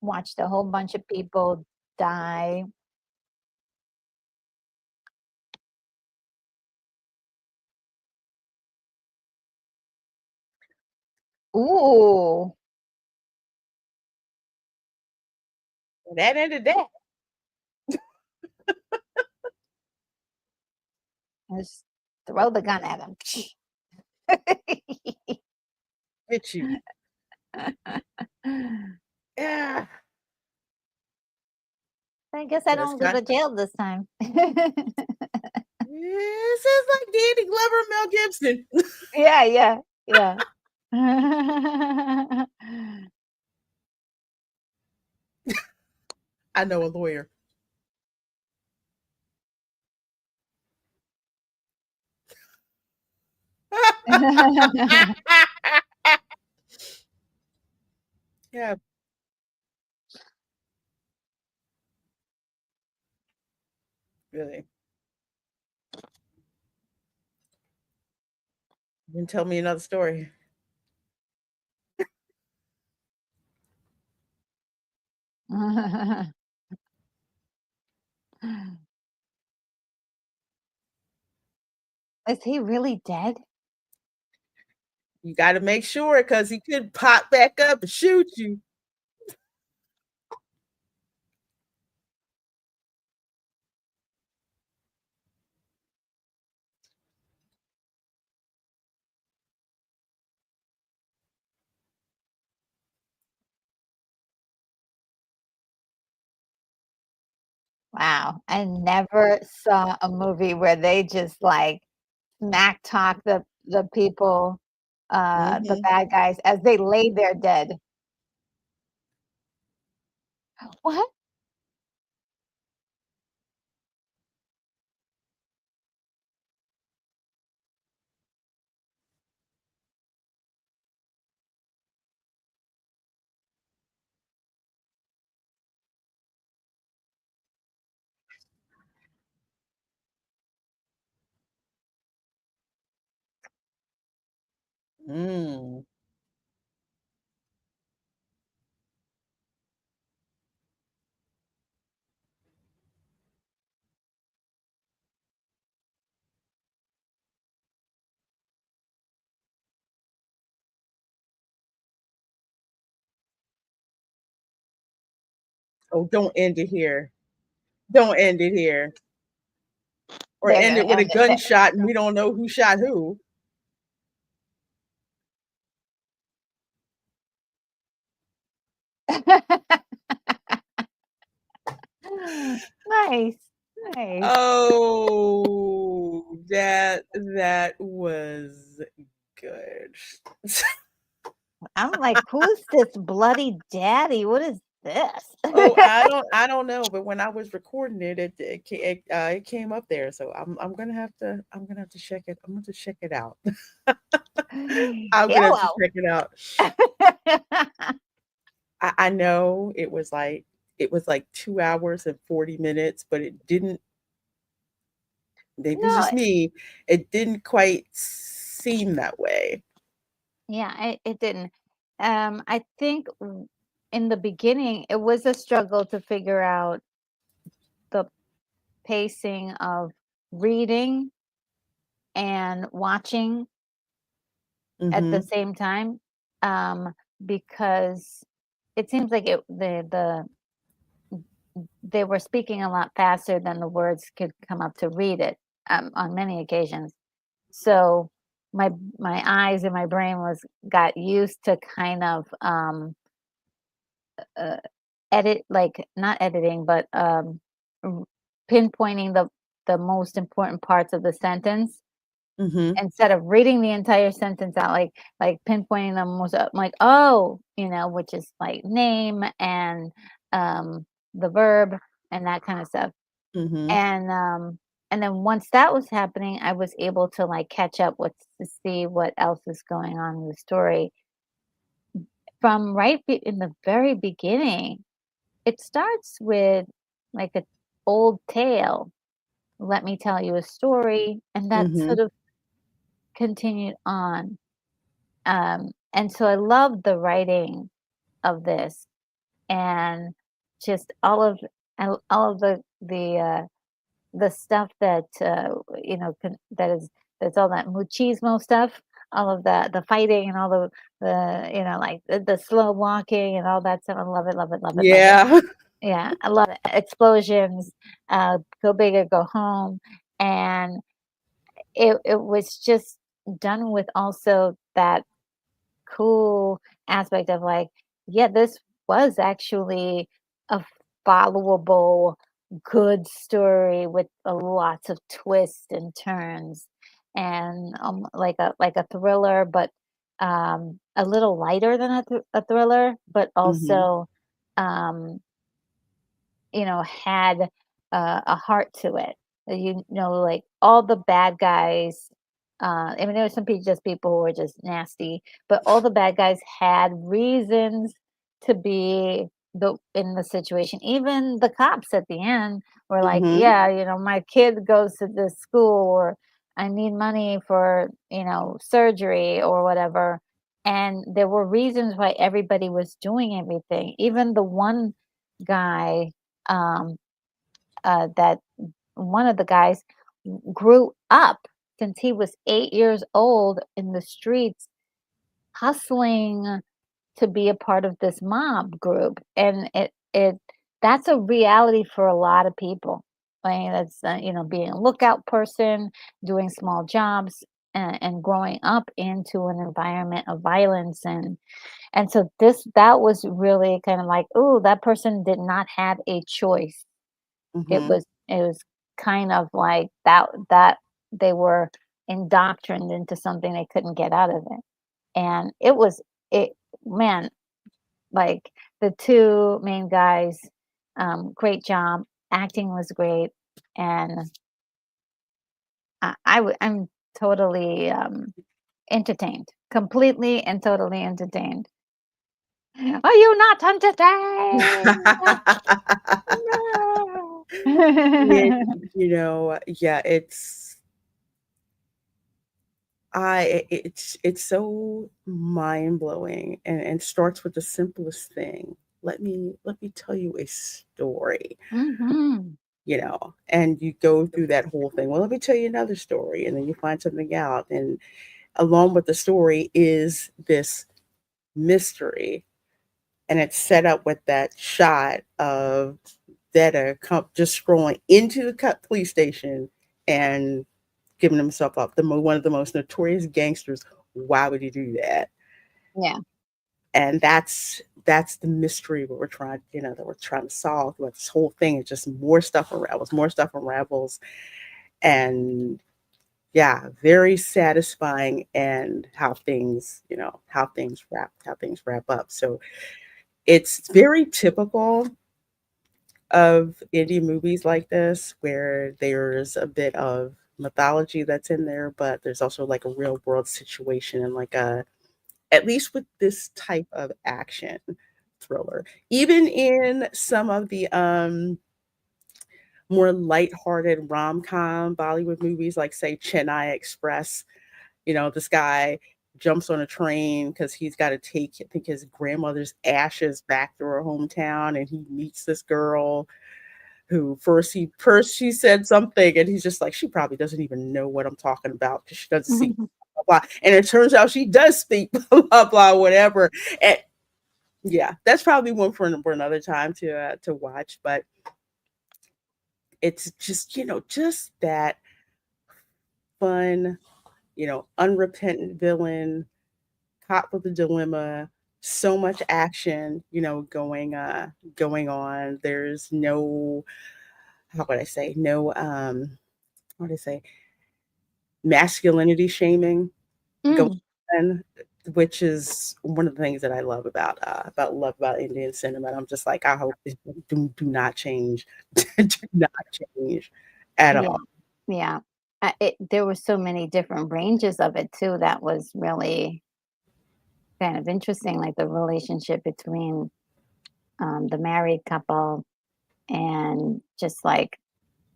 Watched a whole bunch of people die. Ooh, That ended that. just throw the gun at him. Hit you. Yeah. I guess I That's don't go kind to jail this time. this is like Danny Glover, Mel Gibson. Yeah, yeah, yeah. I know a lawyer. Yeah, really. You tell me another story. Is he really dead? You got to make sure because he could pop back up and shoot you. Wow, I never saw a movie where they just, like, smack talk the people, the Hmm. bad guys as they lay there dead. What? Mm. Oh, don't end it here. Don't end it here. Or They're end gonna it with a end it there. gunshot and we don't know who shot who. Nice, Nice. Oh, that was good. I'm like, who's this bloody daddy? What is this? Oh, I don't know, but when I was recording it, it came up there, so I'm gonna have to check it. I'm gonna have to check it out. I'm gonna have to Hello. check it out. I know it was like 2 hours and 40 minutes, but it didn't. Maybe it's No, just me. It didn't quite seem that way. yeah, it didn't. I think in the beginning, it was a struggle to figure out the pacing of reading and watching at the Mm-hmm. same time, um, because it seems like they were speaking a lot faster than the words could come up to read it, on many occasions. So my my eyes and my brain was got used to kind of uh, like not editing, but r- pinpointing the most important parts of the sentence Mm-hmm. instead of reading the entire sentence out, like pinpointing the most. I'm like, oh, which is like name and um, the verb and that kind of stuff. Mm-hmm. And then once that was happening, I was able to like catch up with to see what else is going on in the story from in the very beginning. It starts with like a old tale. Let me tell you a story, and that Mm-hmm. sort of continued on. And so I love the writing of this, and just all of the stuff that that's all that machismo stuff, all of the fighting and all the like the slow walking and all that stuff. I love it, love it, love it, love it. Yeah. Yeah, I love it. Explosions, go big or go home, and it was just done with also that cool aspect of like, yeah, this was actually a followable, good story with a lots of twists and turns, and like a thriller, but a little lighter than a thriller, but Mm-hmm. also um, had a heart to it. Like all the bad guys. I mean, there were some people, just people who were just nasty, but all the bad guys had reasons to be in the situation. Even the cops at the end were like, Mm-hmm. "Yeah, my kid goes to this school, or I need money for surgery or whatever." And there were reasons why everybody was doing everything. Even the one guy um, that one of the guys grew up since he was 8 years old in the streets, hustling to be a part of this mob group, and it that's a reality for a lot of people. I mean, that's being a lookout person, doing small jobs, and growing up into an environment of violence, and so that was really kind of like, oh, that person did not have a choice. Mm-hmm. It was kind of like that they were indoctrined into something they couldn't get out of it. And it man, like the two main guys, great job. Acting was great, and I'm totally entertained, completely and totally entertained. Are you not entertained? Yeah, No. yeah, it's so mind-blowing and starts with the simplest thing. Let me tell you a story, Mhm. and you go through that whole thing. Well, let me tell you another story, and then you find something out, and along with the story is this mystery, and it's set up with that shot of Vedha just scrolling into the police station and giving himself up. One of the most notorious gangsters. Why would he do that? Yeah. And that's the mystery that we're trying, that we're trying to solve with this whole thing. It's just more stuff unravels, more stuff unravels. And yeah, very satisfying, and how things wrap up. So it's very typical of indie movies like this, where there's a bit of mythology that's in there, but there's also like a real world situation, and like at least with this type of action thriller. Even in some of the more lighthearted rom-com Bollywood movies, like say Chennai Express, this guy jumps on a train because he's got to take, I think, his grandmother's ashes back to her hometown, and he meets this girl who first she said something, and he's just like, she probably doesn't even know what I'm talking about because she doesn't see blah, blah. And it turns out she does speak blah blah blah whatever. And yeah, that's probably one for another time to watch. But it's just just that fun, unrepentant villain caught with a dilemma. So much action, going on. There's no, how would I say, no, what do I say, masculinity shaming going Mm, on, which is one of the things that I love about Indian cinema. And I'm just like, I hope this do not change, do not change at yeah, all. yeah. There were so many different ranges of it too that was really kind of interesting, like the relationship between the married couple and just like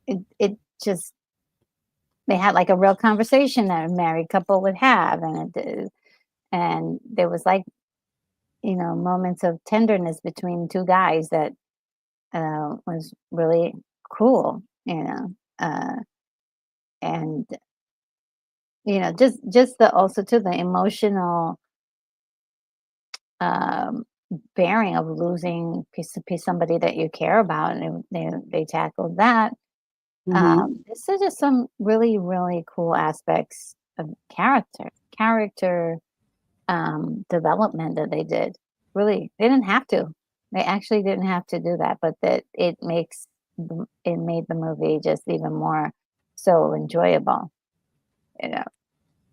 it just they had like a real conversation that a married couple would have, and there was like moments of tenderness between two guys that was really cool, and just the also to the emotional um, bearing of losing somebody that you care about, and they tackled that. Hmm. This is just some really really cool aspects of character development that they did. Really, they didn't have to. They actually didn't have to do that, but that it made the movie just even more so enjoyable. You know,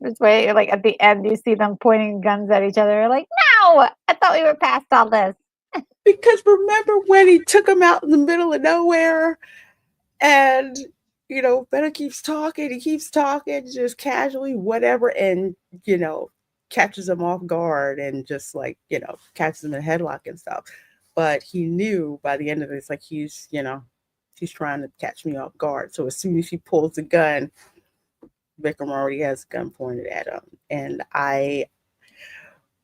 this way, like at the end, you see them pointing guns at each other. You're like, no, I thought we were past all this. Because remember when he took him out in the middle of nowhere, and Benna he keeps talking just casually, whatever, and catches him off guard, and just like catches him in a headlock and stuff. But he knew by the end of this, like, he's trying to catch me off guard. So as soon as he pulls the gun, Vikram already has a gun pointed at him. And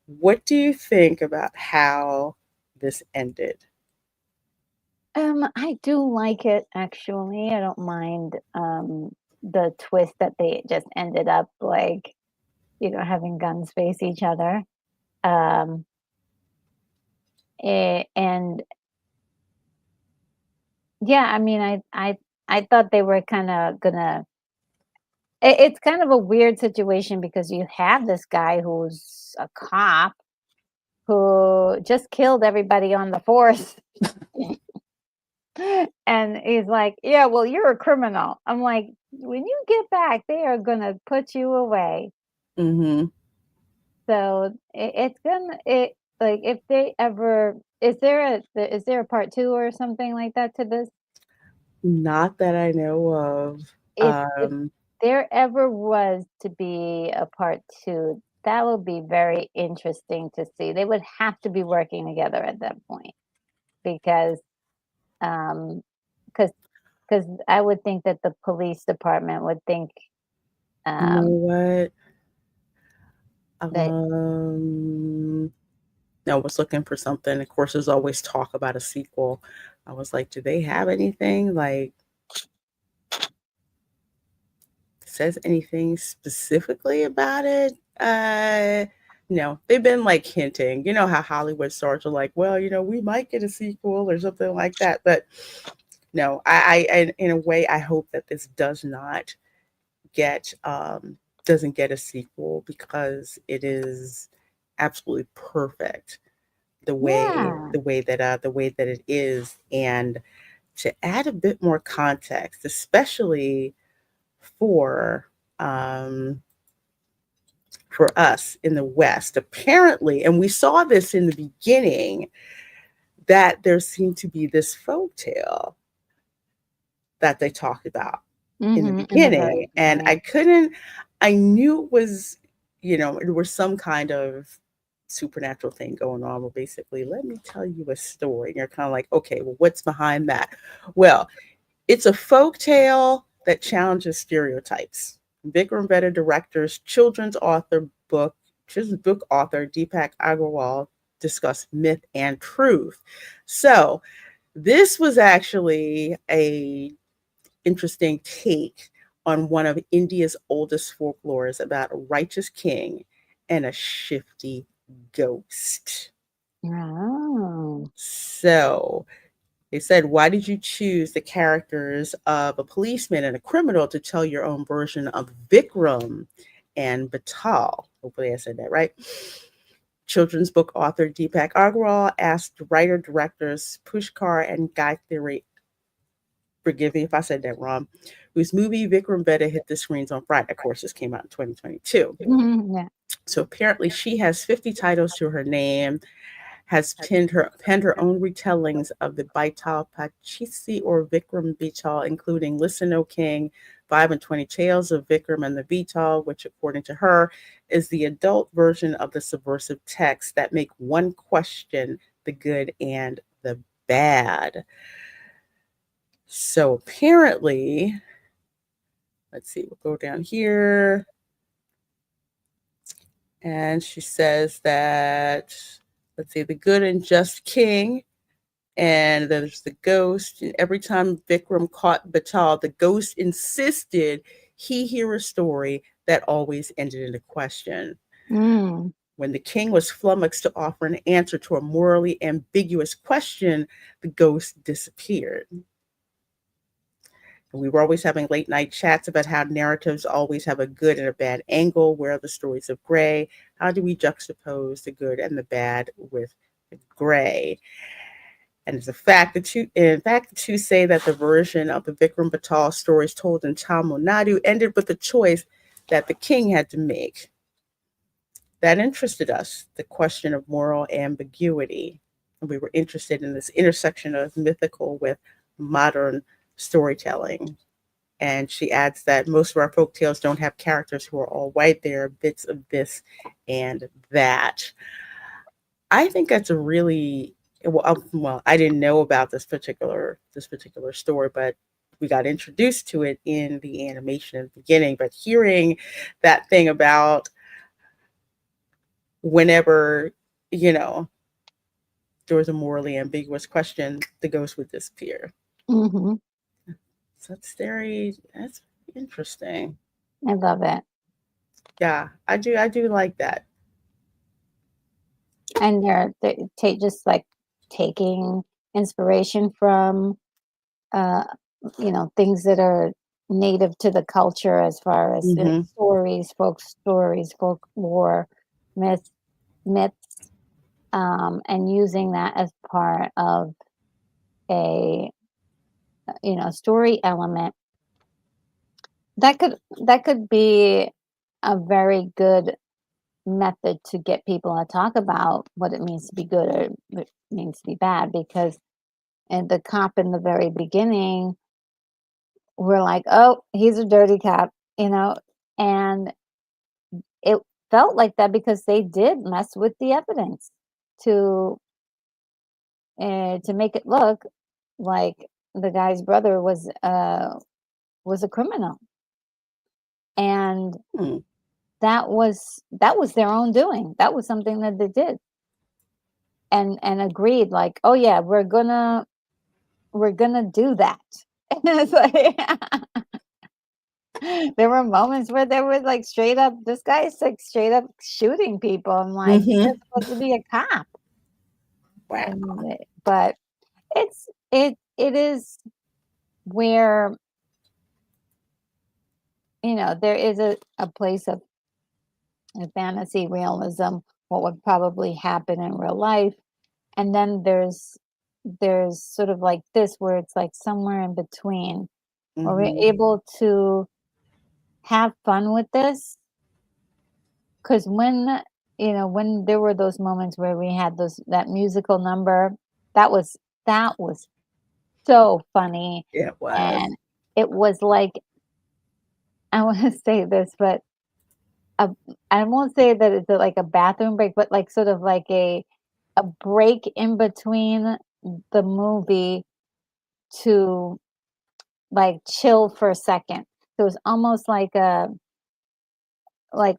what do you think about how this ended? I do like it actually. I don't mind the twist that they just ended up like, having guns face each other. Um and yeah, I mean I thought they were kind of gonna it's kind of a weird situation because you have this guy who's a cop who just killed everybody on the force. And he's like, "Yeah, well, you're a criminal." I'm like, "When you get back, they are gonna put you away." Mm-hmm. So it's gonna it like if they ever is there a part two or something like that to this? Not that I know of. If there ever was to be a part two, that would be very interesting to see. They would have to be working together at that point because um because I would think that the police department would think You know um what? that I was looking for something. Of course, there's always talk about a sequel. I was like, do they have anything like says anything specifically about it? No, they've been like hinting. You know how Hollywood stars are like, well, we might get a sequel or something like that. But no, in a way, I hope that this get doesn't get a sequel, because it is absolutely perfect. the Yeah. way that it is, and to add a bit more context, especially for um, for us in the West. Apparently, and we saw this in the beginning, that there seemed to be this folk tale that they talked about in the In the very beginning. And beginning. I knew it was, there was some kind of supernatural thing going on. Well, basically, let me tell you a story. And you're kind of like, okay, well, what's behind that? Well, it's a folk tale that challenges stereotypes. Vikram Vedha director's children's book author Deepak Agarwal discussed myth and truth. So this was actually a interesting take on one of India's oldest folklores about a righteous king and a shifty ghost. Oh. So they said, why did you choose the characters of a policeman and a criminal to tell your own version of Vikram and Batal? Hopefully I said that right. Children's book author Deepak Agarwal asked writer directors Pushkar and Gayatri, forgive me if I said that wrong, whose movie Vikram Vedha hit the screens on Friday. Of course, this came out in 2022. Yeah. So apparently she has 50 titles to her name, has penned her own retellings of the Baital Pachisi or Vikram Beetal, including Listen, O King, 5 and 20 Tales of Vikram and the Beetal, which according to her is the adult version of the subversive texts that make one question the good and the bad. So apparently, let's see, we'll go down here. And she says that, let's see, the good and just king, and there's the ghost. And every time Vikram caught Batal, the ghost insisted he hear a story that always ended in a question. Mm. When the king was flummoxed to offer an answer to a morally ambiguous question, the ghost disappeared. We were always having late night chats about how narratives always have a good and a bad angle. Where are the stories of gray? How do we juxtapose the good and the bad with the gray? And it's a fact that the two say that the version of the Vikram Batal stories told in Tamil Nadu ended with a choice that the king had to make. That interested us, the question of moral ambiguity. And we were interested in this intersection of mythical with modern storytelling. And she adds that most of our folk tales don't have characters who are all white. There are bits of this and that. I think that's a really well. I didn't know about this particular story, but we got introduced to it in the animation in the beginning. But hearing that thing about whenever there was a morally ambiguous question, the ghost would disappear. Mm-hmm. So that's interesting. I love it. Yeah, I do like that. And they take just like taking inspiration from uh things that are native to the culture as far as Hmm. stories, folklore, myths, myths, and using that as part of a story element that could be a very good method to get people to talk about what it means to be good or what it means to be bad, because and the cop in the very beginning, we're like, oh, he's a dirty cop, and it felt like that because they did mess with the evidence to to make it look like the guy's brother was a criminal, and Hmm. that was their own doing. That was something that they did and agreed, like, oh yeah, we're gonna do that. And it's like there were moments where they were like straight up, this guy is like straight up shooting people. I'm like, you're Hmm. supposed to be a cop. Wow. But it is where, there is a place of fantasy realism, what would probably happen in real life. and then there's sort of like this where it's like somewhere in between, where we're Mhm. able to have fun with this. Because when, when there were those moments where we had that musical number, that was so funny, It was. and it was like, I wanna say this, but a I won't say that it's like a bathroom break, but like sort of like a break in between the movie to, like, chill for a second. So it's almost like,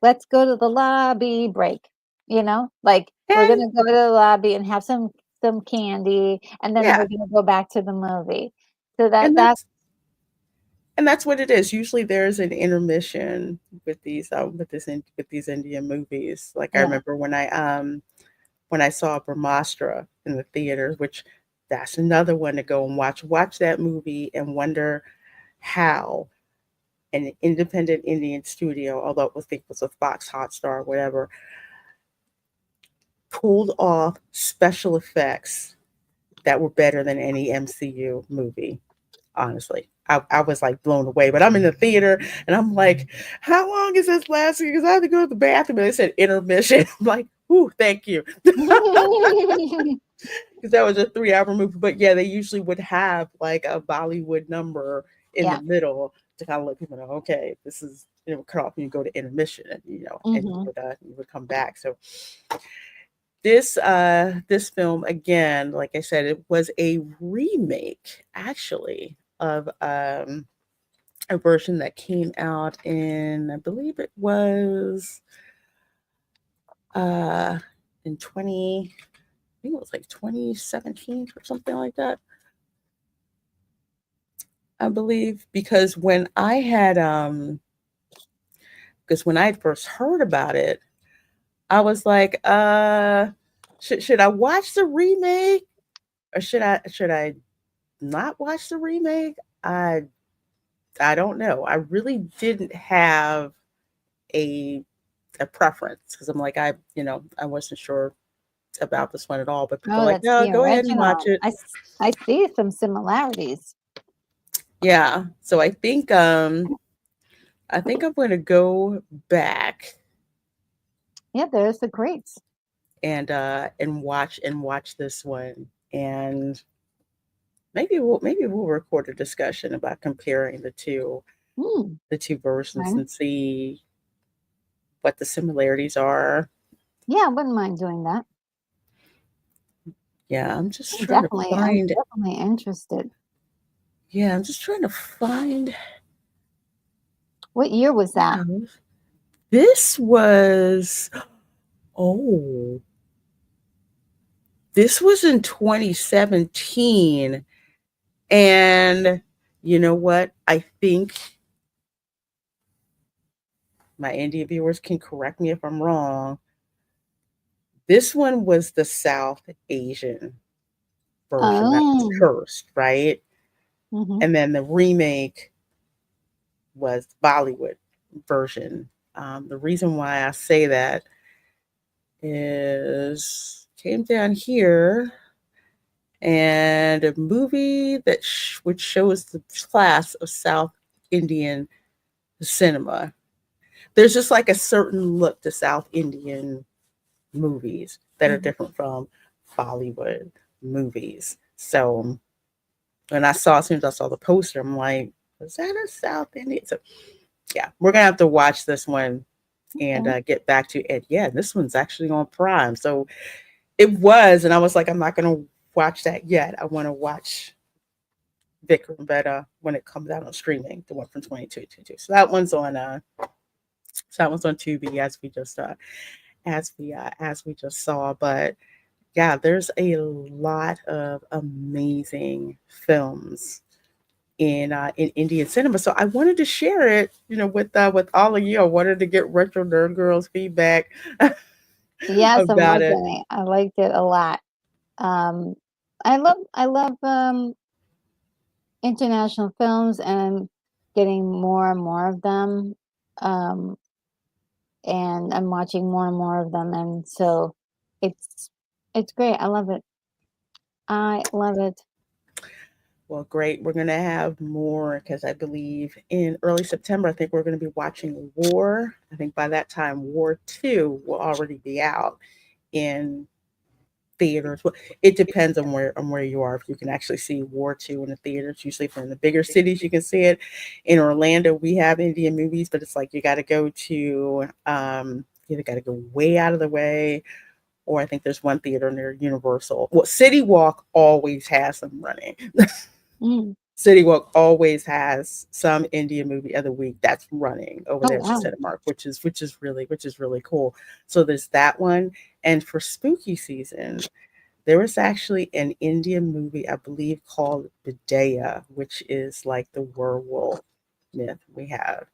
"Let's go to the lobby break," you know? Like, we're And gonna go to the lobby and have some candy, and then yeah, we're gonna go back to the movie. So and that that's what it is. Usually there's an intermission with these Indian movies. Like I yeah. remember when I saw Brahmastra in the theaters, which that's another one to go and watch. Watch that movie and wonder how an independent Indian studio, although I think it was a Fox Hotstar or whatever, pulled off special effects that were better than any MCU movie. Honestly, I was like blown away. But I'm in the theater and I'm like, how long is this lasting? Because I have to go to the bathroom. And they said intermission. I'm like, ooh, thank you. Because that was a 3 hour movie. But yeah, they usually would have like a Bollywood number in the Yeah. middle to kind of let people know, okay, this is cut off and you go to intermission, and and Mhm. you would come back. So this film, again, like I said, it was a remake actually of a version that came out in, I believe it was uh in 20, I think it was like 2017 or something like that. I believe because when I had first heard about it, I was like, should I watch the remake or should I not watch the remake? I I don't know. I really didn't have a a preference because I'm like I wasn't sure about this one at all. But people Oh, are like, that's no, the go ahead and watch original. it. I see some similarities. Yeah. So I think I'm going to go back Yeah, there's the greats. and watch this one, and maybe we'll record a discussion about comparing Hmm, the two versions fun. and see what the similarities are. Yeah, I wouldn't mind doing that. Yeah, I'm just trying to I'm find. definitely interested. Yeah, I'm just trying to find. What year was that? Yeah, this was. Oh, this was in 2017, and you know what? I think my India viewers can correct me if I'm wrong. This one was the South Asian version that was Oh, cursed, right? mhm. And then the remake was Bollywood version. The reason why I say that is came down here and a movie that which shows the class of South Indian cinema. There's just like a certain look to South Indian movies that are Mhm. different from Bollywood movies. So as soon as I saw the poster, I'm like, was that a South Indian? So yeah, we're gonna have to watch this one and Okay. get back to it. Yeah, this one's actually on Prime. So it was, and I was like, I'm not gonna watch that yet. I want to watch Vikram Vedha when it comes out on streaming, the one from 2222. So that one's on Tubi as we just saw. But yeah, there's a lot of amazing films in Indian cinema. So I wanted to share it, with all of you. I wanted to get Retro Nerd Girls feedback Yes, I'm about it. looking. I liked it a lot. Um, I love international films and getting more and more of them. Um, and I'm watching more and more of them, and so it's it's great. I love it. I love it. Well, great. We're going to have more because I believe in early September, I think we're going to be watching War. I think by that time, War 2 will already be out in theaters. Well, it depends on where you are. If you can actually see War 2 in the theaters, usually from the bigger cities, you can see it. In Orlando, we have Indian movies, but it's like you got to go to, you got to go way out of the way. Or I think there's one theater near Universal. Well, City Walk always has them running. Mm. City Walk always has some Indian movie of the week that's running over Oh, there at the wow. Cinemark, which is really cool. So there's that one, and for spooky season, there was actually an Indian movie I believe called Vidya, which is like the werewolf myth we have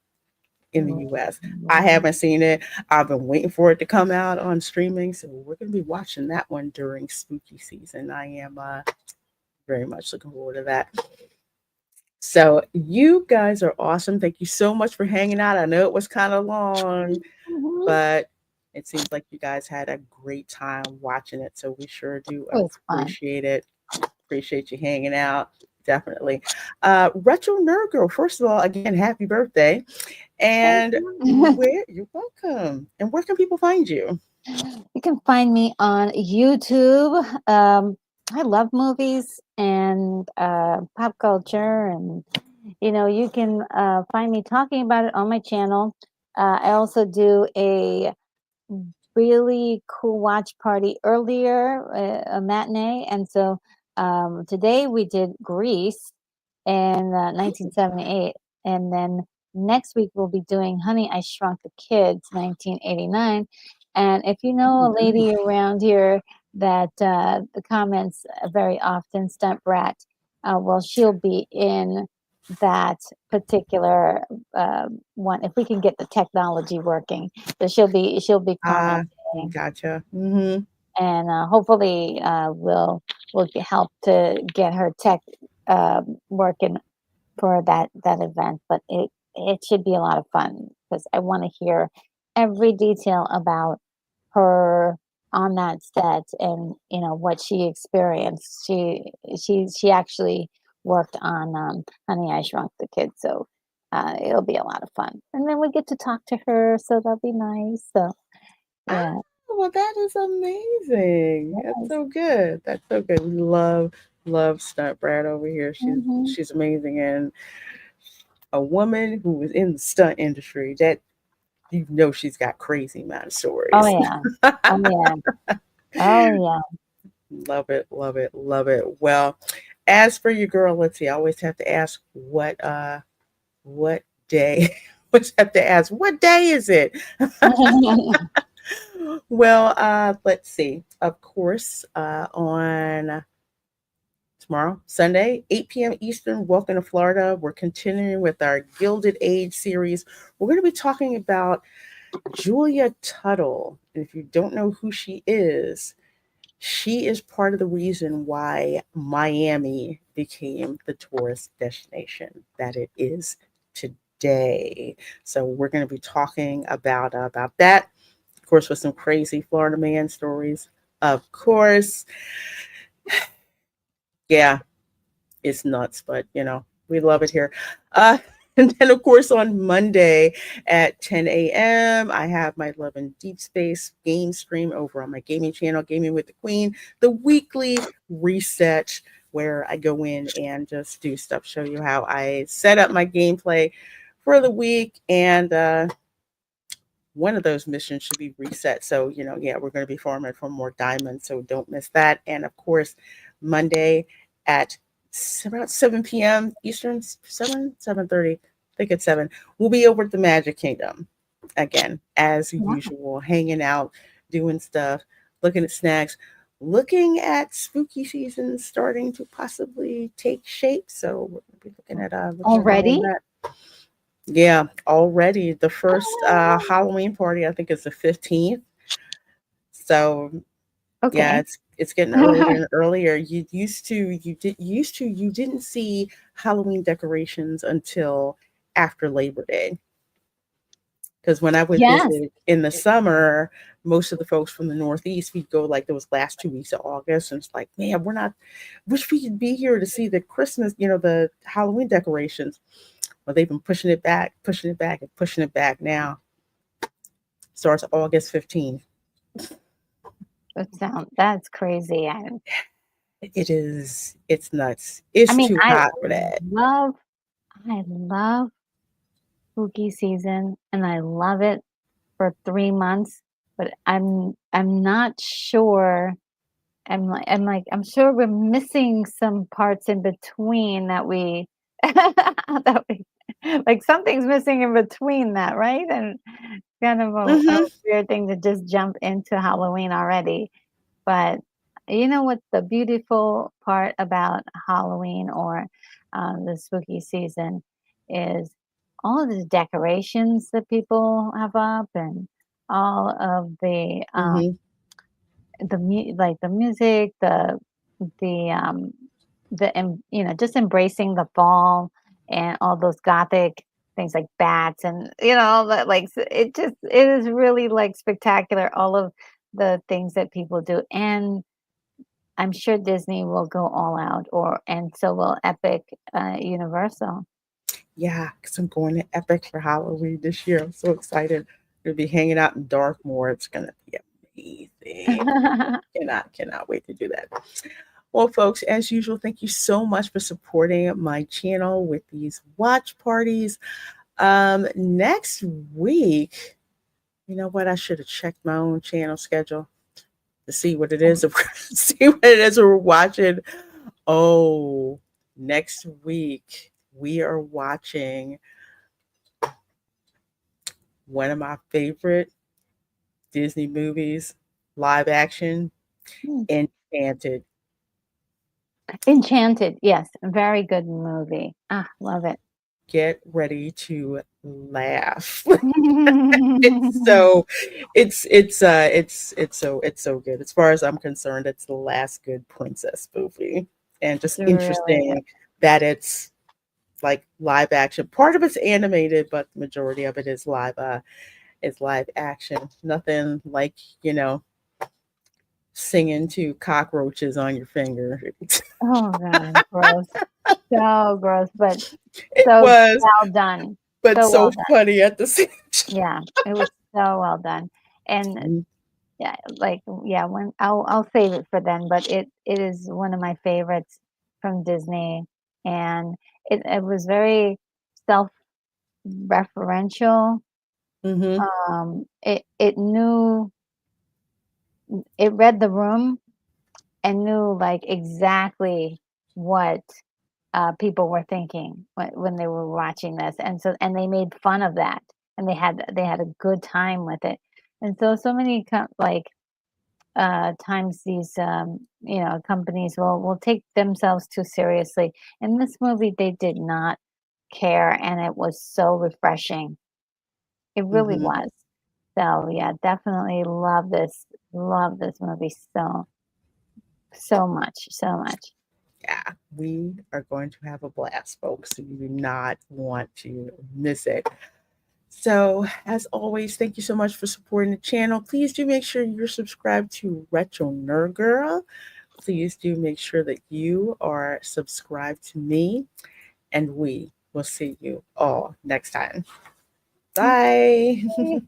in the US. I Oh, haven't seen it. I've been waiting for it to come out on streaming, so we're going to be watching that one during spooky season. I am very much looking forward to that. So you guys are awesome. Thank you so much for hanging out. I know it was kind of long, mhm. but it seems like you guys had a great time watching it. So we sure do It was fun. appreciate it. Appreciate you hanging out. Definitely. Retro Nerd Girl, first of all, again, happy birthday. Thank And you. where you're welcome. And where can people find you? You can find me on YouTube. I love movies and pop culture, and you can find me talking about it on my channel. I also do a really cool watch party earlier, a matinee, and so today we did Grease in 1978, and then next week we'll be doing Honey, I Shrunk the Kids, 1989. And if you know a lady Nice. around here that the comments very often, Stunt Brat, well, she'll be in that particular one if we can get the technology working. So she'll be Ah, commenting, gotcha. Mm-hmm. and hopefully we'll help to get her tech working for that event. But it should be a lot of fun because I want to hear every detail about her on that set, and what she experienced. She actually worked on Honey, I Shrunk the Kids, so it'll be a lot of fun. And then we get to talk to her, so that'll be nice. So Ah, yeah. well, that is amazing. That's Yes. so good. That's so good. We love Stunt Brad over here. Hmm. She's amazing, and a woman who was in the stunt industry that she's got crazy amount of Oh stories. yeah. Oh yeah. Oh yeah. Love it, love it, love it. Well, as for your girl, let's see. I always have to ask what day. Always have to ask what day is it? Well, let's see. Of course, on tomorrow, Sunday, 8 p.m. Eastern. Welcome to Florida. We're continuing with our Gilded Age series. We're going to be talking about Julia Tuttle. And if you don't know who she is part of the reason why Miami became the tourist destination that it is today. So we're going to be talking about that, of course, with some crazy Florida man stories. Of course, yeah, it's nuts, but we love it here. Uh, and then, of course, on Monday at 10 a.m., I have my Love and Deep Space game stream over on my gaming channel, Gaming with the Queen, the weekly reset where I go in and just do stuff, show you how I set up my gameplay for the week. And one of those missions should be reset. So, yeah, we're going to be farming for more diamonds. So don't miss that. And of course, Monday at about 7 p.m. Eastern, 7:30. I think it's 7. We'll be over at the Magic Kingdom again, as Wow. usual, hanging out, doing stuff, looking at snacks, looking at spooky season starting to possibly take shape. So we're going to be looking at all of Already? that. Yeah, already the first Oh, Halloween party I think is the 15th. So yeah, okay. it's getting earlier and earlier. You didn't see Halloween decorations until after Labor Day. Because when I would Yes. visit in the summer, most of the folks from the Northeast, we'd go like those last 2 weeks of August, and it's like, man, we're not. Wish we could be here to see the Christmas, the Halloween decorations. Well, they've been pushing it back, pushing it back, and pushing it back. Now starts August 15th. That's crazy. It is. It's nuts. It's I mean, too hot for that. I love spooky season, and I love it for 3 months, but I'm not sure. I'm sure we're missing some parts in between that we that we like something's missing in between that, right? And kind of a Hmm. weird thing to just jump into Halloween already. But you know what the beautiful part about Halloween or the spooky season is all of the decorations that people have up and all of Hmm. like the music, the just embracing the fall and all those gothic things like bats and all that it is really like spectacular all of the things that people do, and I'm sure Disney will go all out, and so will Epic Universal. Yeah, because I'm going to Epic for Halloween this year. I'm so excited to be hanging out in Darkmoor. It's gonna be amazing. Cannot wait to do that. Well, folks, as usual, thank you so much for supporting my channel with these watch parties. Next week, you know what? I should have checked my own channel schedule to see what it is. See what it is we're watching. Oh, next week we are watching one of my favorite Disney movies, live action, Hmm. Enchanted. Enchanted, yes, very good movie. Love it. Get ready to laugh. It's so it's so good. As far as I'm concerned, it's the last good princess movie. And It's just really good. interesting that it's like live action. Part of it's animated, but the majority of it is live action. Nothing like, singing to cockroaches on your finger. Oh god, gross. So gross, but It so was, well done. but So so well done. funny at the same Yeah, it was so well done. And time. yeah, like yeah, when I'll save it for then, but it is one of my favorites from Disney, and it was very self-referential. Mm-hmm. It read the room and knew like exactly what people were thinking when they were watching this, and they made fun of that, and they had a good time with it, and so many times these companies will take themselves too seriously. In this movie, they did not care, and it was so refreshing. It really Mm-hmm. was. So yeah, definitely love this movie so much, so much. Yeah, we are going to have a blast, folks. You do not want to miss it. So, as always, thank you so much for supporting the channel. Please do make sure you're subscribed to Retro Nerd Girl. Please do make sure that you are subscribed to me, and we will see you all next time. Bye. Okay.